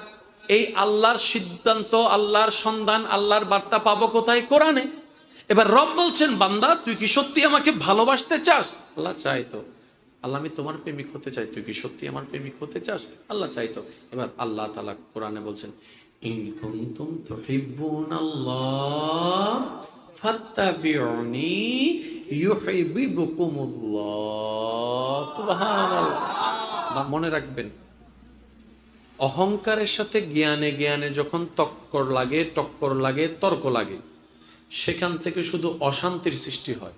এই আল্লাহর সিদ্ধান্ত, আল্লাহর সন্ধান, আল্লাহর বার্তা পাবো কোথায়? কোরআনে। এবার রব বলছেন, বান্দা তুই কি সত্যি আমাকে ভালোবাসতে চাস? আল্লাহ চাই তো। আল্লাহ আমি তোমার প্রেমিক হতে চাই, তুই কি সত্যি আমার প্রেমিক হতে চাস? আল্লাহ চাই তো। এবার আল্লাহ তাআলা কোরআনে বলছেন, ইন কুনতুম তুহিব্বুনাল্লাহ ফাত্তাবিউনি ইউহিব্বুকুমুল্লাহ। সুবহানাল্লাহ। মনে রাখবেন, অহংকারের সাথে জ্ঞানে জ্ঞানে যখন টক্কর লাগে, তর্ক লাগে, সেখান থেকে শুধু অশান্তির সৃষ্টি হয়।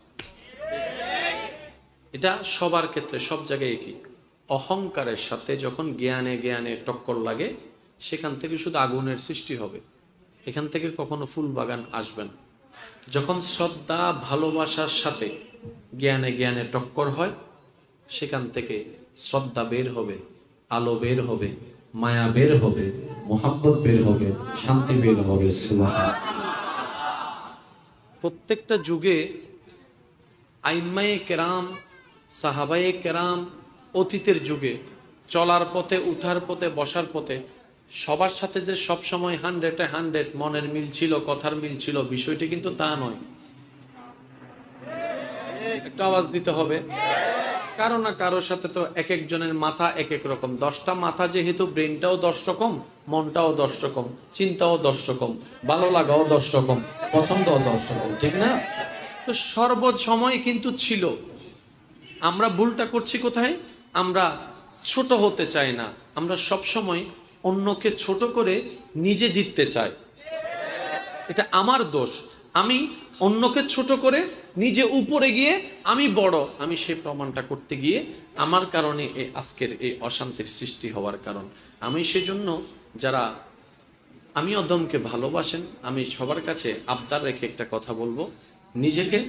এটা সবার ক্ষেত্রে, সব জায়গায় কি? অহংকারের সাথে যখন জ্ঞানে জ্ঞানে টক্কর লাগে, সেখান থেকে শুধু আগুনের সৃষ্টি হবে, এখান থেকে কখনো ফুল বাগান আসবে না। যখন শ্রদ্ধা, ভালোবাসার সাথে জ্ঞানে জ্ঞানে টক্কর হয়, সেখান থেকে শ্রদ্ধা বের হবে, আলো বের হবে, মায়া বের হবে, মোহাব্বত বের হবে, শান্তি বের হবে। সুবহানাল্লাহ। প্রত্যেকটা যুগে আইম্মায়ে কেরাম, সাহাবায়ে কেরাম, অতীতের যুগে চলার পথে, উঠার পথে, বসার পথে সবার সাথে যে সব সময় 100 মনের মিল ছিল, কথার মিল ছিল, বিষয়টি কিন্তু তা নয়। একটা আওয়াজ দিতে হবে। কারো না কারোর সাথে তো এক একজনের মাথা এক এক রকম। 10টা মাথা যেহেতু, ব্রেনটাও 10 রকম, মনটাও 10 রকম, চিন্তাও 10 রকম, ভালো লাগাও 10 রকম, পছন্দও 10 রকম, ঠিক না? তো সর্বসময় কিন্তু ছিল। আমরা ভুলটা করছি কোথায়? আমরা ছোট হতে চাই না, আমরা সব সময় অন্যকে ছোট করে নিজে জিততে চাই। এটা আমার দোষ। আমি অন্যকে ছোট করে নিজে উপরে গিয়ে আমি বড়, আমি সে প্রমাণটা করতে গিয়ে আমার কারণে এই আজকের এই অশান্তির সৃষ্টি হওয়ার কারণ। আমি সেজন্য যারা আমি অদমকে ভালোবাসেন, আমি সবার কাছে আবদার রেখে একটা কথা বলবো, নিজেকে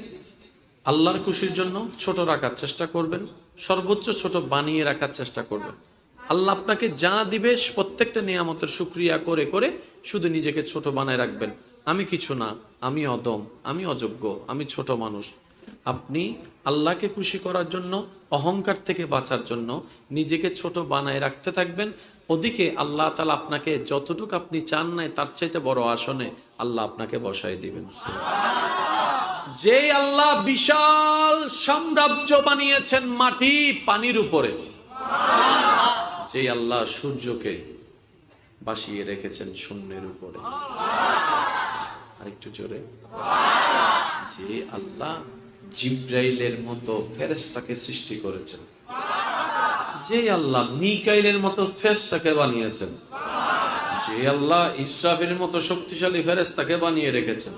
আল্লাহর খুশির জন্য ছোট রাখার চেষ্টা করবেন, সর্বোচ্চ ছোট বানিয়ে রাখার চেষ্টা করবেন। আল্লাহ আপনাকে যা দিবে প্রত্যেকটা নিয়ামতের শুকরিয়া করে করে শুধু নিজেকে ছোট বানায় রাখবেন। আমি কিছু না, আমি অদম, আমি অযোগ্য, আমি ছোট মানুষ। আপনি আল্লাহকে খুশি করার জন্য, অহংকার থেকে বাঁচার জন্য নিজেকে ছোট বানায় রাখতে থাকবেন। ওদিকে আল্লাহ তাআলা আপনাকে যতটুকু আপনি চান নাই তার চাইতে বড় আসনে আল্লাহ আপনাকে বসায় দিবেন। যে আল্লাহ বিশাল সাম্রাজ্য বানিয়েছেন মাটি পানির উপরে, যে আল্লাহ সূর্যকে বাসিয়ে রেখেছেন শূন্যের উপরে, আরেকটু জোরে, যে আল্লাহ জিব্রাইলের মতো ফেরেশতাকে সৃষ্টি করেছেন, যে আল্লাহ মিকাইলের মতো ফেরেশতাকে বানিয়েছেন, যে আল্লাহ ইসরাফিলের মতো শক্তিশালী ফেরেশতাকে বানিয়ে রেখেছেন,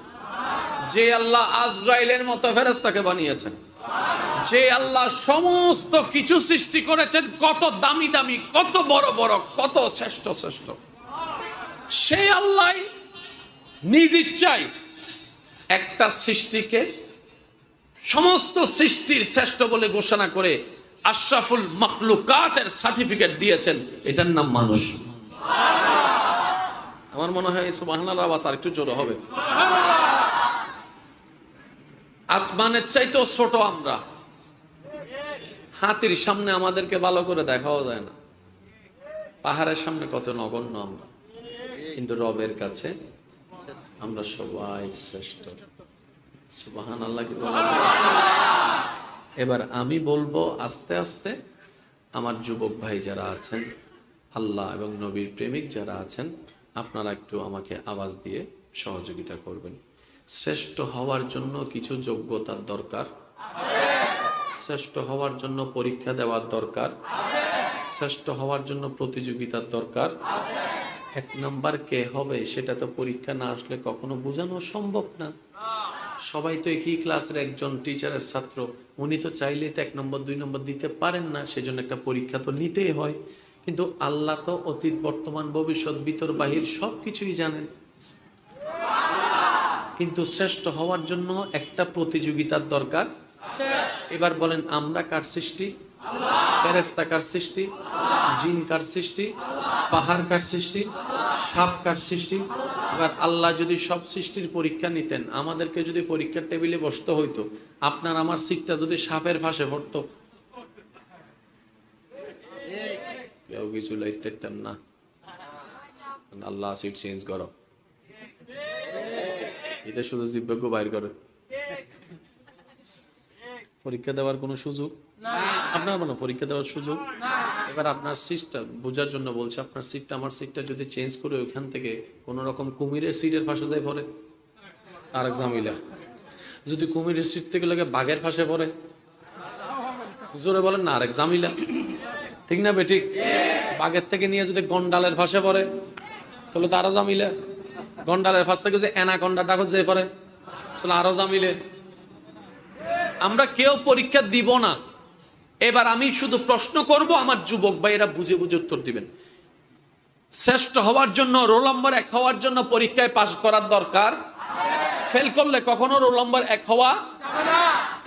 যে আল্লাহ আজরাইলের মতো ফেরেশতাকে বানিয়েছেন, যে আল্লাহ সমস্ত কিছু সৃষ্টি করেছেন, কত দামি দামি, কত বড় বড়, কত শ্রেষ্ঠ শ্রেষ্ঠ, সেই আল্লাহ নিজ ইচ্ছায় একটা সৃষ্টিকে সমস্ত সৃষ্টির শ্রেষ্ঠ বলে ঘোষণা করে আশরাফুল মাখলুকাতের সার্টিফিকেট দিয়েছেন, এটার নাম মানুষ। আমার মনে হয় সুবহানাল্লাহ আওয়াজ আর একটু জোরে হবে। আসমানের চাইতেও ছোট আমরা, হাতির সামনে আমাদেরকে ভালো করে দেখাও যায় না, পাহাড়ের সামনে কত নগণ্য আমরা, কিন্তু রবের কাছে আমরা সবাই শ্রেষ্ঠ। সুবহানাল্লাহ কি বলা যায়? এবার আমি বলবো আস্তে আস্তে আমার যুবক ভাই যারা আছেন, আল্লাহ এবং নবীর প্রেমিক যারা আছেন, আপনারা একটু আমাকে আওয়াজ দিয়ে সহযোগিতা করবেন। শ্রেষ্ঠ হওয়ার জন্য কিছু যোগ্যতার দরকার, শ্রেষ্ঠ হওয়ার জন্য পরীক্ষা দেওয়ার দরকার, শ্রেষ্ঠ হওয়ার জন্য প্রতিযোগিতার দরকার। এক নাম্বার কে হবে সেটা তো পরীক্ষা না আসলে কখনো বোঝানো সম্ভব না। সবাই তো একই ক্লাসের একজন টিচারের ছাত্র, উনি তো চাইলে তো 1 নম্বর 2 নম্বর দিতে পারেন না, সেজন্য একটা পরীক্ষা তো নিতেই হয়। কিন্তু আল্লাহ তো অতীত বর্তমান ভবিষ্যৎ ভিতর বাহির সবকিছুই জানেন। কিন্তু শ্রেষ্ঠ হওয়ার জন্য একটা প্রতিযোগিতার দরকার। এবার বলেন, আমরা কার সৃষ্টি? ফেরেশতা কার সৃষ্টি? জিন কার সৃষ্টি? পাহাড় কার সৃষ্টি? সাপ কার সৃষ্টি? এবার আল্লাহ যদি সব সৃষ্টির পরীক্ষা নিতেন, আমাদেরকে যদি পরীক্ষার টেবিলে বসতে হইতো, আপনার আমার সিটটা যদি সাপের ফাঁসে পড়তো, কেউ কিছু লাইতেন না। আল্লাহ সিট চেঞ্জ করো, এটা শুধু জিব্বাকে বাইর করে, পরীক্ষা দেওয়ার কোনো সুযোগ আপনার মানে পরীক্ষা দেওয়ার সুযোগ। এবার আপনার সিটটা বোঝার জন্য বলছে, আপনার সিটটা আমার সিটটা যদি চেঞ্জ করে ওইখান থেকে কোন রকম কুমিরের সিটের ফাঁসে যায় পড়ে, আরেক ঝামেলা। যদি কুমিরের সিট থেকে লাগে বাঘের ফাঁসে পড়ে, জোরে বলেন না, আরেক ঝামেলা। ঠিক না বেঠিক? বাঘের থেকে নিয়ে যদি গন্ডালের ফাঁসে পড়ে তাহলে তো আরো ঝামেলা। গন্ডালের ফাঁস থেকে যদি অ্যানাকন্ডা ডাকত যেয়ে পড়ে তাহলে আরো ঝামেলা। আমরা কেউ পরীক্ষা দিব না। এবার আমি শুধু প্রশ্ন করব, আমার যুবক ভাইয়েরা বুঝে বুঝে উত্তর দিবেন। শ্রেষ্ঠ হওয়ার জন্য, রোল নম্বর 1 হওয়ার জন্য পরীক্ষায় পাস করার দরকার। ফেল করলে কখনো রোল নম্বর 1 হওয়া যাবে না।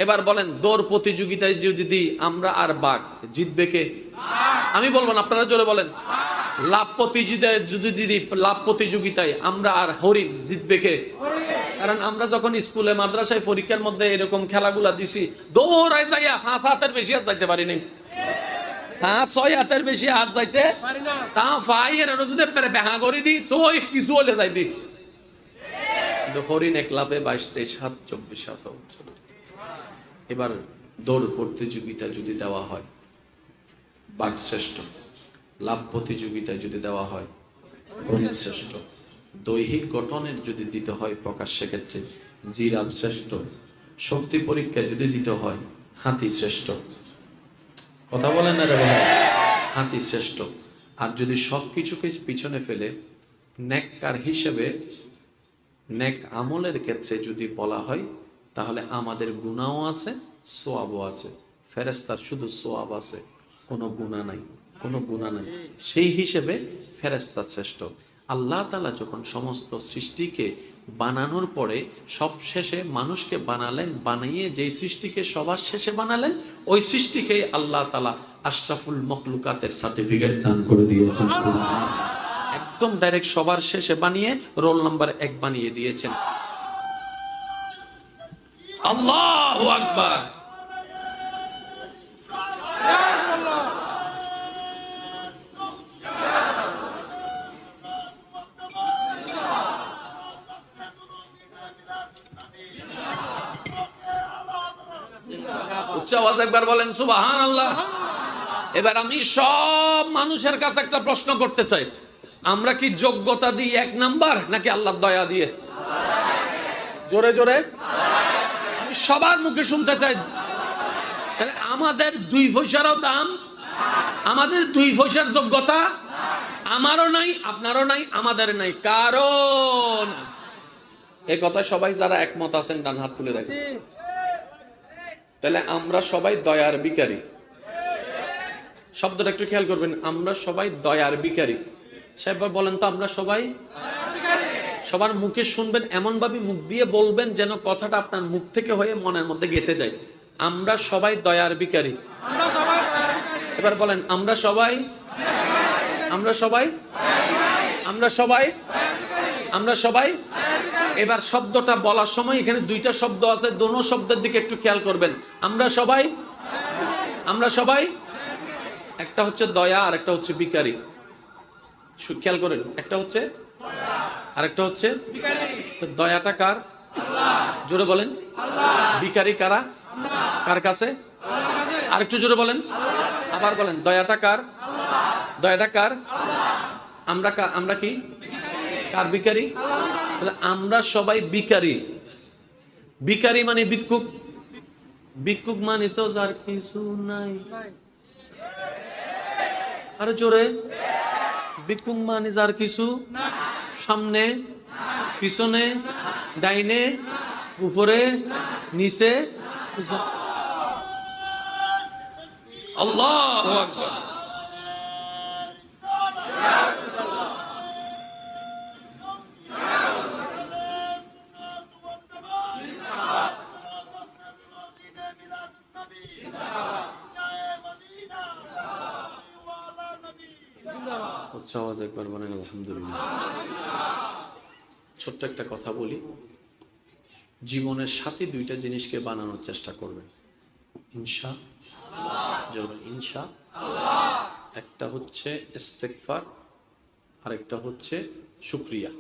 এবার বলেন, দৌড় প্রতিযোগিতায় যদি দিই আমরা আর বাঘ, জিতবে কে? আমি বলবো না, আপনারা জোরে বলেন। লাভ প্রতিযোগিতায় যদি দিদি, লাভ প্রতিযোগিতায় আমরা আর হরিণ, জিতবে কে? কারণ আমরা যখন স্কুলে মাদ্রাসায় পরীক্ষার মধ্যে এরকম খেলাগুলা দিছি, দৌড়ায় যাইয়া 5 হাতের বেশি হাত যাইতে পারি নাই, 6 হাতের বেশি হাত যাইতে পারি না। তা ফাইয়ের যদি বেহা করে দিই তো কিছু হলে যাই দি, কিন্তু হরিণ এক লাভে 22-23 হাত 24 হাত। এবার দৌড় প্রতিযোগিতা যদি দেওয়া হয়, বাঘ শ্রেষ্ঠ। লাভ প্রতিযোগিতায় যদি দেওয়া হয়, হরিণ শ্রেষ্ঠ। দৈহিক গঠনের যদি দিতে হয় প্রকাশ্য ক্ষেত্রে, জিরাফ শ্রেষ্ঠ। শক্তি পরীক্ষায় যদি দিতে হয়, হাতি শ্রেষ্ঠ। কথা বলেন না রে ভাই, হাতি শ্রেষ্ঠ। আর যদি সবকিছুকে পিছনে ফেলে নেককার হিসেবে, নেক আমলের ক্ষেত্রে যদি বলা হয়, তাহলে আমাদের গুনাহও আছে, সওয়াবও আছে। ফেরেশতার শুধু সওয়াব আছে, কোনো গুনাহ নাই, কোনো গুনাহ নাই। সেই হিসেবে ফেরেশতা শ্রেষ্ঠ। আল্লাহ তাআলা যখন সমস্ত সৃষ্টিকে বানানোর পরে সব শেষে মানুষকে বানালেন, বানিয়ে যেই সৃষ্টিকে সবার শেষে বানালেন, ওই সৃষ্টিকে আল্লাহ তাআলা আশরাফুল মখলুকাতের সার্টিফিকেট দান করে দিয়েছেন। একদম ডাইরেক্ট সবার শেষে বানিয়ে রোল নাম্বার 1 বানিয়ে দিয়েছেন। আল্লাহু আকবার। উচ্চ আওয়াজ একবার বলেন সুবহানাল্লাহ। এবার আমি সব মানুষের কাছে একটা প্রশ্ন করতে চাই, আমরা কি যোগ্যতা দিই 1 নাম্বার নাকি আল্লাহর দয়া দিয়ে? জোরে জোরে আমি সবার মুখে শুনতে চাই। তাহলে আমাদের 2 পয়সারও দাম, আমাদের 2 পয়সার যোগ্যতা আমারও নাই, আপনারও নাই, আমাদের নাই, কারণ এই কথা সবাই যারা একমত আছেন ডান হাত তুলে দেখেন। তাহলে আমরা সবাই দয়ার ভিখারি। শব্দটা একটু খেয়াল করবেন, আমরা সবাই দয়ার ভিখারি। সাহেব বলেন তো, আমরা সবাই সবার মুখে শুনবেন, এমন ভাবে মুখ দিয়ে বলবেন যেন কথাটা আপনার মুখ থেকে হয়ে মনের মধ্যে গেঁথে যায়। আমরা সবাই দয়ার ভিখারি। এবার বলেন আমরা সবাই আমরা সবাই আমরা সবাই আমরা সবাই। এবার শব্দটা বলার সময় এখানে দুইটা শব্দ আছে, দোনো শব্দের দিকে একটু খেয়াল করবেন। আমরা সবাই, আমরা সবাই, একটা হচ্ছে দয়া আর একটা হচ্ছে বিকারি। খেয়াল করেন, একটা হচ্ছে আর একটা হচ্ছে তো দয়াটা কার? জোরে বলেন। বিকারি কারা? কার কাছে? আর একটু জোরে বলেন, আবার বলেন। দয়াটা কার? দয়াটা কার? আমরা আমরা কি কার ভিখারি? আমরা সবাই ভিখারি। ভিখারি মানে ভিক্ষুক। ভিক্ষুক মানে তো যার কিছু নাই। আরে জোরে। ভিক্ষুক মানে যার কিছু সামনে, পিছনে, ডাইনে, উপরে, নিচে। আল্লাহু আকবার। আওয়াজ একবার বলেন আলহামদুলিল্লাহ। ছোট্ট একটা কথা বলি, জীবনের সাথে দুইটা জিনিসকে বানানোর চেষ্টা করবেন ইনশাআল্লাহ। ইনশাআল্লাহ। একটা হচ্ছে ইস্তেগফার আর একটা হচ্ছে শুকরিয়া।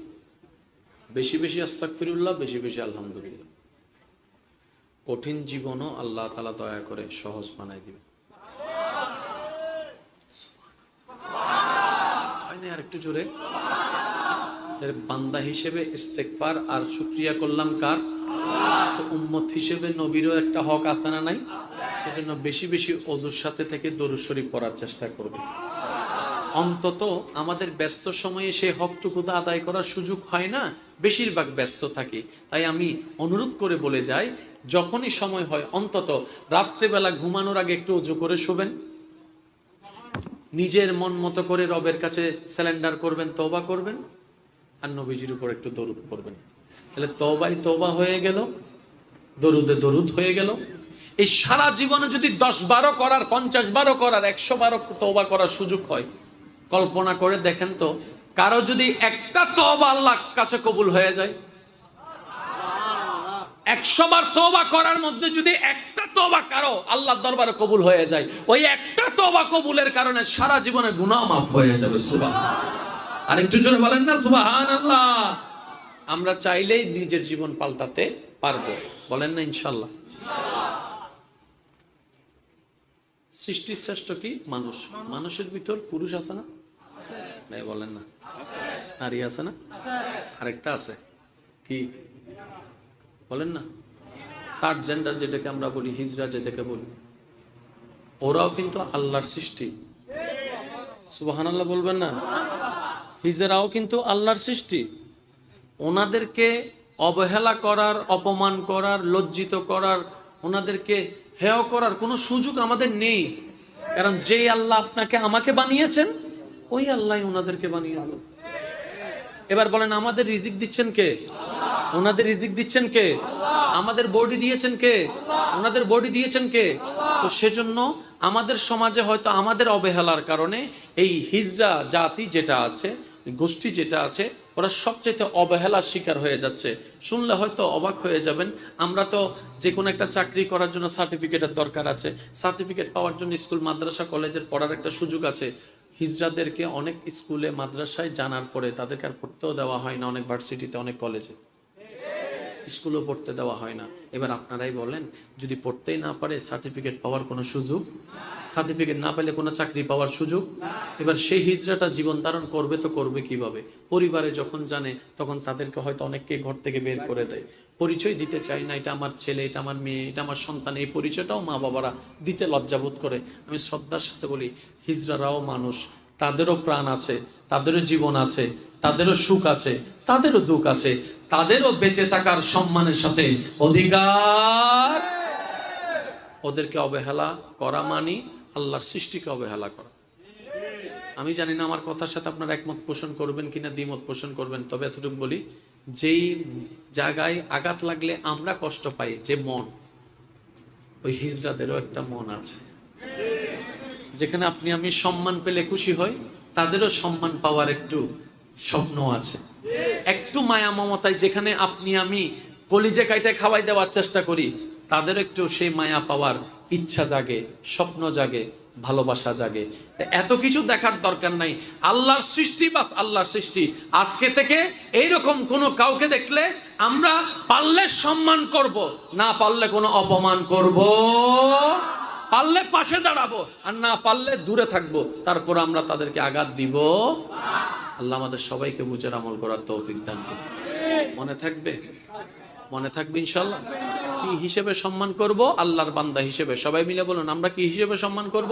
বেশি বেশি আস্তাগফিরুল্লাহ, বেশি বেশি আলহামদুলিল্লাহ। কঠিন জীবনও আল্লাহ তাআলা দয়া করে সহজ বানাই দিবেন। আর একটু জোরে। বান্দা হিসেবে ইস্তেগফার আর শুকরিয়া করলাম কার? তো উম্মত হিসেবে নবীরও একটা হক আছে না নাই? সেজন্য বেশি বেশি ওযুর সাথে থেকে দরুদ শরীফ পড়ার চেষ্টা করবে। অন্তত আমাদের ব্যস্ত সময়ে সেই হকটুকু তো আদায় করার সুযোগ হয় না, বেশিরভাগ ব্যস্ত থাকি। তাই আমি অনুরোধ করে বলে যাই, যখনই সময় হয় অন্তত রাত্রেবেলা ঘুমানোর আগে একটু ওযু করে শোবেন। নিজের মন মতো করে রবের কাছে স্যালেন্ডার করবেন, তওবা করবেন, আর নবীজির উপর একটু দরুদ পড়বেন। তাহলে তওবাই তওবা হয়ে গেল, দরুদে দরুদ হয়ে গেল। এই সারা জীবনে যদি 10-12 করার, 50-12 করার, 100-12 তওবা করার সুযোগ হয়, কল্পনা করে দেখেন তো, কারো যদি একটা তওবা আল্লাহর কাছে কবুল হয়ে যায়, 100 বার তওবা করার মধ্যে যদি একটা তওবা কারো আল্লাহর দরবারে কবুল হয়ে যায়, ওই একটা তওবা কবুলের কারণে সারা জীবনের গুনাহ মাফ হয়ে যাবে। সুবহানাল্লাহ। আর একটু জোরে বলেন না সুবহানাল্লাহ। আমরা চাইলেই নিজের জীবন পাল্টাতে পারবো, বলেন না ইনশাআল্লাহ। সৃষ্টির শ্রেষ্ঠ কি? মানুষ। মানুষের ভিতর পুরুষ আছে না? ভাই বলেন না। নারী আছে না? আরেকটা আছে কি? বলেন না। থার্ড জেন্ডার যেটাকে আমরা বলি, হিজড়া যেটাকে বলি, ওরাও কিন্তু আল্লাহর সৃষ্টি। সুবহানাল্লাহ বলবেন না? হিজড়াও কিন্তু আল্লাহর সৃষ্টি। ওনাদেরকে অবহেলা করার, অপমান করার, লজ্জিত করার, ওনাদেরকে হেয় করার কোনো সুযোগ আমাদের নেই। কারণ যেই আল্লাহ আপনাকে আমাকে বানিয়েছেন, ওই আল্লাহ ওনাদেরকে বানিয়েছেন। এবার বলেন, আমাদের রিজিক দিচ্ছেন কে? ওনাদের রিজিক দিচ্ছেন কে? আমাদের বডি দিয়েছেন কে? ওনাদের বডি দিয়েছেন কে? তো সেজন্য আমাদের সমাজে হয়তো আমাদের অবহেলার কারণে এই হিজড়া জাতি যেটা আছে, গোষ্ঠী যেটা আছে, ওরা সবচেয়ে অবহেলার শিকার হয়ে যাচ্ছে। শুনলে হয়তো অবাক হয়ে যাবেন, আমরা তো যে কোনো একটা চাকরি করার জন্য সার্টিফিকেটের দরকার আছে। সার্টিফিকেট পাওয়ার জন্য স্কুল, মাদ্রাসা, কলেজের পড়ার একটা সুযোগ আছে। হিজড়াদেরকে অনেক স্কুলে, মাদ্রাসায় জানার পরে তাদেরকে আর পড়তেও দেওয়া হয় না, অনেক ভার্সিটিতে, অনেক কলেজে, স্কুলেও পড়তে দেওয়া হয় না। এবার আপনারাই বলেন, যদি পড়তেই না পারে, সার্টিফিকেট পাওয়ার কোনো সুযোগ, সার্টিফিকেট না পেলে কোনো চাকরি পাওয়ার সুযোগ, এবার সেই হিজড়াটা জীবন ধারণ করবে তো করবে কিভাবে? পরিবারে যখন জানে তখন তাদেরকে হয়তো অনেককে ঘর থেকে বের করে দেয়, পরিচয় দিতে চায় না, এটা আমার ছেলে, এটা আমার মেয়ে, এটা আমার সন্তান। এই পরিচয়টাও মা বাবারা দিতে লজ্জাবোধ করে। আমি শ্রদ্ধার সাথে বলি, হিজড়ারাও মানুষ, তাদেরও প্রাণ আছে, তাদেরও জীবন আছে, তাদেরও সুখ আছে, তাদেরও দুঃখ আছে, তাদেরও বেঁচে থাকার সম্মানের সাথে অধিকার। ওদেরকে অবহেলা করা মানে আল্লাহর সৃষ্টিকে অবহেলা করা। আমি জানি না আমার কথার সাথে আপনারা একমত পোষণ করবেন কিনা, দ্বিমত পোষণ করবেন, তবে এতটুকু বলি, যেই জায়গায় আঘাত লাগলে আমরা কষ্ট পাই, যে মন, ওই হিজড়াদেরও একটা মন আছে, যেখানে আপনি আমি সম্মান পেলে খুশি হই, তাদেরও সম্মান পাওয়ার একটু স্বপ্ন আছে। একটু মায়া মমতায় যেখানে আপনি আমি কলিজে কাইটে খাওয়াই দেওয়ার চেষ্টা করি, তাদের একটু সেই মায়া পাওয়ার ইচ্ছা জাগে, স্বপ্ন জাগে, ভালোবাসা জাগে। এত কিছু দেখার দরকার নাই। আল্লাহর সৃষ্টি বাস আল্লাহর সৃষ্টি। আজকে থেকে এইরকম কোনো কাউকে দেখলে আমরা পারলে সম্মান করব, না পারলে কোনো অপমান করব, পারলে পাশে দাঁড়াবো, আর না পারলে দূরে থাকবো। তারপর আমরা তাদেরকে আঘাত দিব। আল্লাহ আমাদের সবাইকে বুঝের আমল করার তৌফিক দান করুন। মনে থাকবে, মনে থাকবে ইনশাআল্লাহ। কি হিসেবে সম্মান করব? আল্লাহর বান্দা হিসেবে। সবাই মিলে বলুন, আমরা কি হিসেবে সম্মান করব?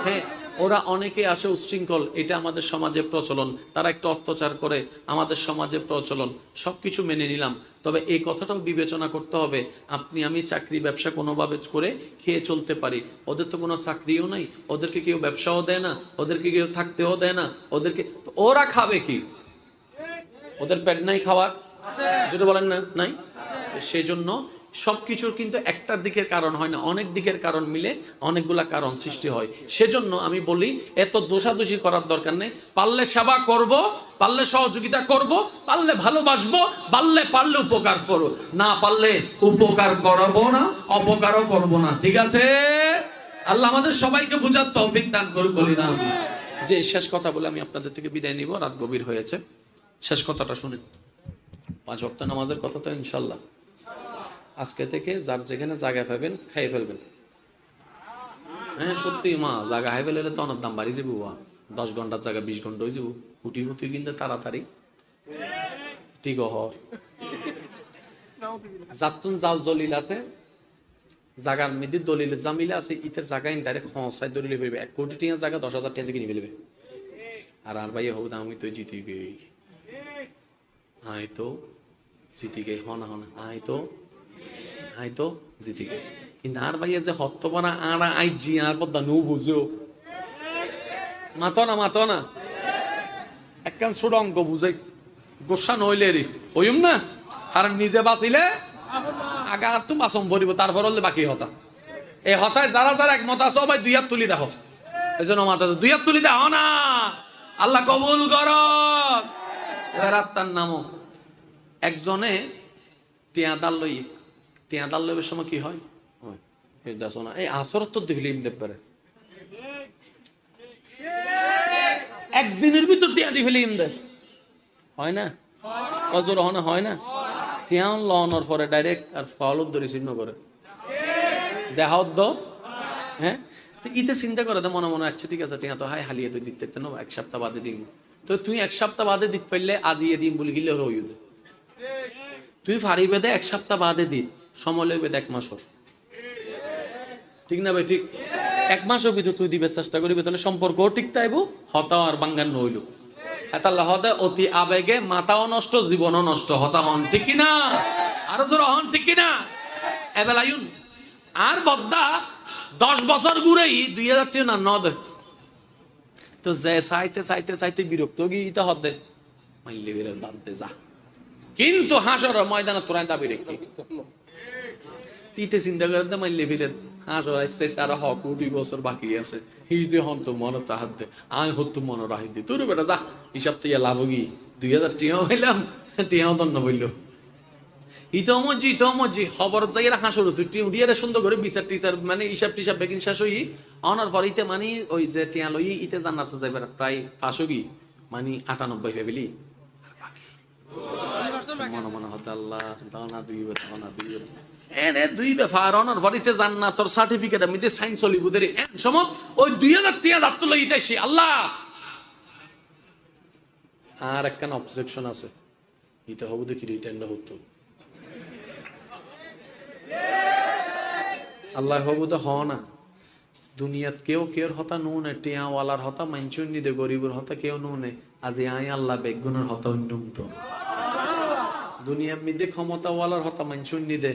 হ্যাঁ, ওরা অনেকে আসে উচ্ছৃঙ্খল, এটা আমাদের সমাজে প্রচলন, তারা একটু অত্যাচার করে, আমাদের সমাজে প্রচলন, সবকিছু মেনে নিলাম। তবে এই কথাটাও বিবেচনা করতে হবে, আপনি আমি চাকরি ব্যবসা কোনোভাবে করে খেয়ে চলতে পারি, ওদের তো কোনো চাকরিও নাই, ওদেরকে কেউ ব্যবসাও দেয় না, ওদেরকে কেউ থাকতেও দেয় না, ওদেরকে ওরা খাবে কি? ওদের পেট নাই খাওয়ার? যদি বলেন না নাই। সেই জন্য সবকিছুর কিন্তু একটা দিকের কারণ হয় না, অনেক দিকের কারণ মিলে অনেকগুলা কারণ সৃষ্টি হয়। সেজন্য আমি বলি, এত দোষাদোষি করার দরকার নেই। পারলে সেবা করব, পারলে সহযোগিতা করব, পারলে ভালোবাসবো, পারলে উপকার করব, না পারলে উপকার করব না, অপকারও করব না। ঠিক আছে? আল্লাহ আমাদের সবাইকে বুঝার তৌফিক দান করুন, বলি না। যে শেষ কথা বলে আমি আপনাদের থেকে বিদায় নিব, রাত গভীর হয়েছে। শেষ কথাটা শুনে, 5 ওয়াক্ত নামাজের কথা তো ইনশাল্লাহ আজকে থেকে যার যেখানে জায়গা পাবেন খাইয়ে ফেলবেন। হ্যাঁ সত্যি মা, জায়গা হাই ফেলে তো অনেক দাম বাড়ি যাবো। 10 ঘন্টার জায়গা 20 ঘন্টা হয়ে যাবো। কুটি কুটি কিন্তু তাড়াতাড়ি ঠিক হর যাতুন জাল জলিল আছে, জাগার মধ্যে দলিল জামিলে আছে, ইতের জায়গা ইনডাইরেক্ট হসাই দলিলে ফেলবে। 1 কোটি টাকার জায়গা 10,000 টাকা কিনে ফেলবে। আর ভাই হোক আমি তো জিতি গই, আয় তো জিতি গে, হনা হনা আয় তো জিতি গে। কিন্তু আর ভাইয়া যে হত্তপানা আর আই জি আর পদ্মা নু বুঝো মাতো না একখান ছোট অঙ্ক বুঝাই গোসা নইলে রে হইম না। কারণ নিজে বাঁচিলে আগা তো বাসম ভরিব, তারপর হলে বাকি হতা। এই হতায় যারা যারা একমত আছে ভাই 2 হাত তুলি দেখো। এই জন্য মাথা 2 হাত তুলি দেখো না, আল্লাহ কবুল কর। এবার আত্মার নামও একজনে টিয়াদাল লইবের সময় কি হয়? এই আসরত তো দেখলে ইমদেব পারে একদিনের ভিতর টিয়া দি ফেলে ইমদে হয় না, অজর হয় না। টিয়া লওয়ানোর পরে ডাইরেক্ট আর ফলত ধরে চিহ্ন করে দেখা দ। হ্যাঁ, ইতে চিন্তা করে দে মনে মনে, আচ্ছা ঠিক আছে টিয়া তো হাই হালিয়ে তুই দিতে 1 সপ্তাহ বাদে দিন। তো তুই 1 সপ্তাহ বাদে দিতে পারলে আজ ইয়ে দিন বলে গিলে রইউ দে। তুই ফাড়িবে দে 1 সপ্তাহ বাদে দি, সময় লইবে 1 মাসর। ঠিক না ভাই? ঠিক। 1 মাসের ভিতর তুই দিবে চেষ্টা করিবে, তাহলে সম্পর্কও ঠিক তাইব, হতাও আর বাঙ্গান নইল। তাহলে হতে অতি আবেগে মাথাও নষ্ট, জীবনও নষ্ট। হতা হন ঠিক কিনা? আরো জোর হন ঠিক কিনা? এবেলায়ুন আর বদ্দা 10 বছর ঘুরেই 2000 টাকা না নদে তো যে চাইতে বিরক্ত গিয়ে হতে মাইলে বেলে বাঁধতে যা। কিন্তু হাসর ময়দানে তোরা দাবি রেখে তিতে চিন্তা করে মাইলে ফিরে হাসর আস্তে আস্তে আরো 2 বছর বাকি আছে। হিজে হন তো মনে তাহার দে আয় হতো মনে রাহি দি তোর বেটা যা, হিসাব তো ইয়া লাভ গি 2000 টিয়াও হইলাম, টিয়াও দণ্ড হইল। ইতমজি খবর যাইরা হাসর তুই টিউডিয়ারে সুন্দর করে বিচার টিচার মানে হিসাব টিসাব বেকিন শেষ হই অনার পর ইতে মানে ওই যে টিয়া লই ইতে জান্নাত যাইবার প্রায় 500 গি মানে 98 ফেবিলি মনে হতে আল্লাহ দানা দুই এনে 2 বেফার অনার পরিতে জান্নাত তোর সার্টিফিকেট আমি দে সাইন চলি বুদেরি এন সমত ওই 2000 টিয়া দাঁত লই ইতাইছি আল্লাহ। আর একখান অবজেকশন আছে, ইতে হবু দেখি রিটার্ন হতো আল্লাহ হবু তো হ না। দুনিয়াত কেউ হতা নুনে, টিয়াওয়ালার হতা মাইনচুন নিদে, গরিবের হতা কেউ নুনে। আজি আয় আল্লাহ বেগুনের হতা উন্নত দুনিয়ার মধ্যে ক্ষমতাওয়ালার হতা মাইনচুন নিদে,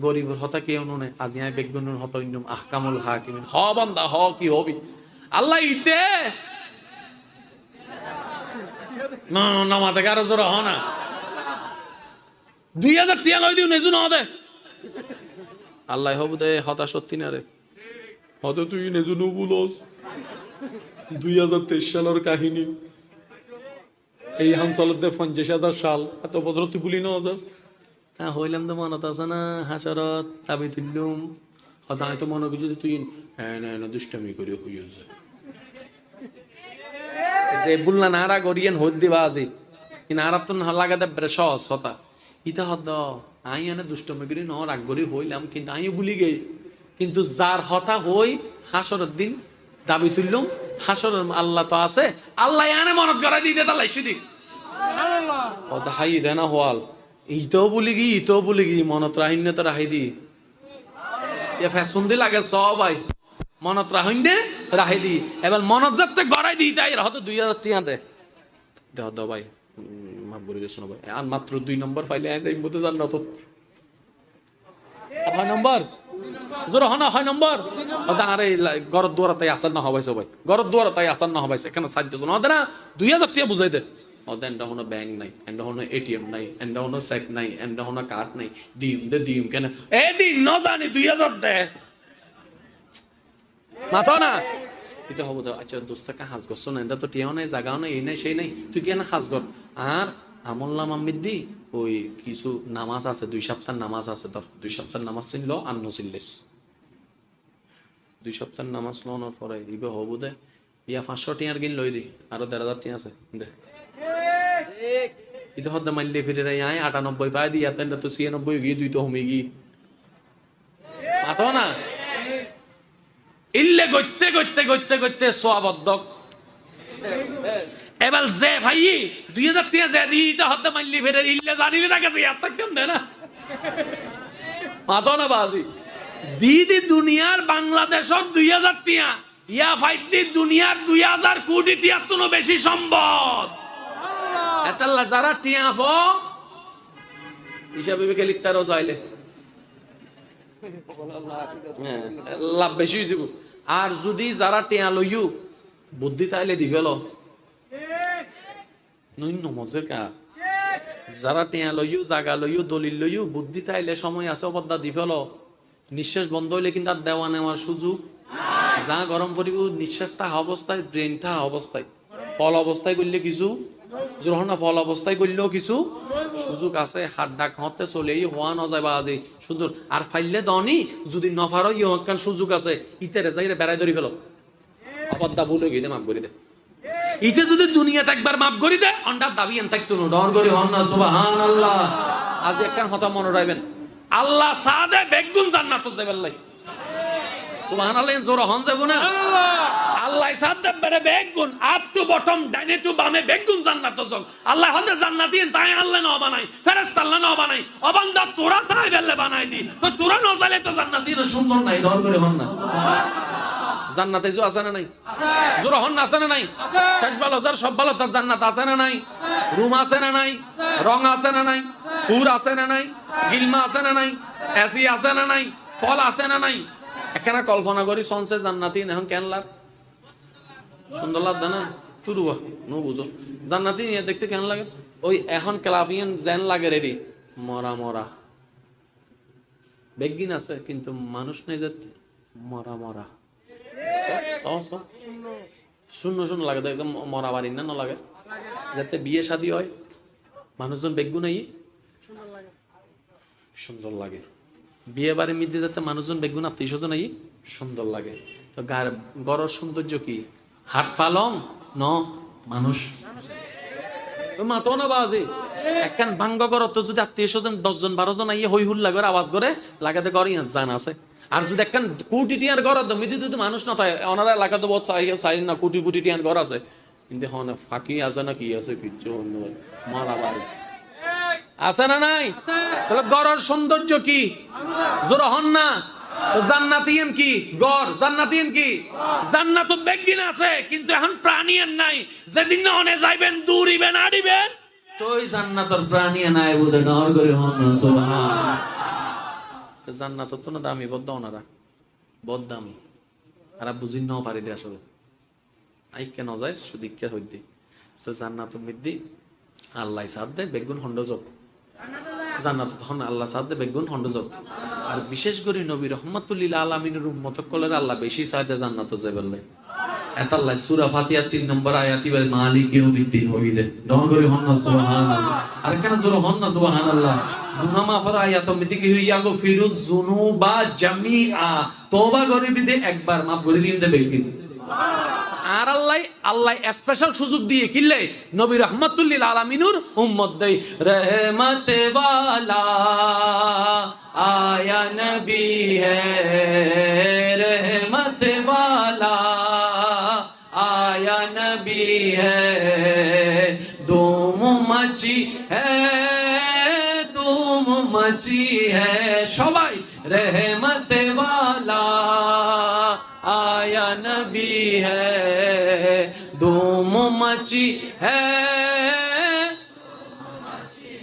গরিবের হতা কেউ নুনে। আজি আয় বেগুনের হতা উন্নম আহকামুল হাকিমিন। হ বান্দা হ, কি হবি আল্লাহ ইতে না মাথা কারো জোর হ না। 2000 টিয়া লই দিও নেজু না দে আল্লাহ হবু দে হতা সত্যি না রে হতে তুই নেজু নু বুলস 2023 সালের কাহিনী। এই হানসলতে 50,000 সাল এত বছর তুই ভুলি না যাস। হ্যাঁ হইলাম তো মনত আছে না হাসরত তাবি তুললুম হতা তো মনে করছি তুই হ্যাঁ না দুষ্টামি করে হইয়া যায় যে বললা নারা গরিয়ান হদ দিবা আজি নারা তো লাগাতে সহজ হতা ইতা হদ আই এনে দুষ্টমি করি ন রাগ করি হইলাম কিন্তু আমিও ভুলি গেই কিন্তু যার হতা হই হাসরের দিন দাবি তুললুম হাসরের আল্লাহ তো আছে আল্লাহ এনে মনত করাই দিতে তালাই সিদি হতা হাই দেনা হওয়াল ইতেও বলি গি মনত রাহিন্য তো রাহি দি এ ফ্যাশন দি লাগে সবাই মনত রাহিন্যে রাহি দি এবার মনত যাতে গড়াই দি তাই হয়তো 2000 টিয়া দে দেহ দ ভাই মাফ করে দিস না ভাই আর মাত্র 2 নম্বর ফাইলে আই যাই মতে জান না তো 6 নম্বর জোর হনা 6 নম্বর ওদা আরে গরদ দুয়ার তাই আসার না হবাইছে ভাই গরদ দুয়ার তাই আসার না হবাইছে কেন সাহায্য জন ওদা না 2000 টিয়া বুঝাই দে ওদা এন্ড হনো ব্যাংক নাই এন্ড হনো এটিএম নাই এন্ড হনো চেক নাই এন্ড হনো কার্ড নাই দিম কেন এ দিন ন জানি 2000 দে মাথা না এটা হবো আচ্ছা দোস্তাকে হাজ করছো না এটা তো টিয়াও নাই জাগাও নাই এই নাই সেই নাই তুই কেন হাজ কর আর আমল নাম দি ওই কিছু নামাজ আছে 2 সপ্তাহ নামাজ আছে তোর 2 সপ্তাহ নামাজ চিনল আর নচিল্লিস 2 সপ্তাহ নামাজ লওয়ার পরে ইবে হবো দে ইয়া 500 টিয়ার কিন লই দি আরো 1,500 টিয়া আছে দে এটা হদ্দা মাইলে ফিরে রাই আয় 98 পাই দি এত তো 96 গিয়ে 2 তো হমে গি মাথা না ইল্লে গইতে সোয়াবদ্ধ এবার যে ভাই 2000 টিয়া যে দিতে হতে মাইলি ফেরে ইল্লে জানিবি তাকে তুই এত কেন দে না মাথা না বাজি দিদি দুনিয়ার বাংলাদেশের 2000 টিয়া ইয়া ফাইদি দুনিয়ার 2000 কোটি টিয়া তুনো বেশি সম্পদ এতাল্লা যারা টিয়া ফ হিসাবে বিকে লিখতারও চাইলে লাভ বেশি হয়ে যাব আর যদি যারা টিয়া লইও বুদ্ধি তাইলে দি ফেল নইন্য মজের কা যারা টিয়া লইও জাগা লইও দলিল লইও বুদ্ধি তাইলে সময় আছে অবদা দি ফেল নিঃশ্বাস বন্ধ হইলে কিন্তু আর দেওয়া নেওয়ার সুযোগ যা গরম পড়িব নিঃশ্বাস থাকা অবস্থায় ব্রেন থাকা অবস্থায় ফল অবস্থায় করলে কিছু যখন ফল অবস্থায় করলেও কিছু সুযোগ আছে হাত ডাক হতে চলেই হওয়া ন যায় বা আজি সুন্দর আর ফাইলে দনি যদি নফারও ইহকান সুযোগ আছে ইতেরে যাইরে বেড়াই ধরি ফেলো অপদ্দা ভুলে গিয়ে মাফ করে দে ইতে যদি দুনিয়াতে একবার মাফ করে দে অন্ডার দাবি এন থাকতো না ডর করি হন না সুবহানাল্লাহ আজ একখান হতা মনে রাখবেন আল্লাহ সাদে বেগুন জান্নাত যাবেন লাই সুবহানাল্লাহ জোর হন যাব না আল্লাহ সাদে বেরে বেগুন আপ টু বটম ডাইনে টু বামে বেগুন জান্নাত যাও আল্লাহ হতে জান্নাত দিন তাই আল্লাহ না বানাই ফেরেশতা আল্লাহ না বানাই অবান্দা তোরা তাই বেলে বানাই দি তো তোরা না চাইলে তো জান্নাত দিন সুন্দর নাই ডর করে হন না জান্নাতে যে আছে না নাই আছে জোর হন আছে না নাই আছে শেষ ভালো যার সব ভালো তার জান্নাত আছে না নাই রুম আছে না নাই রং আছে না নাই পুর আছে না নাই গিলমা আছে না নাই এসি আছে না নাই ফল আছে না নাই একখানা কল্পনা করি সনসে জান্নাতি এখন কেন লাগ সুন্দর লাগবে না তুরুয়া নো বুঝো জান্নাতি নিয়ে দেখতে কেন লাগে ওই এখন ক্লাভিয়ান জেন লাগে রেডি মরা মরা বেগিন আছে কিন্তু মানুষ নেই যেতে মরা মরা শূন্য লাগে একদম মরা বাড়ি না লাগে যাতে বিয়ে শাদী হয় মানুষজন বেগুন নাই সুন্দর লাগে বিয়ে বাড়ির মধ্যে যাতে মানুষজন বেগুন আত্মীয় স্বজন নাই সুন্দর লাগে তো গড়ের সৌন্দর্য কি হাট পালং ন মানুষ মাতো না বাজে একখান ভাঙ্গ করো তো যদি আত্মীয় স্বজন 10 জন 12 জন আইয়ে হই হুল্লা করে আওয়াজ করে লাগাতে করে জান আছে আর যদি একখান কোটি টিয়ার ঘর মিদি যদি মানুষ না থাকে ওনারা এলাকা তো বহুত চাই না কোটি টিয়ার ঘর আছে কিন্তু হন ফাঁকি আছে না কি আছে কিচ্ছু মারা বাড়ি আছে না নাই তাহলে গড়ের সৌন্দর্য কি জোর হন না জান্নাতিয়ান কি গড় জান্নাতিয়ান কি জান্নাত বেগিন আছে কিন্তু এখন প্রাণীয়ান নাই যেদিন না হনে যাইবেন দূরিবেন আড়িবেন তো ওই জান্নাতের প্রাণীয়া নাই বুঝে ডর করে হন না সুবহান জান্নাত তো না দামি বদ্ধ ওনারা বদ দামি আর বুঝি নাও পারি দে আসলে আই কেন যায় শুধু কে হইতে তো জান্নাত মিদ্দি আল্লাহ সাথ দে বেগুন হন্ড যোগ জান্নাত তখন আল্লাহ সাথ দে বেগুন হন্ড যোগ আর বিশেষ করে নবী রহমাতুল্লিল আলামিনের উম্মত কলের আল্লাহ বেশি চাইতে জান্নাত যাবেন এতাল্লাহ সূরা ফাতিহা 3 নম্বর আয়াতি বা মালিক ইয়াউমিদ্দিন হইবে দন করে হন না সুবহানাল্লাহ আর কেন জোর হন না সুবহানাল্লাহ গুনাহ মাফের আয়াত মিতি কি হইয়া গো ফিরুজ যুনুবা জামিআ তওবা করে বিদে একবার মাফ করে দিন দে বেগিন আর আল্লাহ স্পেশাল সুযোগ দিয়ে কিল্লে নবী রাহমাতুল লিল আলামিনুর উম্মত দেই রহমতে ওয়ালা আয়া নবী হে रहमत वाला आया नबी है धूम मची है सबाई रहमत वाला आया नबी है धूम मची है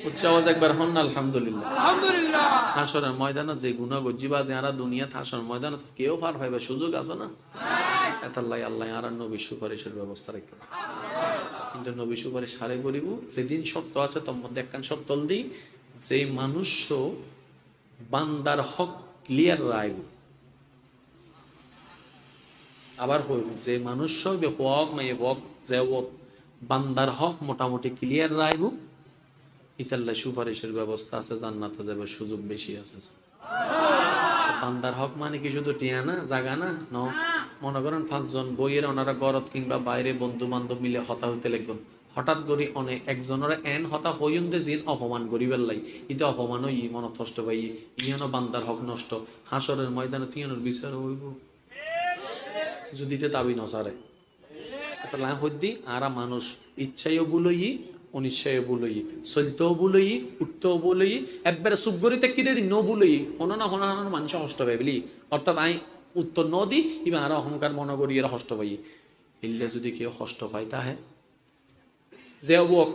উচ্চ আওয়াজ একবার হন আলহামদুলিল্লাহ আলহামদুলিল্লাহ হাসরের ময়দানে যে গুনাহ গজিবা যারা দুনিয়াতে হাসরের ময়দানে কেউ পার পাইবে সুযোগ আছে না এতাল্লাই আল্লাহ আর নবী সুপারিশের ব্যবস্থা রাখবে কিন্তু নবী সুপারিশ হারে করিব যেদিন শর্ত আছে তোর মধ্যে একখান শর্ত দিই যে মানুষ বান্দার হক ক্লিয়ার রাইব আবার হইব যে মানুষ হক মাইয়ে হক যে বান্দার হক মোটামুটি ক্লিয়ার রাইব ইতাল্লাহ সুপারিশের ব্যবস্থা আছে জান্নাতে যাবে সুযোগ বেশি আছে বান্দার হক মানে কি শুধু টিয়া না জাগা না ন মনে করেন 5 জন বইয়ের ওনারা গরত কিংবা বাইরে বন্ধু বান্ধব মিলে হতা হইতে লাগবেন হঠাৎ করে অনেক একজনের এন হতা হইন দে জিন অপমান করিবার লাই ইতে অপমান হই মন কষ্ট পাই ইয়নো বান্দার হক নষ্ট হাসরের ময়দানে তিয়নের বিচার হইব যদি তে দাবি নসারে তাহলে হইদি আরা মানুষ ইচ্ছাইও বুলই অনিশ্চয় বলই চলতেও বলই উঠতেও বলই একবারে সুগরিতে কিনে দি ন বলই হন না মানুষ হষ্ট পাই বলি অর্থাৎ আই উত্তর ন দি ইবা আর অহংকার মনে করি এরা হষ্ট পাই ইল্লে যদি কেউ হষ্ট পাই তাহে যে অবক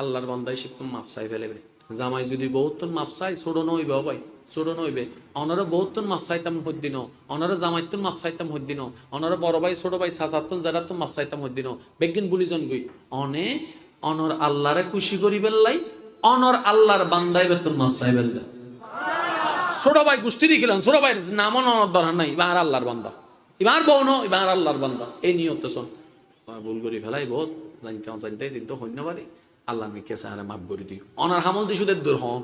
আল্লাহর বান্দাই শিখতুম মাফ চাই ফেলেবে জামাই যদি বহুতন মাফ চাই ছোট নইবে ভাই ছোট নইবে অনারে বহুতন মাফ চাইতাম হদ্দিন অনারে জামাইতন মাফ চাইতাম হদ্দিন অনারে বড় ভাই ছোট ভাই সাসাতন যারা তো মাফ চাইতাম হদ্দিন বেগিন বুলিজন গই অনে অনর আল্লাহরে খুশি করিবেন লাই অনর আল্লাহর বান্দাই বেতন মাফ চাইবেন ছোট ভাই গোষ্ঠী দেখিলেন ছোট ভাই নাম অনর দরকার নাই এবার আল্লাহর বান্দা এবার বউ ন এবার আল্লাহর বান্দা এই নিয়ত শোন ভুল করি ফেলাই বহুত জানতে দিন তো হইন পারি আল্লাহ মিকে সাহারে মাফ করে দিও অনার হামল দি সুদের দূর হন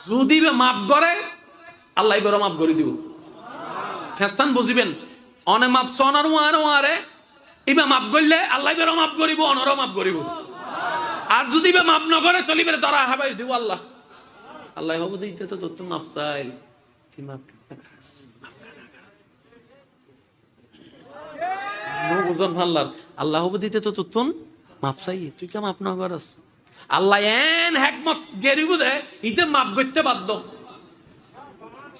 যদি মাফ করে আল্লাহ এবার মাফ করে দিব ফেসান বুঝিবেন অনে মাফ সনার ওয়ারে ইবা মাফ করলে আল্লাহ বেরো মাফ করিব অনরও মাফ করিব আর যদি বা মাফ না করে তলিবে তারা হাবাই দিব আল্লাহ আল্লাহ হবো দিতে তো তোর মাফ চাইল তুই মাফ খাস বুঝন ভাল্লার আল্লাহ হবো দিতে তো তোর মাফ চাই তুই কে মাফ না করাস আল্লাহ এন হেকমত গেরিব দে ইতে মাফ করতে বাধ্য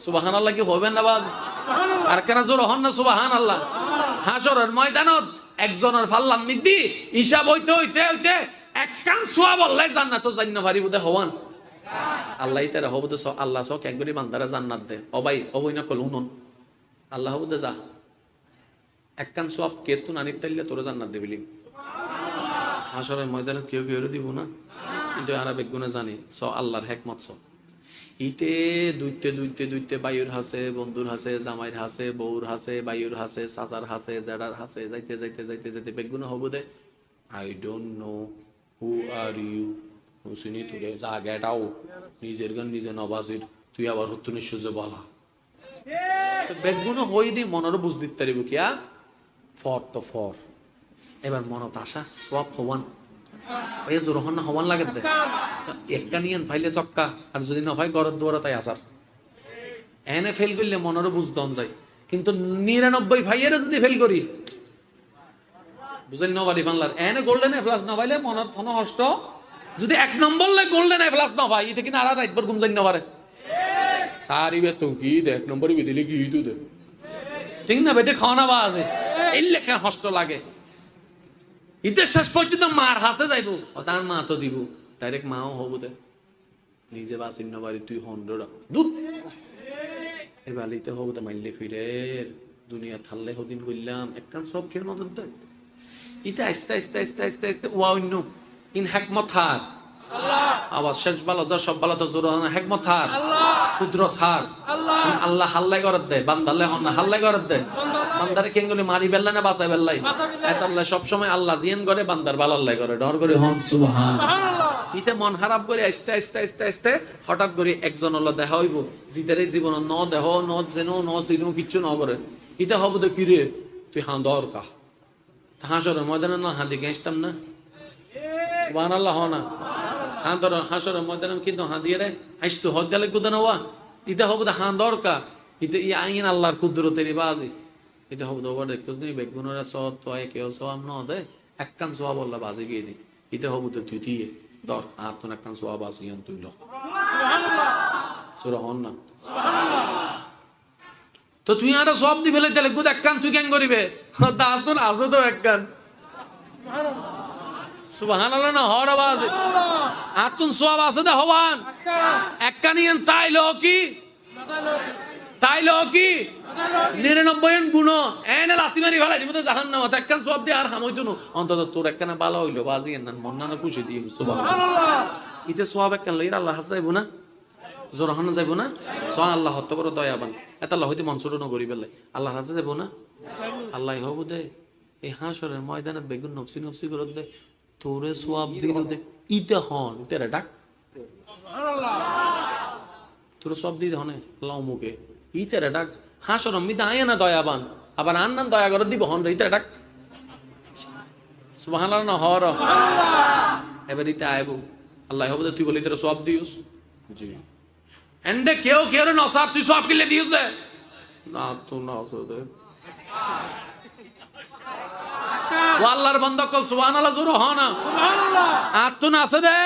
সুবহানাল্লাহ কি হবে না বাজ আর কেন জোর হন না সুবহানাল্লাহ হাসরের ময়দানত একজনের ফাল্লাম মিদ্দি হিসাব হইতে হইতে হইতে একখান সোয়া বললে জান্নাত জান্ন পারিব দে হওয়ান আল্লাহ তারা হবো দে আল্লাহ সক একবারই বান্দারা জান্নাত দে অবাই অবই না কল উনন আল্লাহ হবো দে যা একখান সোয়াব কেতুন আনিত তাইলে তোরা জান্নাত দেবিলি হাসরের ময়দানে কেউ কেউ দিব না কিন্তু আর বেগুনে জানি স আল্লাহর হেকমত স ইতে দুইতে বায়ুর হাসে বন্ধুর হাসে জামাইর হাসে বউর হাসে বায়ুর হাসে চাচার হাসে জেডার হাসে যাইতে বেগুন হব দে I don't know who are you শুনি তোরে যা গেটাও নিজের গান নিজে নবাসির তুই আবার হত্যু নিঃসূর্য বলা তো বেগুন হই দি মনের বুঝ দিতে পারিব কিয়া ফর তো ফর এবার মনত আসা সব হওয়ান ভাইয়া জোর হন না হওয়ান লাগে দে একটা নিয়েন ফাইলে চক্কা আর যদি না হয় গরত দৌড়া তাই আসার এনে ফেল করলে মনেরও বুঝদম যায় কিন্তু 99 ভাইয়েরও যদি ফেল করি বুঝেন নবালি বাংলার এনে গোল্ডেন এ প্লাস না পাইলে মনের ফোন হষ্ট যদি 1 নম্বর লে গোল্ডেন এ প্লাস না পাই এতে কিনা আর রাতভর ঘুম যাই না পারে সারি বে তো কি দে 1 নম্বরই দিলে কি তুই দে ঠিক না বেটে খাওয়া না বাজে এই লেখা হষ্ট লাগে ইতে শেষ পর্যন্ত মার হাসে যাইব তার মা তো দিব ডাইরেক্ট মাও হবো দে নিজে বাসিন না পারি তুই হন্ডরা দুধ এবার ইতে হবো তো মাইলে ফিরে দুনিয়া থাললে হদিন করলাম একখান সব খেয়ে নজর দেয় ইতে আস্তে আস্তে আস্তে আস্তে আস্তে ওয়া অন্য ইন হেকমত হার আবার শেষ বালা যা সব বালা তো জোর হেকমত হার কুদরত হার আল্লাহ হাল্লাই করত দেয় বান্দালে হন না হাল্লাই করত দেয় বান্দারে কেঙ্গলি মারি বেল্লা না বাঁচাই বেল্লাই এত আল্লাহ সবসময় আল্লাহ জিয়ান করে বান্দার বালাল্লাই করে ডর করে হন সুবহানাল্লাহ। ইতে মন খারাপ করে আস্তে আস্তে আস্তে আস্তে হঠাৎ করে একজন হলো দেখা হইব জিদের জীবন ন দেহ ন যেন ন চিনো কিচ্ছু ন করে ইতে হব তো কি রে তুই হাঁ দর কা হাসরের ময়দানে না হাঁ দিকে আসতাম না সুবহানাল্লাহ হ না হাঁ দর হাসরের ময়দানে কিন্তু হাঁ দিয়ে রে আসতো হদ দিলে কুদে নেওয়া ইতে হব তো হাঁ দর কা ইতে ই আইন আল্লাহর কুদরতের বাজি ইতে হব তো ওবার দেখোস নি বেগুনের সব তো কেউ সব ন দে একখান সোয়াব আল্লাহ বাজি গিয়ে দি ইতে হব তো তুই দিয়ে দর আর তো একখান সোয়াব আছে ইয়ান তুই লো সূরা হন না তো তুই আর সব দি ফেলে তাহলে গুদ একখান তুই কেন করিবে দাঁত তো আছে তো একখান সুবহানাল্লাহ না হর আওয়াজ আতুন সোয়াব আছে দা হওয়ান একখান ইয়ান তাইলো কি 99 গুণ এনে লাথি মারি ফেলাই দিব তো জাহান্নাম একখান সব দিয়ে আর হামইতো না অন্তত তোর একখানা ভালো হইলো বাজি না মন না খুশি দিয়ে সুবহানাল্লাহ ইতে সওয়াব একখান লইরা আল্লাহ হাস যাইবো না জোরহানা যাইবো না সোয়া আল্লাহ হত বড় দয়াবান এত আল্লাহ হইতে মন ছোট না করি বেলে আল্লাহ হাসে যাইবো না আল্লাহ হবো দে এই হাসরের ময়দানে বেগুন নফসি নফসি করে দে তোরে সওয়াব দিল দে ইতে হন তেরে ডাক সুবহানাল্লাহ তোর সব দিয়ে হনে আল্লাহ মুকে ইতেরে ডাক হাসর অমিত আয় না দয়াবান আবার আন্নান দয়া করে দিব হন ইতেরে ডাক সুবহানাল্লাহ না হর এবার ইতে আইবো আল্লাহ হবে তুই বলি তোর সব দিউস জি এন্ডে কেউ কেউ নসাব তুই সব কিলে দিউস না তো না দে আল্লাহর বান্দা কল সুবহানাল্লাহ জোর হনা সুবহানাল্লাহ আতুন আছে দে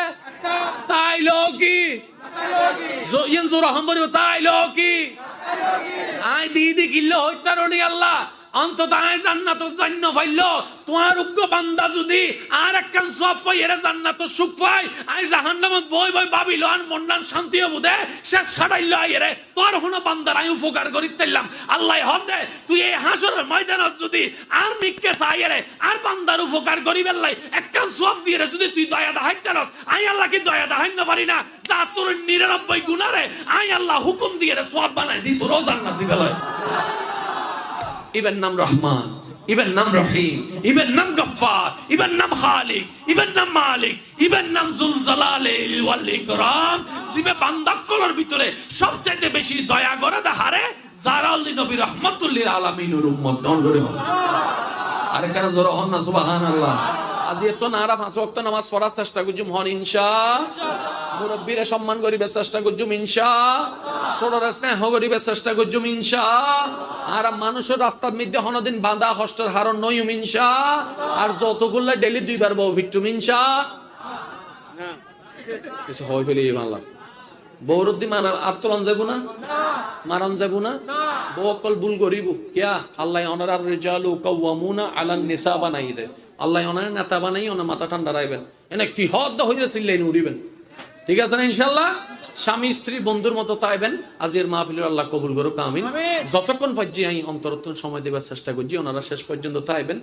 তাইলো কি জোয়ন জোর হামবরি তাইলো কি আই দিদি কিল্লো হইতারনি আল্লাহ অন্তত আয় জান্নাত জান্ন পাইলো তোমার উগ্র বান্দা যদি আর একখান সব পাই এর জান্নাত সুখ পাই আই জাহান্নামত বই বই ভাবিলো আর মন্ডান শান্তি হবো দে সে ছাড়াইলো আই রে তোর হনো বান্দার আই উপকার করিতাইলাম আল্লাহ হদ দে তুই এই হাসরের ময়দানত যদি আর নিকে চাই রে আর বান্দার উপকার করিবেন লাই একখান সব দিয়ে রে যদি তুই দয়া দেখাইতারস আই আল্লাহ কি দয়া দেখাইন না পারি না যা তোর 99 গুনারে আই আল্লাহ হুকুম দিয়ে রে সওয়াব বানাই দি তোর জান্নাত দিবে লয় ইবেন নাম রহমান ইবেন নাম রহিম ইবেন নাম গফফার ইবেন নাম খালিক ইবেন নাম মালিক ইবেন নাম জুল জালালিল ওয়াল ইকরাম জিবে বান্দা কলর ভিতরে সবচেয়ে বেশি দয়া করে হারে জারাউল নবী রাহমাতুল লিল আলামিনের উম্মত নন করে আরে কেন জোর হন না সুবহানাল্লাহ আজি এত নারা 5 ওয়াক্ত নামাজ পড়ার চেষ্টা করজুম হন ইনশাআল্লাহ মুরব্বিরে সম্মান করিবে চেষ্টা করজুম ইনশাআল্লাহ ছোটরা স্নেহ করিবে চেষ্টা করজুম ইনশাআল্লাহ আর মানুষের রাস্তার মধ্যে হনদিন বাঁধা কষ্টের হারণ নয়ুম ইনশাআল্লাহ আর যতগুলো ডেইলি দুইবার বউ ভিটুম ইনশাআল্লাহ কিছু হই ফেলি বাংলা বৌরদ্দি মারার আত্মরণ যাব না মারণ যাব না বউ অকল ভুল করিব কিয়া আল্লাহ অনার রিজালু কাওয়ামুনা আলান নিসা বানাই দে আল্লাহ অনার নেতা বানাই ওনা মাথা ঠান্ডা রাখবেন এনে কি হদ হইরে চিল্লাইন উড়িবেন ঠিক আছে না ইনশাআল্লাহ স্বামী স্ত্রী বন্ধুর মতো তাইবেন আজকের মাহফিলের আল্লাহ কবুল করুক আমিন যতক্ষণ পর্যন্ত আমি অন্তরত্ব সময় দেবার চেষ্টা করছি ওনারা শেষ পর্যন্ত তাইবেন